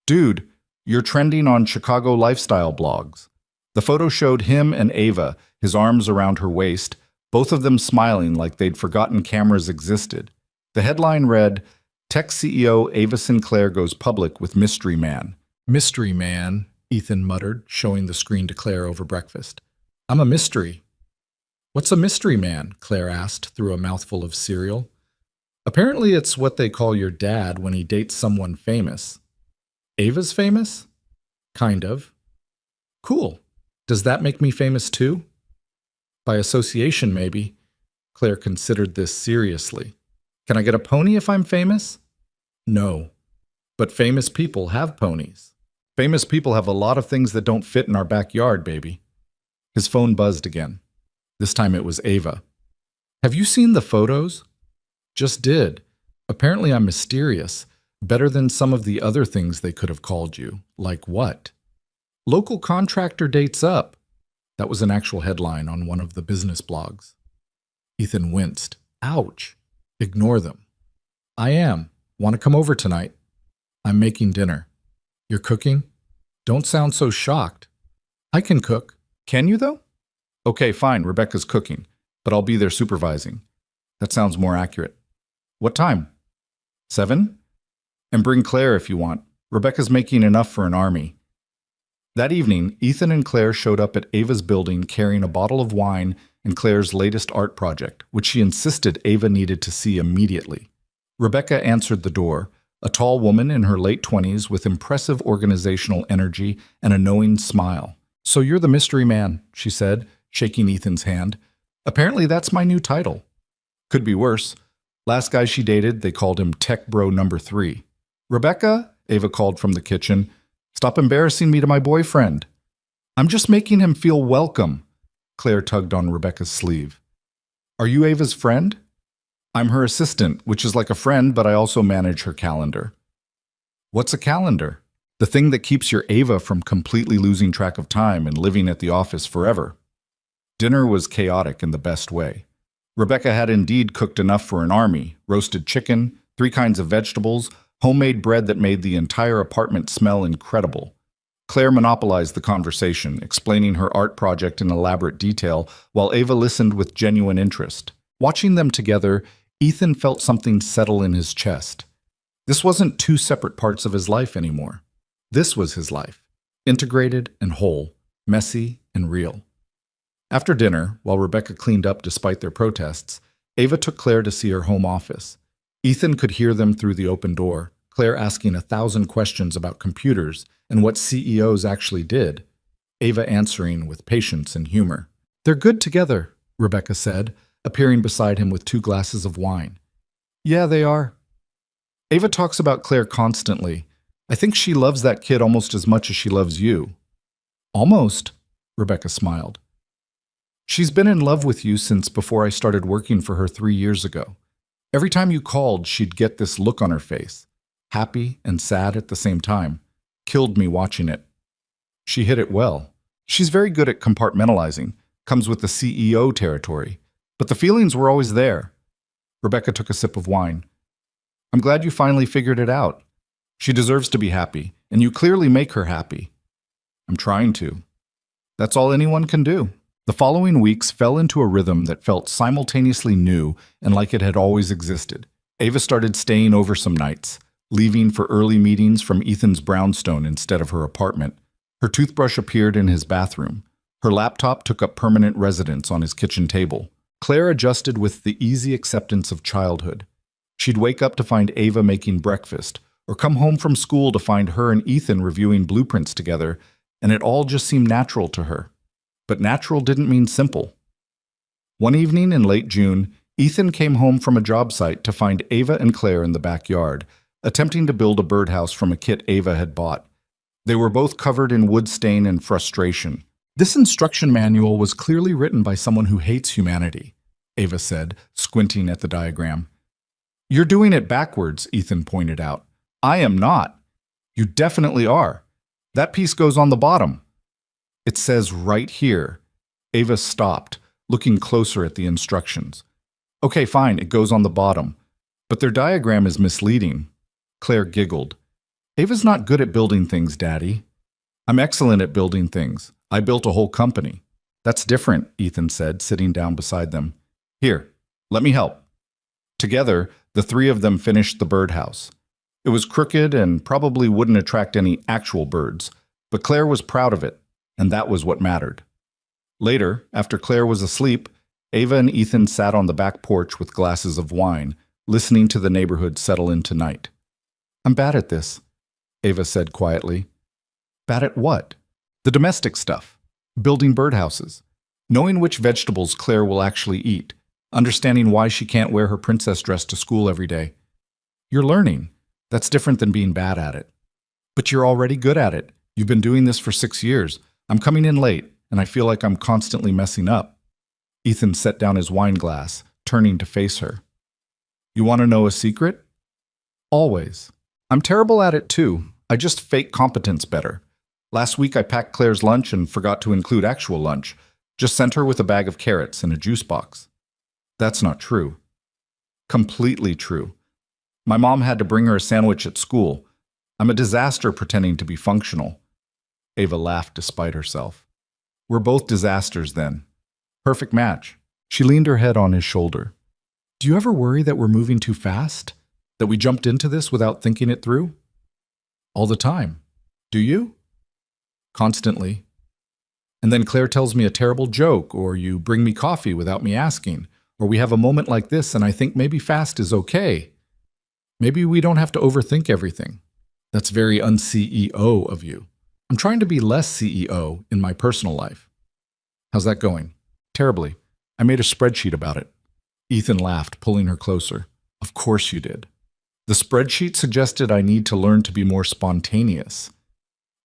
"Dude, you're trending on Chicago lifestyle blogs." The photo showed him and Ava, his arms around her waist, both of them smiling like they'd forgotten cameras existed. The headline read, Tech CEO Ava Sinclair goes public with mystery man. Mystery man, Ethan muttered, showing the screen to Claire over breakfast. I'm a mystery. What's a mystery man? Claire asked through a mouthful of cereal. Apparently it's what they call your dad when he dates someone famous. Ava's famous? Kind of. Cool. Does that make me famous too? By association, maybe. Claire considered this seriously. Can I get a pony if I'm famous? No. But famous people have ponies. Famous people have a lot of things that don't fit in our backyard, baby. His phone buzzed again. This time it was Ava. Have you seen the photos? Just did. Apparently I'm mysterious. Better than some of the other things they could have called you. Like what? Local contractor dates up. That was an actual headline on one of the business blogs. Ethan winced. Ouch. Ignore them. I am. Want to come over tonight? I'm making dinner. You're cooking? Don't sound so shocked. I can cook. Can you, though? Okay, fine, Rebecca's cooking, but I'll be there supervising. That sounds more accurate. What time? 7? And bring Claire if you want. Rebecca's making enough for an army. That evening, Ethan and Claire showed up at Ava's building carrying a bottle of wine and Claire's latest art project, which she insisted Ava needed to see immediately. Rebecca answered the door, a tall woman in her late 20s with impressive organizational energy and a knowing smile. "So you're the mystery man," she said, shaking Ethan's hand. "Apparently that's my new title." Could be worse. Last guy she dated, they called him Tech Bro Number 3. "Rebecca," Ava called from the kitchen, "stop embarrassing me to my boyfriend." "I'm just making him feel welcome." Claire tugged on Rebecca's sleeve. "Are you Ava's friend?" "I'm her assistant, which is like a friend, but I also manage her calendar." "What's a calendar?" "The thing that keeps your Ava from completely losing track of time and living at the office forever." Dinner was chaotic in the best way. Rebecca had indeed cooked enough for an army: roasted chicken, 3 kinds of vegetables, homemade bread that made the entire apartment smell incredible. Claire monopolized the conversation, explaining her art project in elaborate detail, while Ava listened with genuine interest. Watching them together, Ethan felt something settle in his chest. This wasn't 2 separate parts of his life anymore. This was his life, integrated and whole, messy and real. After dinner, while Rebecca cleaned up despite their protests, Ava took Claire to see her home office. Ethan could hear them through the open door, Claire asking 1,000 questions about computers and what CEOs actually did, Ava answering with patience and humor. "They're good together," Rebecca said, appearing beside him with 2 glasses of wine. "Yeah, they are." "Ava talks about Claire constantly. I think she loves that kid almost as much as she loves you." "Almost," Rebecca smiled. "She's been in love with you since before I started working for her 3 years ago. Every time you called, she'd get this look on her face, happy and sad at the same time. Killed me watching it." She hit it well. She's very good at compartmentalizing, comes with the CEO territory. But the feelings were always there. Rebecca took a sip of wine. "I'm glad you finally figured it out. She deserves to be happy, and you clearly make her happy." "I'm trying to." "That's all anyone can do." The following weeks fell into a rhythm that felt simultaneously new and like it had always existed. Ava started staying over some nights, leaving for early meetings from Ethan's brownstone instead of her apartment. Her toothbrush appeared in his bathroom. Her laptop took up permanent residence on his kitchen table. Claire adjusted with the easy acceptance of childhood. She'd wake up to find Ava making breakfast, or come home from school to find her and Ethan reviewing blueprints together, and it all just seemed natural to her. But natural didn't mean simple. One evening in late June, Ethan came home from a job site to find Ava and Claire in the backyard, attempting to build a birdhouse from a kit Ava had bought. They were both covered in wood stain and frustration. "This instruction manual was clearly written by someone who hates humanity," Ava said, squinting at the diagram. "You're doing it backwards," Ethan pointed out. "I am not." "You definitely are. That piece goes on the bottom." "It says right here." Ava stopped, looking closer at the instructions. "Okay, fine, it goes on the bottom. But their diagram is misleading." Claire giggled. "Ava's not good at building things, Daddy." "I'm excellent at building things. I built a whole company." "That's different," Ethan said, sitting down beside them. "Here, let me help." Together, the 3 of them finished the birdhouse. It was crooked and probably wouldn't attract any actual birds, but Claire was proud of it, and that was what mattered. Later, after Claire was asleep, Ava and Ethan sat on the back porch with glasses of wine, listening to the neighborhood settle into night. "I'm bad at this," Ava said quietly. "Bad at what?" "The domestic stuff. Building birdhouses. Knowing which vegetables Claire will actually eat. Understanding why she can't wear her princess dress to school every day." "You're learning. That's different than being bad at it." "But you're already good at it. You've been doing this for 6 years. I'm coming in late, and I feel like I'm constantly messing up." Ethan set down his wine glass, turning to face her. "You want to know a secret?" "Always. I'm terrible at it too. I just fake competence better. Last week I packed Claire's lunch and forgot to include actual lunch. Just sent her with a bag of carrots and a juice box." "That's not true." "Completely true. My mom had to bring her a sandwich at school. I'm a disaster pretending to be functional." Ava laughed despite herself. "We're both disasters then. Perfect match." She leaned her head on his shoulder. "Do you ever worry that we're moving too fast? That we jumped into this without thinking it through?" "All the time. Do you?" constantly. And then Claire tells me a terrible joke, or you bring me coffee without me asking, or we have a moment like this and I think maybe fast is okay. Maybe we don't have to overthink everything. That's very un-CEO of you. I'm trying to be less CEO in my personal life. How's that going? Terribly. I made a spreadsheet about it. Ethan laughed, pulling her closer. Of course you did. The spreadsheet suggested I need to learn to be more spontaneous.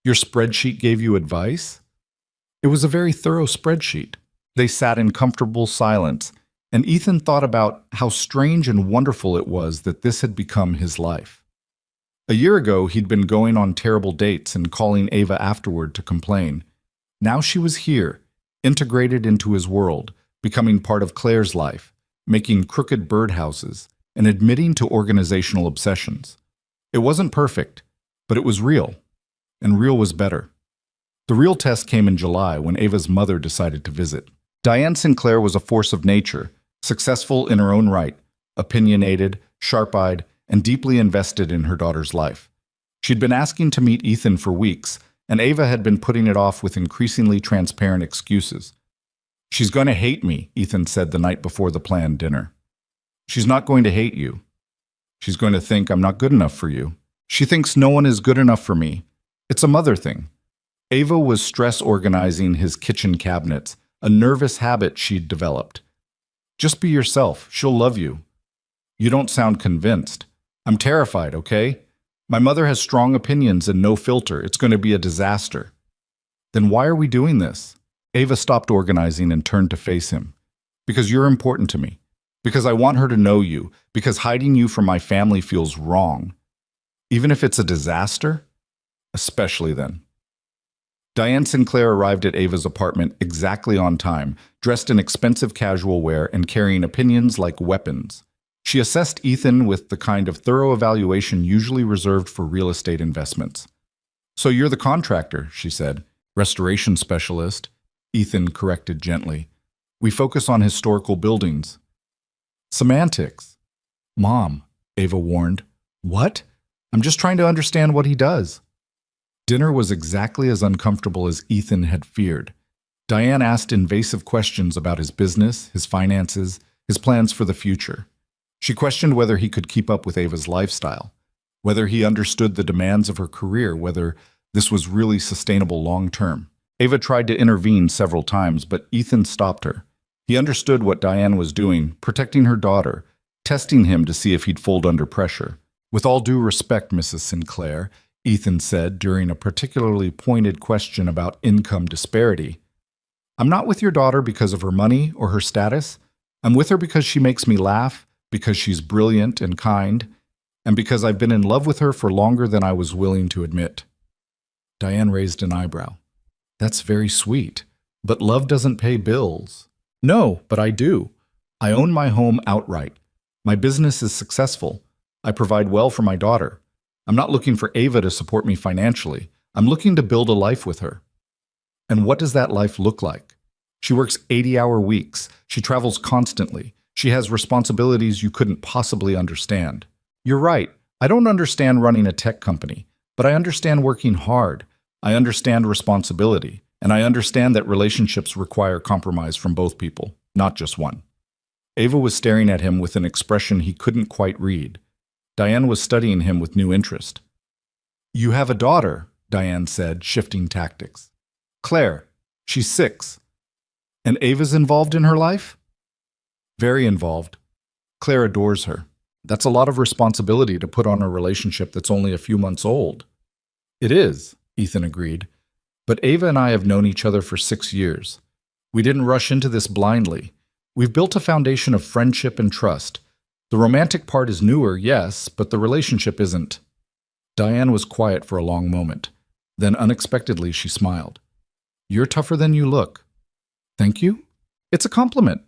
Your spreadsheet gave you advice? It was a very thorough spreadsheet. They sat in comfortable silence, and Ethan thought about how strange and wonderful it was that this had become his life. A year ago, he'd been going on terrible dates and calling Ava afterward to complain. Now she was here, integrated into his world, becoming part of Claire's life, making crooked birdhouses, and admitting to organizational obsessions. It wasn't perfect, but it was real, and real was better. The real test came in July when Ava's mother decided to visit. Diane Sinclair was a force of nature, successful in her own right, opinionated, sharp-eyed, and deeply invested in her daughter's life. She'd been asking to meet Ethan for weeks, and Ava had been putting it off with increasingly transparent excuses. She's going to hate me, Ethan said the night before the planned dinner. She's not going to hate you. She's going to think I'm not good enough for you. She thinks no one is good enough for me. It's a mother thing. Ava was stress organizing his kitchen cabinets, a nervous habit she'd developed. Just be yourself. She'll love you. You don't sound convinced. I'm terrified, okay? My mother has strong opinions and no filter. It's going to be a disaster. Then why are we doing this? Ava stopped organizing and turned to face him. Because you're important to me. Because I want her to know you. Because hiding you from my family feels wrong. Even if it's a disaster? Especially then. Diane Sinclair arrived at Ava's apartment exactly on time, dressed in expensive casual wear and carrying opinions like weapons. She assessed Ethan with the kind of thorough evaluation usually reserved for real estate investments. So you're the contractor, she said. Restoration specialist, Ethan corrected gently. We focus on historical buildings. Semantics. Mom, Ava warned. What? I'm just trying to understand what he does. Dinner was exactly as uncomfortable as Ethan had feared. Diane asked invasive questions about his business, his finances, his plans for the future. She questioned whether he could keep up with Ava's lifestyle, whether he understood the demands of her career, whether this was really sustainable long-term. Ava tried to intervene several times, but Ethan stopped her. He understood what Diane was doing, protecting her daughter, testing him to see if he'd fold under pressure. With all due respect, Mrs. Sinclair, Ethan said during a particularly pointed question about income disparity. I'm not with your daughter because of her money or her status. I'm with her because she makes me laugh, because she's brilliant and kind, and because I've been in love with her for longer than I was willing to admit. Diane raised an eyebrow. That's very sweet, but love doesn't pay bills. No, but I do. I own my home outright. My business is successful. I provide well for my daughter. I'm not looking for Ava to support me financially. I'm looking to build a life with her. And what does that life look like? She works 80-hour weeks. She travels constantly. She has responsibilities you couldn't possibly understand. You're right. I don't understand running a tech company, but I understand working hard. I understand responsibility, and I understand that relationships require compromise from both people, not just one. Ava was staring at him with an expression he couldn't quite read. Diane was studying him with new interest. You have a daughter, Diane said, shifting tactics. Claire, she's 6. And Ava's involved in her life? Very involved. Claire adores her. That's a lot of responsibility to put on a relationship that's only a few months old. It is, Ethan agreed. But Ava and I have known each other for 6 years. We didn't rush into this blindly. We've built a foundation of friendship and trust. The romantic part is newer, yes, but the relationship isn't. Diane was quiet for a long moment. Then unexpectedly she smiled. You're tougher than you look. Thank you? It's a compliment.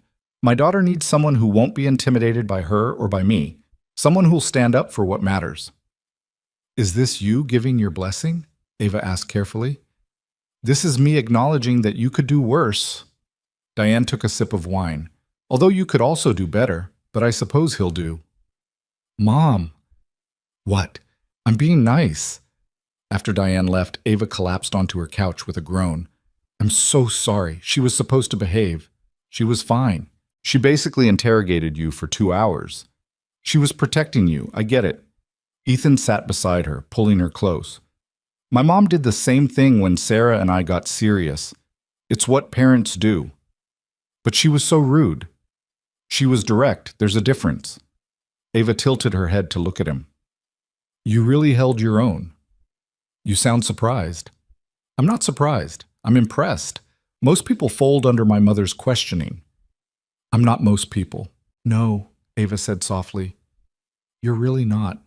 My daughter needs someone who won't be intimidated by her or by me. Someone who'll stand up for what matters. Is this you giving your blessing? Ava asked carefully. This is me acknowledging that you could do worse. Diane took a sip of wine. Although you could also do better, but I suppose he'll do. Mom. What? I'm being nice. After Diane left, Ava collapsed onto her couch with a groan. I'm so sorry. She was supposed to behave. She was fine. She basically interrogated you for 2 hours. She was protecting you, I get it. Ethan sat beside her, pulling her close. My mom did the same thing when Sarah and I got serious. It's what parents do. But she was so rude. She was direct. There's a difference. Ava tilted her head to look at him. You really held your own. You sound surprised. I'm not surprised. I'm impressed. Most people fold under my mother's questioning. I'm not most people. No, Ava said softly. You're really not.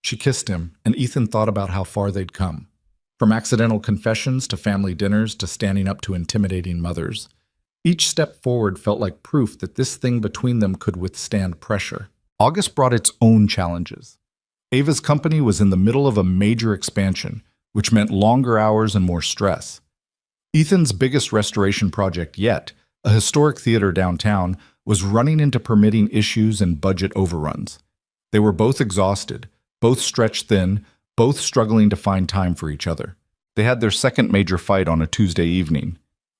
She kissed him, and Ethan thought about how far they'd come. From accidental confessions to family dinners to standing up to intimidating mothers. Each step forward felt like proof that this thing between them could withstand pressure. August brought its own challenges. Ava's company was in the middle of a major expansion, which meant longer hours and more stress. Ethan's biggest restoration project yet, a historic theater downtown, was running into permitting issues and budget overruns. They were both exhausted, both stretched thin, both struggling to find time for each other. They had their second major fight on a Tuesday evening.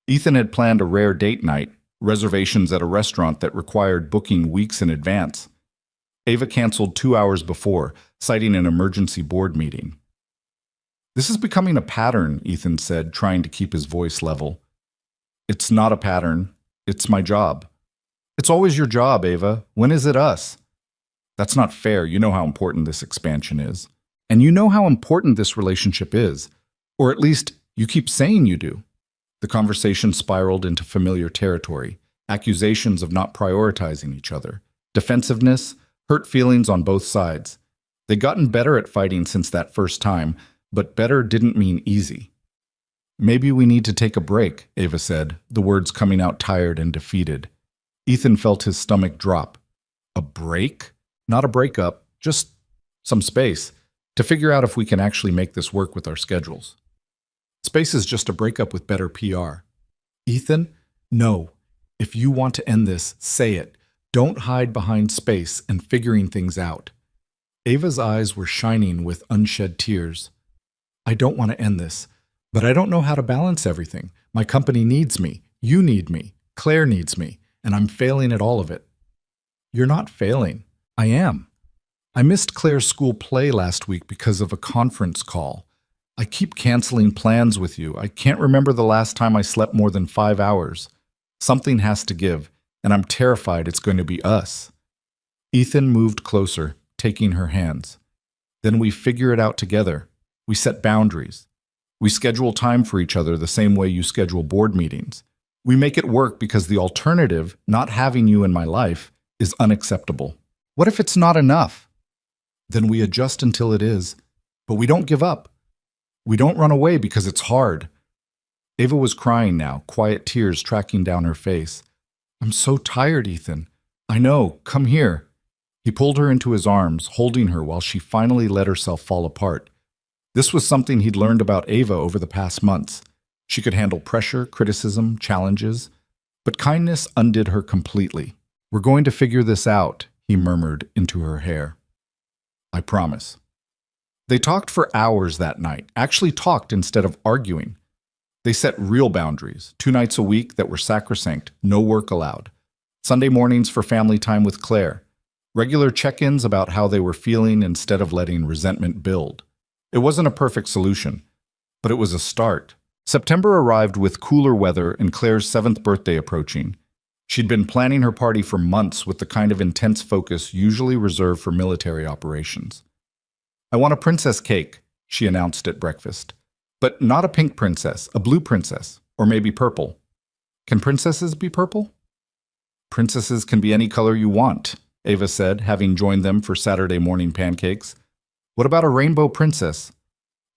Ethan had planned a rare date night, reservations at a restaurant that required booking weeks in advance. Ava canceled 2 hours before, citing an emergency board meeting. This is becoming a pattern, Ethan said, trying to keep his voice level. It's not a pattern. It's my job. It's always your job, Ava. When is it us? That's not fair. You know how important this expansion is. And you know how important this relationship is. Or at least, you keep saying you do. The conversation spiraled into familiar territory, accusations of not prioritizing each other, defensiveness, hurt feelings on both sides. They'd gotten better at fighting since that first time, but better didn't mean easy. Maybe we need to take a break, Ava said, the words coming out tired and defeated. Ethan felt his stomach drop. A break? Not a breakup, just some space, to figure out if we can actually make this work with our schedules. Space is just a breakup with better PR. Ethan, no. If you want to end this, say it. Don't hide behind space and figuring things out. Ava's eyes were shining with unshed tears. I don't want to end this, but I don't know how to balance everything. My company needs me. You need me. Claire needs me. And I'm failing at all of it. You're not failing. I am. I missed Claire's school play last week because of a conference call. I keep canceling plans with you. I can't remember the last time I slept more than 5 hours. Something has to give, and I'm terrified it's going to be us. Ethan moved closer, taking her hands. Then we figure it out together. We set boundaries. We schedule time for each other the same way you schedule board meetings. We make it work because the alternative, not having you in my life, is unacceptable. What if it's not enough? Then we adjust until it is, but we don't give up. We don't run away because it's hard. Ava was crying now, quiet tears tracking down her face. I'm so tired, Ethan. I know, come here. He pulled her into his arms, holding her while she finally let herself fall apart. This was something he'd learned about Ava over the past months. She could handle pressure, criticism, challenges, but kindness undid her completely. We're going to figure this out, he murmured into her hair. I promise. They talked for hours that night, actually talked instead of arguing. They set real boundaries, 2 nights a week that were sacrosanct, no work allowed. Sunday mornings for family time with Claire. Regular check-ins about how they were feeling instead of letting resentment build. It wasn't a perfect solution, but it was a start. September arrived with cooler weather and Claire's 7th birthday approaching. She'd been planning her party for months with the kind of intense focus usually reserved for military operations. I want a princess cake, she announced at breakfast. But not a pink princess, a blue princess, or maybe purple. Can princesses be purple? Princesses can be any color you want, Ava said, having joined them for Saturday morning pancakes. What about a rainbow princess?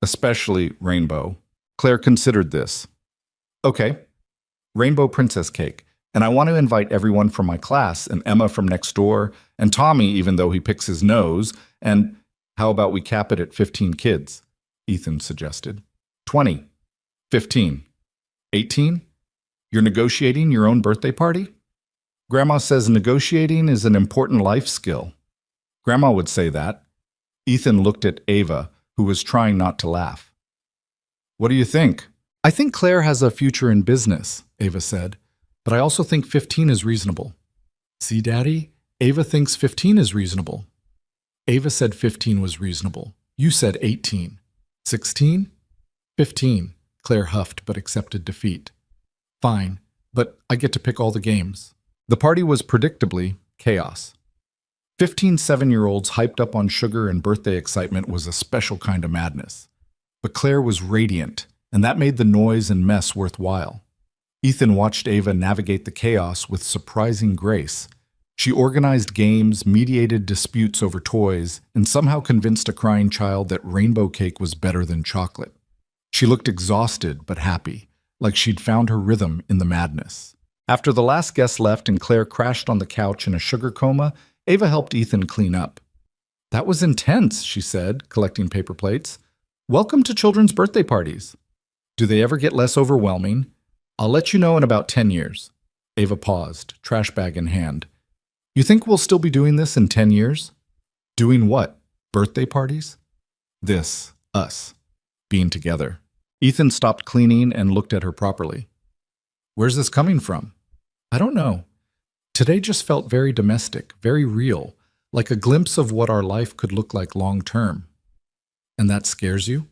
Especially rainbow. Claire considered this. Okay, rainbow princess cake. And I want to invite everyone from my class, and Emma from next door, and Tommy, even though he picks his nose, and how about we cap it at 15 kids? Ethan suggested. 20. 15. 18? You're negotiating your own birthday party? Grandma says negotiating is an important life skill. Grandma would say that. Ethan looked at Ava, who was trying not to laugh. What do you think? I think Claire has a future in business, Ava said, but I also think 15 is reasonable. See, Daddy? Ava thinks 15 is reasonable. Ava said 15 was reasonable. You said 18. 16? 15, Claire huffed but accepted defeat. Fine, but I get to pick all the games. The party was predictably chaos. 15 7-year-olds hyped up on sugar and birthday excitement was a special kind of madness. But Claire was radiant, and that made the noise and mess worthwhile. Ethan watched Ava navigate the chaos with surprising grace. She organized games, mediated disputes over toys, and somehow convinced a crying child that rainbow cake was better than chocolate. She looked exhausted but happy, like she'd found her rhythm in the madness. After the last guest left and Claire crashed on the couch in a sugar coma, Ava helped Ethan clean up. That was intense, she said, collecting paper plates. Welcome to children's birthday parties. Do they ever get less overwhelming? I'll let you know in about 10 years. Ava paused, trash bag in hand. You think we'll still be doing this in 10 years? Doing what? Birthday parties? This, us, being together. Ethan stopped cleaning and looked at her properly. Where's this coming from? I don't know. Today just felt very domestic, very real, like a glimpse of what our life could look like long term. And that scares you?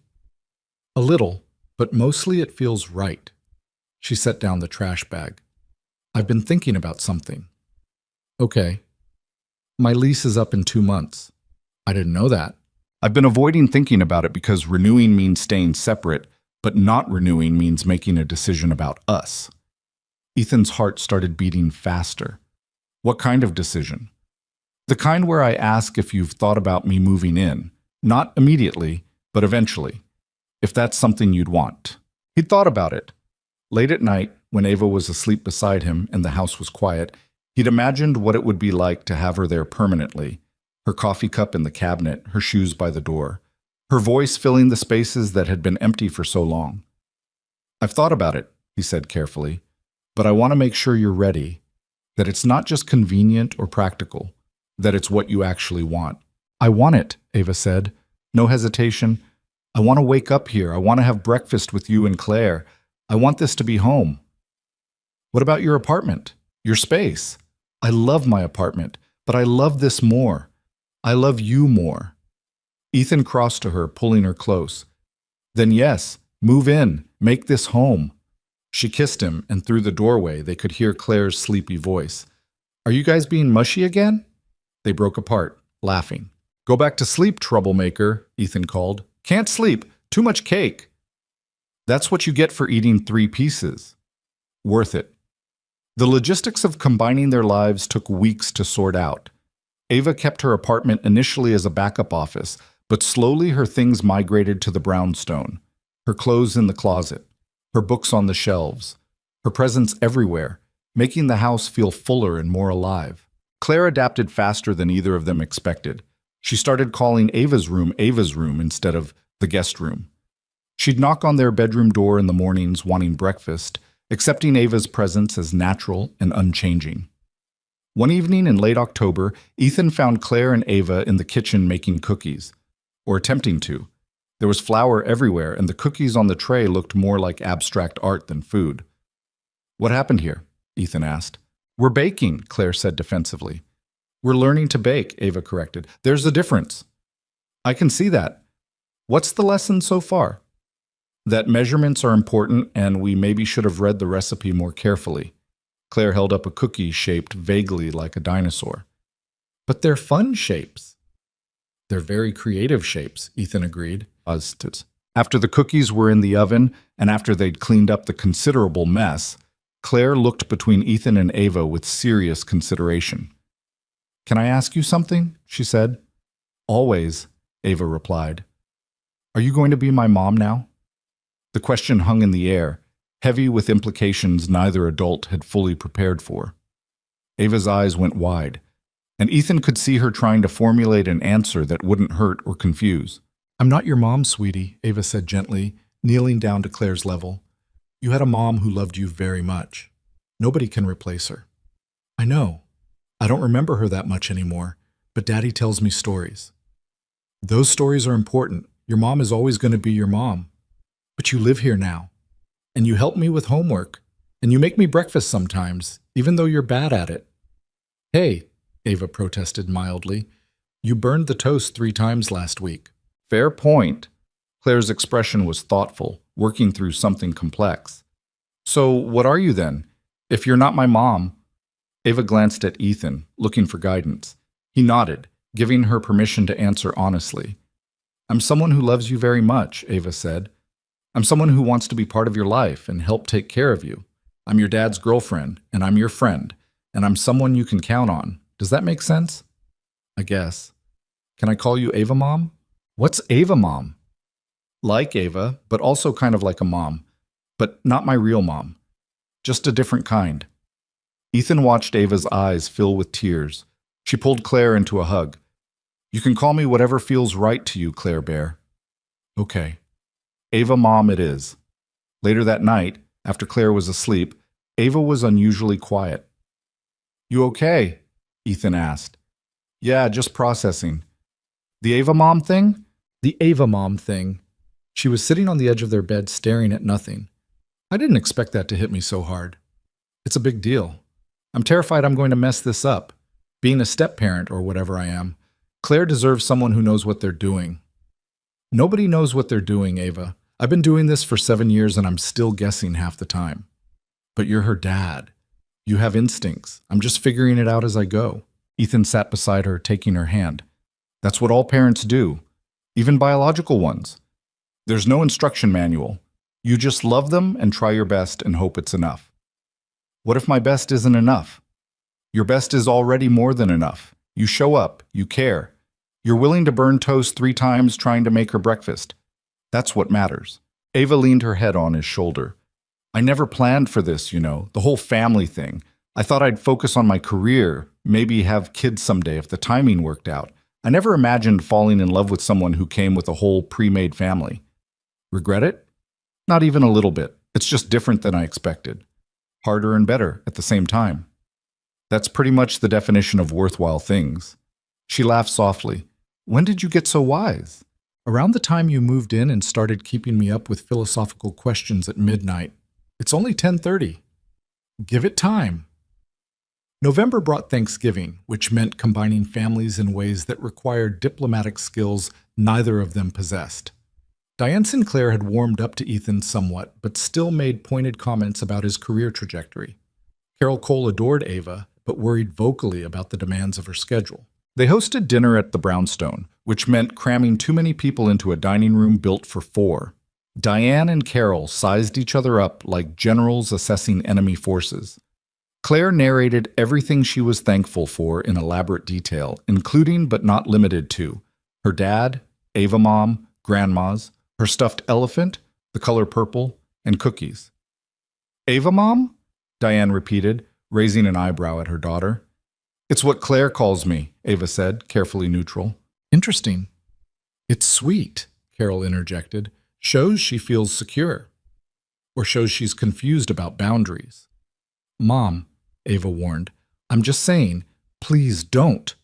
A little, but mostly it feels right. She set down the trash bag. I've been thinking about something. Okay. My lease is up in 2 months. I didn't know that. I've been avoiding thinking about it because renewing means staying separate, but not renewing means making a decision about us. Ethan's heart started beating faster. What kind of decision? The kind where I ask if you've thought about me moving in, not immediately, but eventually, if that's something you'd want. He'd thought about it. Late at night, when Ava was asleep beside him and the house was quiet, he'd imagined what it would be like to have her there permanently, her coffee cup in the cabinet, her shoes by the door, her voice filling the spaces that had been empty for so long. I've thought about it, he said carefully, but I want to make sure you're ready, that it's not just convenient or practical, that it's what you actually want. I want it, Ava said, no hesitation. I want to wake up here. I want to have breakfast with you and Claire. I want this to be home. What about your apartment? Your space? I love my apartment, but I love this more. I love you more. Ethan crossed to her, pulling her close. Then yes, move in, make this home. She kissed him, and through the doorway they could hear Claire's sleepy voice. Are you guys being mushy again? They broke apart, laughing. Go back to sleep, troublemaker, Ethan called. Can't sleep, too much cake. That's what you get for eating 3 pieces. Worth it. The logistics of combining their lives took weeks to sort out. Ava kept her apartment initially as a backup office, but slowly her things migrated to the brownstone. Her clothes in the closet, her books on the shelves, her presence everywhere, making the house feel fuller and more alive. Claire adapted faster than either of them expected. She started calling Ava's room instead of the guest room. She'd knock on their bedroom door in the mornings wanting breakfast, accepting Ava's presence as natural and unchanging. One evening in late October, Ethan found Claire and Ava in the kitchen making cookies, or attempting to. There was flour everywhere, and the cookies on the tray looked more like abstract art than food. What happened here? Ethan asked. We're baking, Claire said defensively. We're learning to bake, Ava corrected. There's a difference. I can see that. What's the lesson so far? That measurements are important, and we maybe should have read the recipe more carefully. Claire held up a cookie shaped vaguely like a dinosaur. But they're fun shapes. They're very creative shapes, Ethan agreed. After the cookies were in the oven, and after they'd cleaned up the considerable mess, Claire looked between Ethan and Ava with serious consideration. Can I ask you something? She said. Always, Ava replied. Are you going to be my mom now? The question hung in the air, heavy with implications neither adult had fully prepared for. Ava's eyes went wide, and Ethan could see her trying to formulate an answer that wouldn't hurt or confuse. I'm not your mom, sweetie, Ava said gently, kneeling down to Claire's level. You had a mom who loved you very much. Nobody can replace her. I know. I don't remember her that much anymore, but Daddy tells me stories. Those stories are important, Your mom is always going to be your mom. But you live here now, and you help me with homework, and you make me breakfast sometimes, even though you're bad at it. Hey, Ava protested mildly, you burned the toast 3 times last week. Fair point. Claire's expression was thoughtful, working through something complex. So what are you then? If you're not my mom. Ava glanced at Ethan, looking for guidance. He nodded, giving her permission to answer honestly. I'm someone who loves you very much, Ava said. I'm someone who wants to be part of your life and help take care of you. I'm your dad's girlfriend, and I'm your friend, and I'm someone you can count on. Does that make sense? I guess. Can I call you Ava Mom? What's Ava Mom? Like Ava, but also kind of like a mom. But not my real mom. Just a different kind. Ethan watched Ava's eyes fill with tears. She pulled Claire into a hug. You can call me whatever feels right to you, Claire Bear. Okay. Ava Mom it is. Later that night, after Claire was asleep, Ava was unusually quiet. You okay? Ethan asked. Yeah, just processing. The Ava Mom thing? The Ava Mom thing. She was sitting on the edge of their bed staring at nothing. I didn't expect that to hit me so hard. It's a big deal. I'm terrified I'm going to mess this up. Being a step-parent or whatever I am, Claire deserves someone who knows what they're doing. Nobody knows what they're doing, Ava. I've been doing this for 7 years and I'm still guessing half the time. But you're her dad. You have instincts. I'm just figuring it out as I go. Ethan sat beside her, taking her hand. That's what all parents do, even biological ones. There's no instruction manual. You just love them and try your best and hope it's enough. What if my best isn't enough? Your best is already more than enough. You show up. You care. You're willing to burn toast 3 times trying to make her breakfast. That's what matters. Ava leaned her head on his shoulder. I never planned for this, you know, the whole family thing. I thought I'd focus on my career, maybe have kids someday if the timing worked out. I never imagined falling in love with someone who came with a whole pre-made family. Regret it? Not even a little bit. It's just different than I expected. Harder and better at the same time. That's pretty much the definition of worthwhile things. She laughed softly. When did you get so wise? Around the time you moved in and started keeping me up with philosophical questions at midnight. It's only 10:30. Give it time. November brought Thanksgiving, which meant combining families in ways that required diplomatic skills neither of them possessed. Diane Sinclair had warmed up to Ethan somewhat, but still made pointed comments about his career trajectory. Carol Cole adored Ava, but worried vocally about the demands of her schedule. They hosted dinner at the Brownstone, which meant cramming too many people into a dining room built for 4. Diane and Carol sized each other up like generals assessing enemy forces. Claire narrated everything she was thankful for in elaborate detail, including but not limited to her dad, Ava Mom, grandmas, her stuffed elephant, the color purple, and cookies. Ava Mom? Diane repeated, raising an eyebrow at her daughter. It's what Claire calls me, Ava said, carefully neutral. Interesting. It's sweet, Carol interjected. Shows she feels secure. Or shows she's confused about boundaries. Mom, Ava warned, I'm just saying, please don't.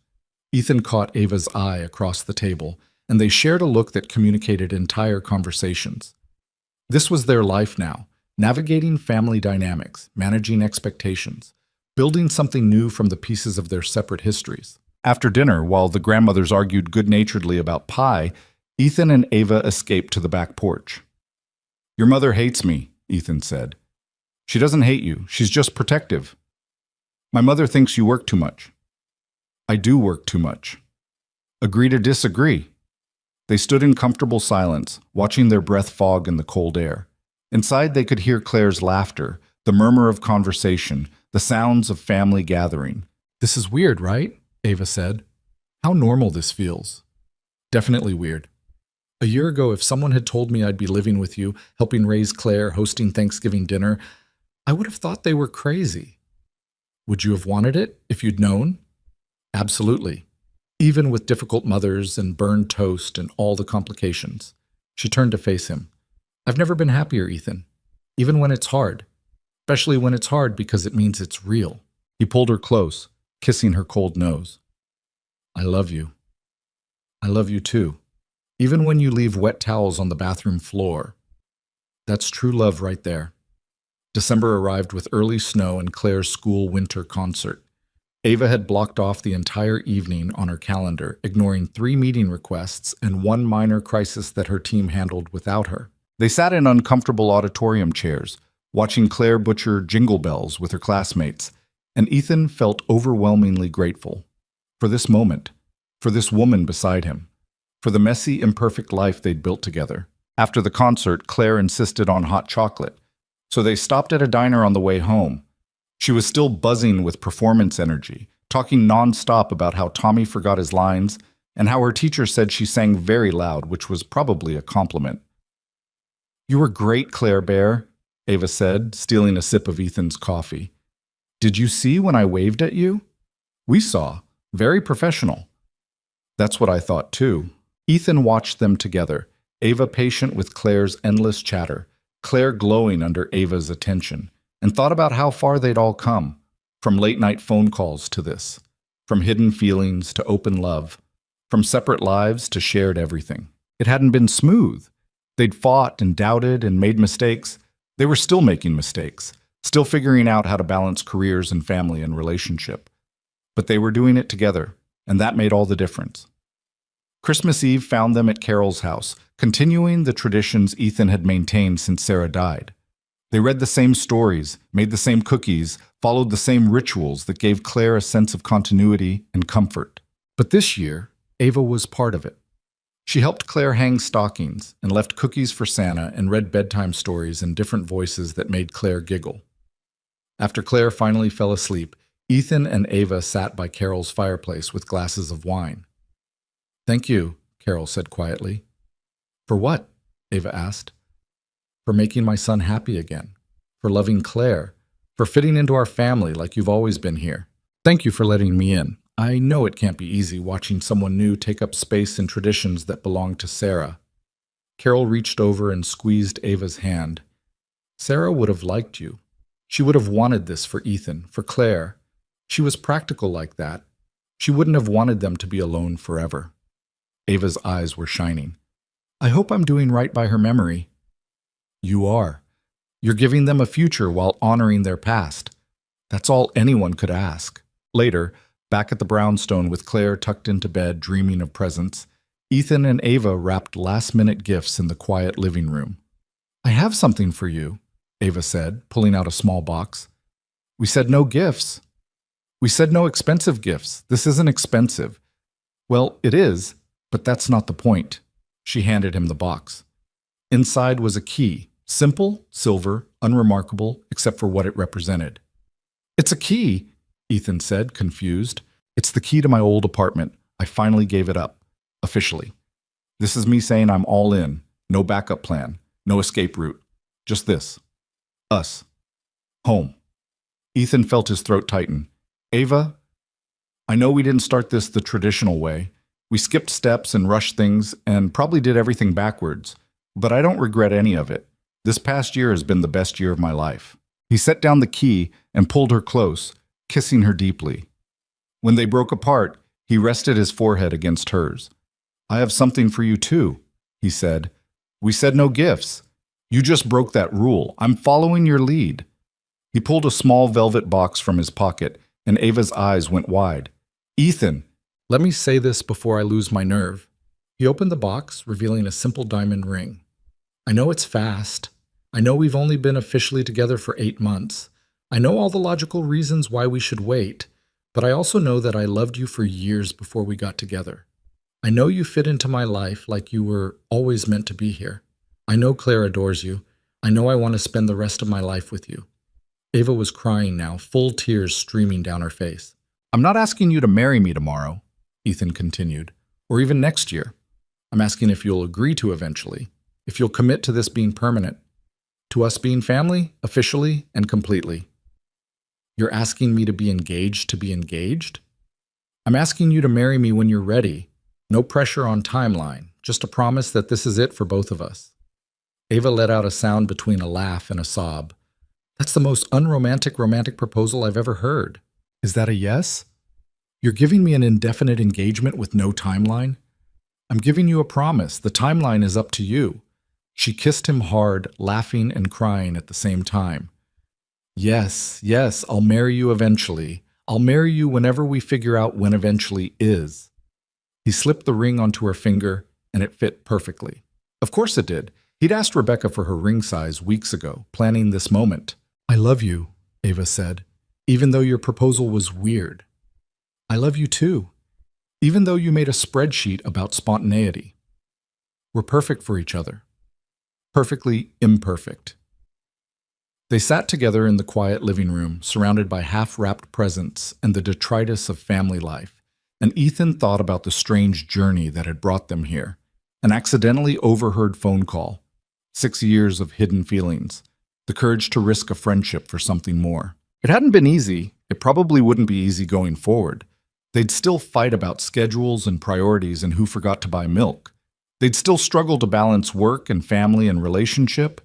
Ethan caught Ava's eye across the table, and they shared a look that communicated entire conversations. This was their life now, navigating family dynamics, managing expectations, building something new from the pieces of their separate histories. After dinner, while the grandmothers argued good-naturedly about pie, Ethan and Ava escaped to the back porch. Your mother hates me, Ethan said. She doesn't hate you, she's just protective. My mother thinks you work too much. I do work too much. Agree to disagree. They stood in comfortable silence, watching their breath fog in the cold air. Inside they could hear Claire's laughter, the murmur of conversation, the sounds of family gathering. This is weird, right? Ava said. How normal this feels. Definitely weird. A year ago, if someone had told me I'd be living with you, helping raise Claire, hosting Thanksgiving dinner, I would have thought they were crazy. Would you have wanted it if you'd known? Absolutely. Even with difficult mothers and burned toast and all the complications. She turned to face him. I've never been happier, Ethan. Even when it's hard. Especially when it's hard because it means it's real. He pulled her close, kissing her cold nose. I love you. I love you too. Even when you leave wet towels on the bathroom floor. That's true love right there. December arrived with early snow and Claire's school winter concert. Ava had blocked off the entire evening on her calendar, ignoring 3 meeting requests and 1 minor crisis that her team handled without her. They sat in uncomfortable auditorium chairs, watching Claire butcher jingle bells with her classmates, and Ethan felt overwhelmingly grateful for this moment, for this woman beside him, for the messy, imperfect life they'd built together. After the concert, Claire insisted on hot chocolate, so they stopped at a diner on the way home. She was still buzzing with performance energy, talking nonstop about how Tommy forgot his lines and how her teacher said she sang very loud, which was probably a compliment. "You were great, Claire Bear," Ava said, stealing a sip of Ethan's coffee. "Did you see when I waved at you?" "We saw. Very professional." That's what I thought too. Ethan watched them together, Ava patient with Claire's endless chatter, Claire glowing under Ava's attention, and thought about how far they'd all come, from late-night phone calls to this, from hidden feelings to open love, from separate lives to shared everything. It hadn't been smooth. They'd fought and doubted and made mistakes. They were still making mistakes, still figuring out how to balance careers and family and relationship. But they were doing it together, and that made all the difference. Christmas Eve found them at Carol's house, continuing the traditions Ethan had maintained since Sarah died. They read the same stories, made the same cookies, followed the same rituals that gave Claire a sense of continuity and comfort. But this year, Ava was part of it. She helped Claire hang stockings and left cookies for Santa and read bedtime stories in different voices that made Claire giggle. After Claire finally fell asleep, Ethan and Ava sat by Carol's fireplace with glasses of wine. "Thank you," Carol said quietly. "For what?" Ava asked. "For making my son happy again, for loving Claire, for fitting into our family like you've always been here. Thank you for letting me in. I know it can't be easy watching someone new take up space in traditions that belong to Sarah." Carol reached over and squeezed Ava's hand. "Sarah would have liked you. She would have wanted this for Ethan, for Claire. She was practical like that. She wouldn't have wanted them to be alone forever." Ava's eyes were shining. "I hope I'm doing right by her memory." "You are. You're giving them a future while honoring their past. That's all anyone could ask." Later, back at the brownstone with Claire tucked into bed dreaming of presents, Ethan and Ava wrapped last-minute gifts in the quiet living room. "I have something for you," Ava said, pulling out a small box. "We said no gifts." "We said no expensive gifts. This isn't expensive." "Well, it is, but that's not the point." She handed him the box. Inside was a key, simple, silver, unremarkable, except for what it represented. "It's a key," Ethan said, confused. "It's the key to my old apartment. I finally gave it up. Officially. This is me saying I'm all in. No backup plan. No escape route. Just this. Us. Home." Ethan felt his throat tighten. "Ava, I know we didn't start this the traditional way. We skipped steps and rushed things and probably did everything backwards. But I don't regret any of it. This past year has been the best year of my life." He set down the key and pulled her close, kissing her deeply. When they broke apart, he rested his forehead against hers. "I have something for you too," he said. "We said no gifts. You just broke that rule. I'm following your lead." He pulled a small velvet box from his pocket, and Ava's eyes went wide. "Ethan, let me say this before I lose my nerve." He opened the box, revealing a simple diamond ring. "I know it's fast. I know we've only been officially together for 8 months. I know all the logical reasons why we should wait, but I also know that I loved you for years before we got together. I know you fit into my life like you were always meant to be here. I know Claire adores you. I know I want to spend the rest of my life with you." Ava was crying now, full tears streaming down her face. "I'm not asking you to marry me tomorrow," Ethan continued, "or even next year. I'm asking if you'll agree to eventually, if you'll commit to this being permanent, to us being family, officially and completely." "You're asking me to be engaged to be engaged?" "I'm asking you to marry me when you're ready. No pressure on timeline, just a promise that this is it for both of us." Ava let out a sound between a laugh and a sob. "That's the most unromantic romantic proposal I've ever heard." "Is that a yes? You're giving me an indefinite engagement with no timeline?" I'm giving you a promise. The timeline is up to you. She kissed him hard, laughing and crying at the same time. Yes, yes, I'll marry you eventually. I'll marry you whenever we figure out when eventually is. He slipped the ring onto her finger, and it fit perfectly. Of course it did. He'd asked Rebecca for her ring size weeks ago, planning this moment. I love you, Ava said, even though your proposal was weird. I love you too, even though you made a spreadsheet about spontaneity. We're perfect for each other. Perfectly imperfect. They sat together in the quiet living room, surrounded by half-wrapped presents and the detritus of family life, and Ethan thought about the strange journey that had brought them here. An accidentally overheard phone call, 6 years of hidden feelings, the courage to risk a friendship for something more. It hadn't been easy. It probably wouldn't be easy going forward. They'd still fight about schedules and priorities and who forgot to buy milk. They'd still struggle to balance work and family and relationship.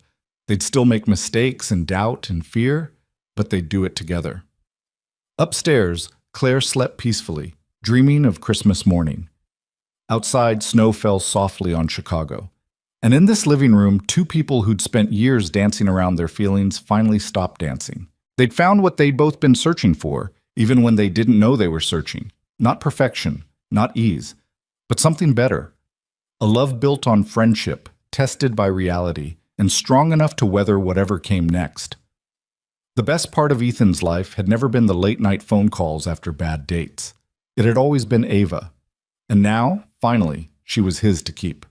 They'd still make mistakes and doubt and fear, but they'd do it together. Upstairs, Claire slept peacefully, dreaming of Christmas morning. Outside, snow fell softly on Chicago. And in this living room, two people who'd spent years dancing around their feelings finally stopped dancing. They'd found what they'd both been searching for, even when they didn't know they were searching. Not perfection, not ease, but something better. A love built on friendship, tested by reality, and strong enough to weather whatever came next. The best part of Ethan's life had never been the late-night phone calls after bad dates. It had always been Ava. And now, finally, she was his to keep.